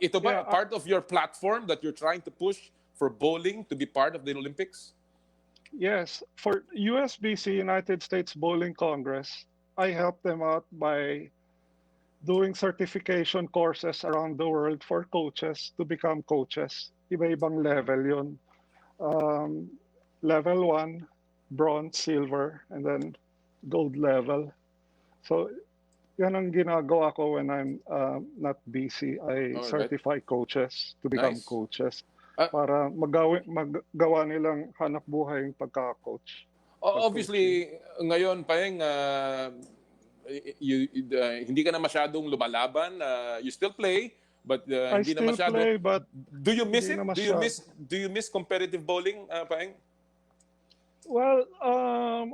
Ito ba part of your platform that you're trying to push for bowling to be part of the Olympics? Yes, for USBC, United States Bowling Congress, I helped them out by doing certification courses around the world for coaches to become coaches. Iba-ibang level yun. Level 1, bronze, silver, and then gold level. So yan ang ginagawa ko when I'm not busy. I Alright. certify coaches to become Nice. coaches Ah. para magawa nilang hanap buhay yung pagka-coach. Obviously, ngayon, Paeng, hindi ka na masyadong lumalaban. You still play, but I hindi na still masyado. play, but Do you miss hindi it? na Do you miss competitive bowling, Paeng? Well,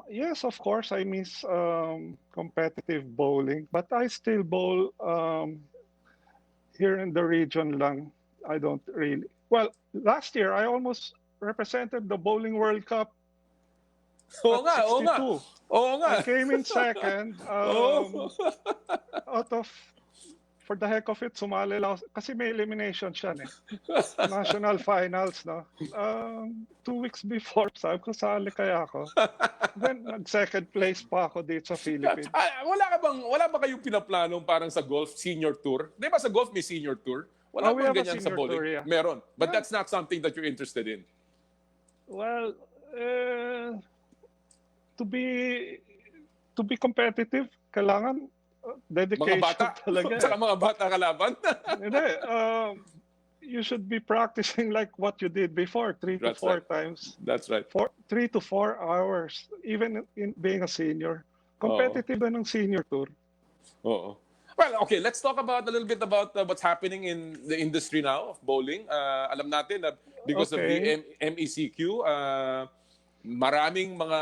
yes, of course, I miss competitive bowling, but I still bowl here in the region lang. I don't really. Well, last year I almost represented the Bowling World Cup. Oo nga, oo nga. 62. Oo nga. I came in second. Out of, for the heck of it, sumali lang. Kasi may elimination siya eh. National finals, no? 2 weeks before, sabi ko, sali kaya ako. Then, nag-second place pa ako dito sa Philippines. Wala ba kayong pinaplanong parang sa golf senior tour? Di ba sa golf may senior tour? Wala We bang have a ganyan sa senior bowling? tour, yeah. Meron. But Yeah. that's not something that you're interested in. Well, to be competitive, kailangan dedication Mga bata. talaga. Saka mga bata kalaban. Hindi, you should be practicing like what you did before, 3 to That's 4 right. times. That's right. 3 to 4 hours, even in being a senior. Competitive na ng senior tour. Oo. Well, okay, let's talk about a little bit about what's happening in the industry now of bowling. Alam natin na because of the MECQ, maraming mga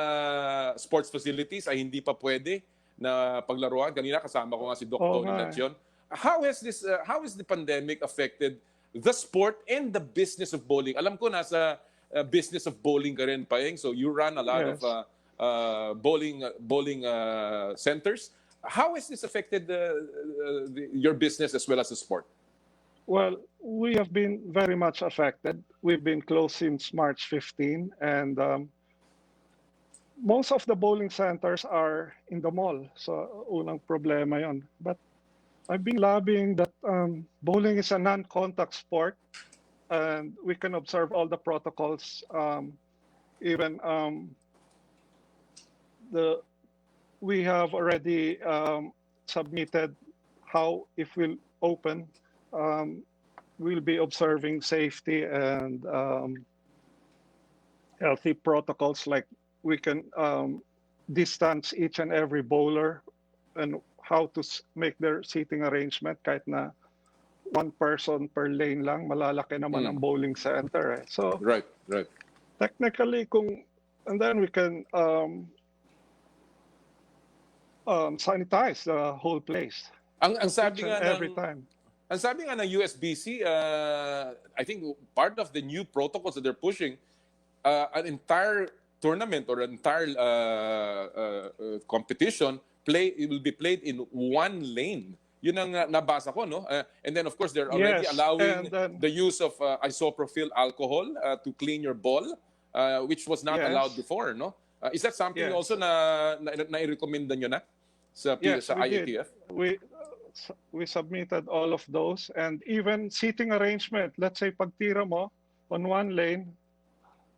sports facilities ay hindi pa pwede na paglaruan. Kanina kasama ko nga si Doc Tony Lancion. How has the pandemic affected the sport and the business of bowling? Alam ko nasa business of bowling ka rin, Paeng. So you run a lot of bowling centers. How has this affected your business as well as the sport? Well, we have been very much affected. We've been closed since March 15, and most of the bowling centers are in the mall. So, unang problema yon. But I've been lobbying that bowling is a non-contact sport, and we can observe all the protocols. Even we have already submitted how, if we'll open, we'll be observing safety and healthy protocols, like we can distance each and every bowler and how to make their seating arrangement kahit na one person per lane lang, malalaki naman ang bowling center. So right. Technically, and then we can sanitize the whole place. Ang sabi nga every time. Ang sabi nga ng USBC, I think part of the new protocols that they're pushing, an entire tournament or entire competition will be played in one lane. Yun ang nabasa ko, no? And then of course they're already allowing the use of isopropyl alcohol to clean your ball, which was not allowed before, no? Is that something also na i-recommenda nyo na sa IATF? We submitted all of those, and even seating arrangement. Let's say pagtira mo on one lane,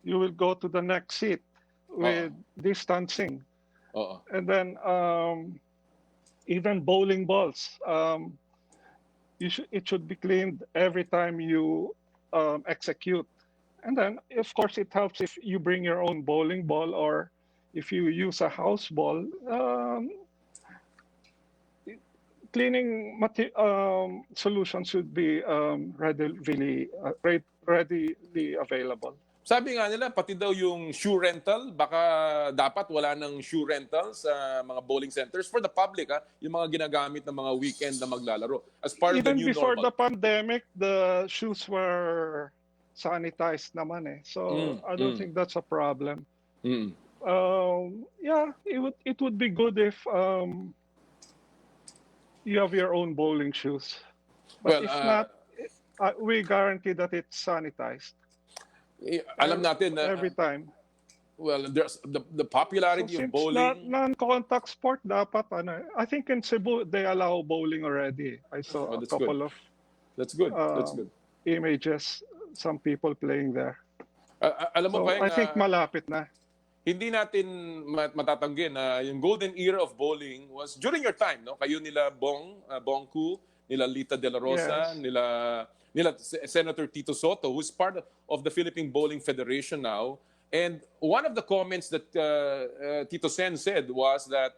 you will go to the next seat with distancing. And then even bowling balls, it should be cleaned every time you execute. And then, of course, it helps if you bring your own bowling ball, or if you use a house ball. Cleaning solutions should be readily available. Sabi nga nila, pati daw yung shoe rental, baka dapat wala ng shoe rental sa mga bowling centers for the public, yung mga ginagamit ng mga weekend na maglalaro. As part of the new normal. Even before the pandemic, the shoes were sanitized naman eh. So I don't think that's a problem. Yeah, it would be good if you have your own bowling shoes. But if not, we guarantee that it's sanitized. Alam natin na every time. Well, there's the popularity of bowling. Non-contact sport, dapat I think in Cebu they allow bowling already. I saw a couple of That's good. That's good. Images, some people playing there. Alam mo, so I think malapit na. hindi natin matatanggi na yung golden era of bowling was during your time, no? Kayo nila Bong Ku, nila Lita De La Rosa, Yes. nila Senator Tito Soto, who's part of the Philippine Bowling Federation now. And one of the comments that Tito Sen said was that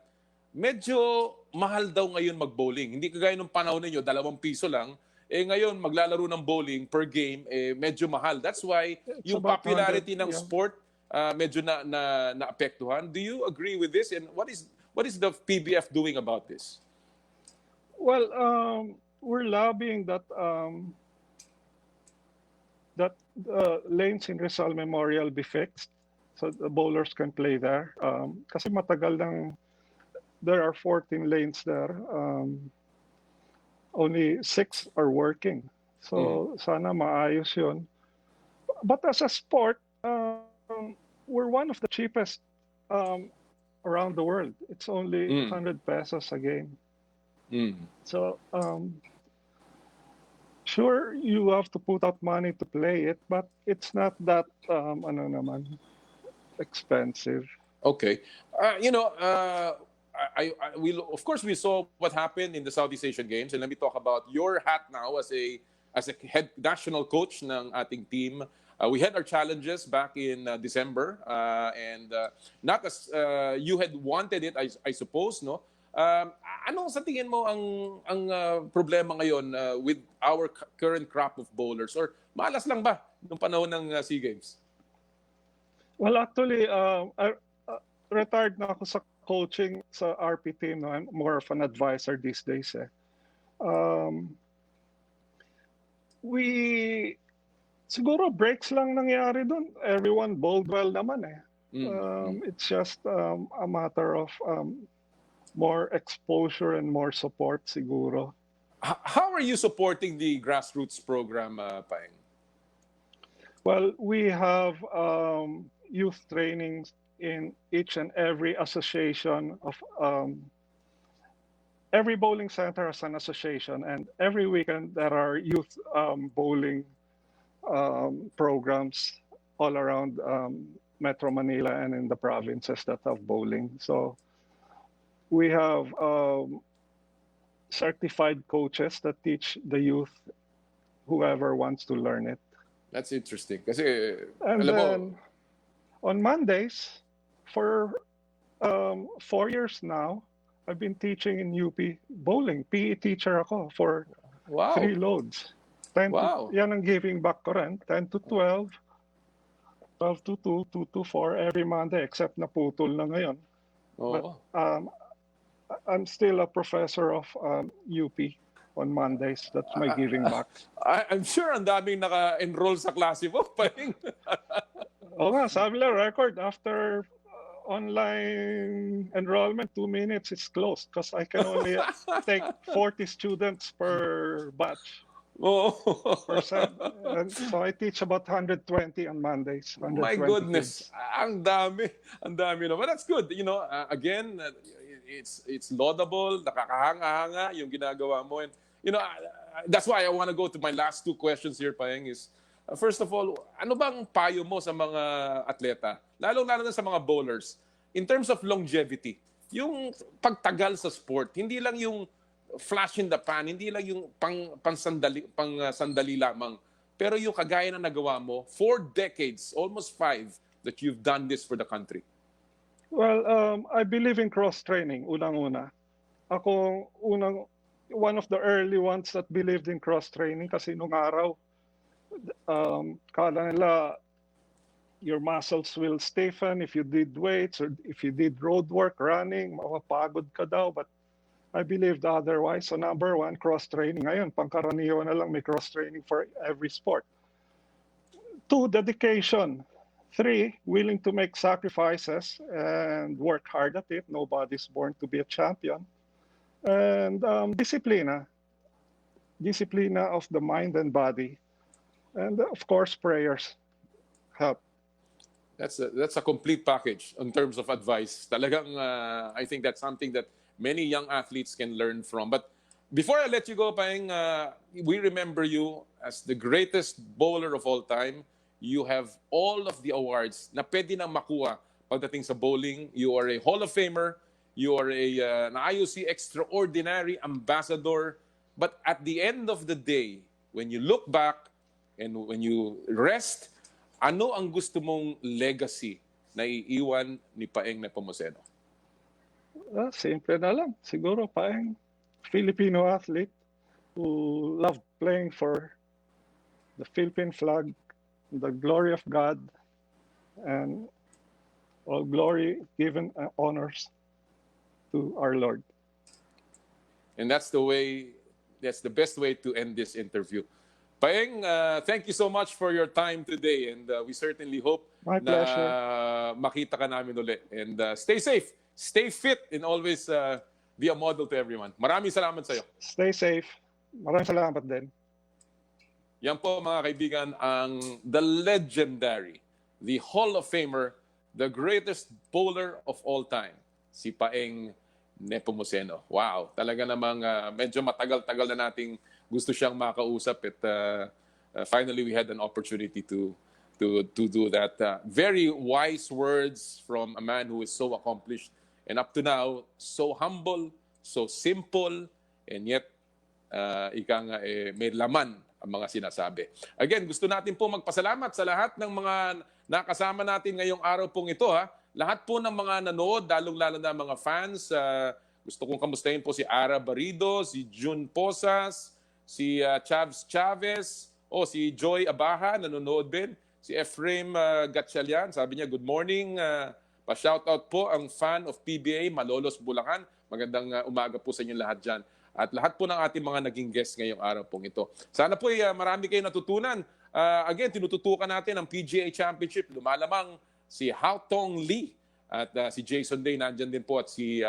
medyo mahal daw ngayon mag-bowling. Hindi kagaya nung panahon ninyo, 2 piso lang. Ngayon, maglalaro ng bowling per game, medyo mahal. That's why yung about popularity 100, ng yeah. sport medyo naapektuhan. Do you agree with this? And what is the PBF doing about this? Well, we're lobbying that lanes in Rizal Memorial be fixed so the bowlers can play there. Kasi matagal nang there are 14 lanes there. Only 6 are working. So sana maayos yun. But as a sport, we're one of the cheapest around the world. It's only 100 pesos a game. So sure, you have to put out money to play it, but it's not that expensive. Okay. Of course, we saw what happened in the Southeast Asian Games, and let me talk about your hat now as a head national coach ng ating team. We had our challenges back in December, and not as you had wanted it, I suppose, no? Ano sa tingin mo ang problema ngayon with our current crop of bowlers? Or malas lang ba nung panahon ng SEA Games? Well, actually, retired na ako sa coaching sa RP team. No? I'm more of an advisor these days. Siguro breaks lang nangyari doon. Everyone bowled well naman eh. It's just a matter of more exposure and more support siguro. How are you supporting the grassroots program, Paeng? Well, we have youth trainings in each and every association of every bowling center has an association, and every weekend there are youth bowling programs all around Metro Manila and in the provinces that have bowling. So we have certified coaches that teach the youth, whoever wants to learn it. That's interesting. Kasi, And alam mo, then on Mondays, for 4 years now, I've been teaching in UP bowling. PE teacher ako for 3 loads. 10 to, yan ang giving back ko rin. 10 to 12, 12 to 2, 2 to 4 every Monday, except na putol na ngayon. But I'm still a professor of UP on Mondays. That's my giving back. I'm sure ang daming naka-enroll sa klase mo, Paeng. Oo nga, sabi nila record after online enrollment, 2 minutes is closed because I can only take 40 students per batch. And so I teach about 120 on Mondays. 120 My goodness, kids. ang dami naman. That's good. You know, again, it's laudable, nakakahanga-hanga yung ginagawa mo. And you know, that's why I want to go to my last 2 questions here, Paeng, is first of all, ano bang payo mo sa mga atleta, lalong-lalo na sa mga bowlers, in terms of longevity, yung pagtagal sa sport, hindi lang yung flash in the pan, hindi lang yung sandali lamang, pero yung kagaya na nagawa mo, 4 decades, almost 5, that you've done this for the country. Well, I believe in cross-training, unang-una. Ako, one of the early ones that believed in cross-training kasi nung araw, kala nila your muscles will stiffen if you did weights or if you did road work, running, mapapagod ka daw. But I believed otherwise. So number 1, cross-training. Ngayon, pangkaraniwan na lang may cross-training for every sport. 2, dedication. 3, willing to make sacrifices and work hard at it. Nobody's born to be a champion. And disciplina. Disciplina of the mind and body. And of course, prayers help. That's a complete package in terms of advice. Talagang, I think that's something that many young athletes can learn from. But before I let you go, Paeng, we remember you as the greatest bowler of all time. You have all of the awards na pwede nang makuha pagdating sa bowling. You are a Hall of Famer. You are an IOC Extraordinary Ambassador. But at the end of the day, when you look back and when you rest, ano ang gusto mong legacy na iiwan ni Paeng Nepomuceno? Simple na lang. Siguro Paeng, Filipino athlete who loved playing for the Philippine flag, the glory of God, and all glory given honors to our Lord. And that's the best way to end this interview. Paeng, thank you so much for your time today, and we certainly hope My na pleasure. makita ka namin uli. And stay safe, stay fit, and always be a model to everyone. Maraming salamat sa iyo. Stay safe. Maraming salamat din. Yan po mga kaibigan ang the legendary, the Hall of Famer, the greatest bowler of all time, si Paeng Nepomuceno. Wow, talaga namang medyo matagal-tagal na nating gusto siyang makausap at finally we had an opportunity to do that. Very wise words from a man who is so accomplished and up to now so humble, so simple, and yet may laman ang mga sinasabi. Again, gusto natin po magpasalamat sa lahat ng mga nakasama natin ngayong araw pong ito. Lahat po ng mga nanood, lalong-lalo na mga fans, gusto kong kamustahin po si Ara Barido, si June Posas, si Chavs Chavez, si Joy Abaha, nanonood din, si Ephraim Gatchalian, sabi niya, good morning, pa-shoutout po ang fan of PBA, Malolos, Bulacan. Magandang umaga po sa inyo lahat dyan. At lahat po ng ating mga naging guests ngayong araw pong ito. Sana po marami kayong natutunan. Again, tinututukan natin ang PGA Championship. Lumalamang si Hao Tong Lee at si Jason Day nandyan din po at si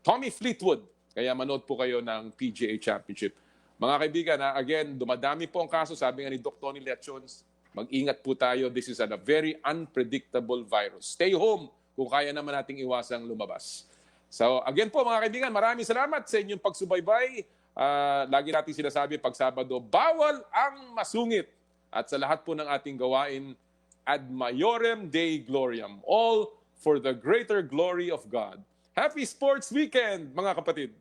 Tommy Fleetwood. Kaya manood po kayo ng PGA Championship. Mga kaibigan, again, dumadami po ang kaso. Sabi nga ni Dr. Tony Leachons, mag-ingat po tayo. This is a very unpredictable virus. Stay home kung kaya naman nating iwasang lumabas. So again po mga kaibigan, maraming salamat sa inyong pagsubaybay. Lagi natin sinasabi pag Sabado, bawal ang masungit. At sa lahat po ng ating gawain, ad maiorem Dei gloriam, all for the greater glory of God. Happy Sports Weekend, mga kapatid!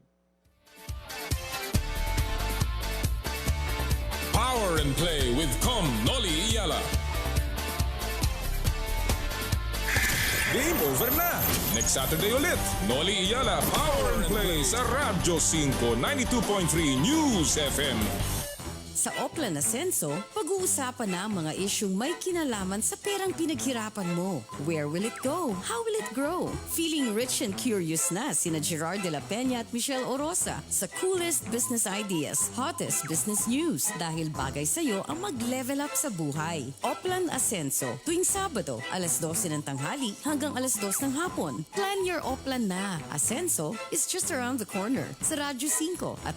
Power and Play with Com Noli Iyala. Game over na! Next Saturday ulit, Noli Iyala Power and Play sa Radyo 5 92.3 News FM. Sa Oplan Ascenso, pag-uusapan na ang mga isyung may kinalaman sa perang pinaghirapan mo. Where will it go? How will it grow? Feeling rich and curious na sina Gerard de la Peña at Michelle Orosa sa coolest business ideas, hottest business news dahil bagay sa'yo ang mag-level up sa buhay. Oplan Ascenso, tuwing Sabado, alas 12 ng tanghali hanggang alas 2 ng hapon. Plan your Oplan na. Ascenso is just around the corner sa Radyo 5 at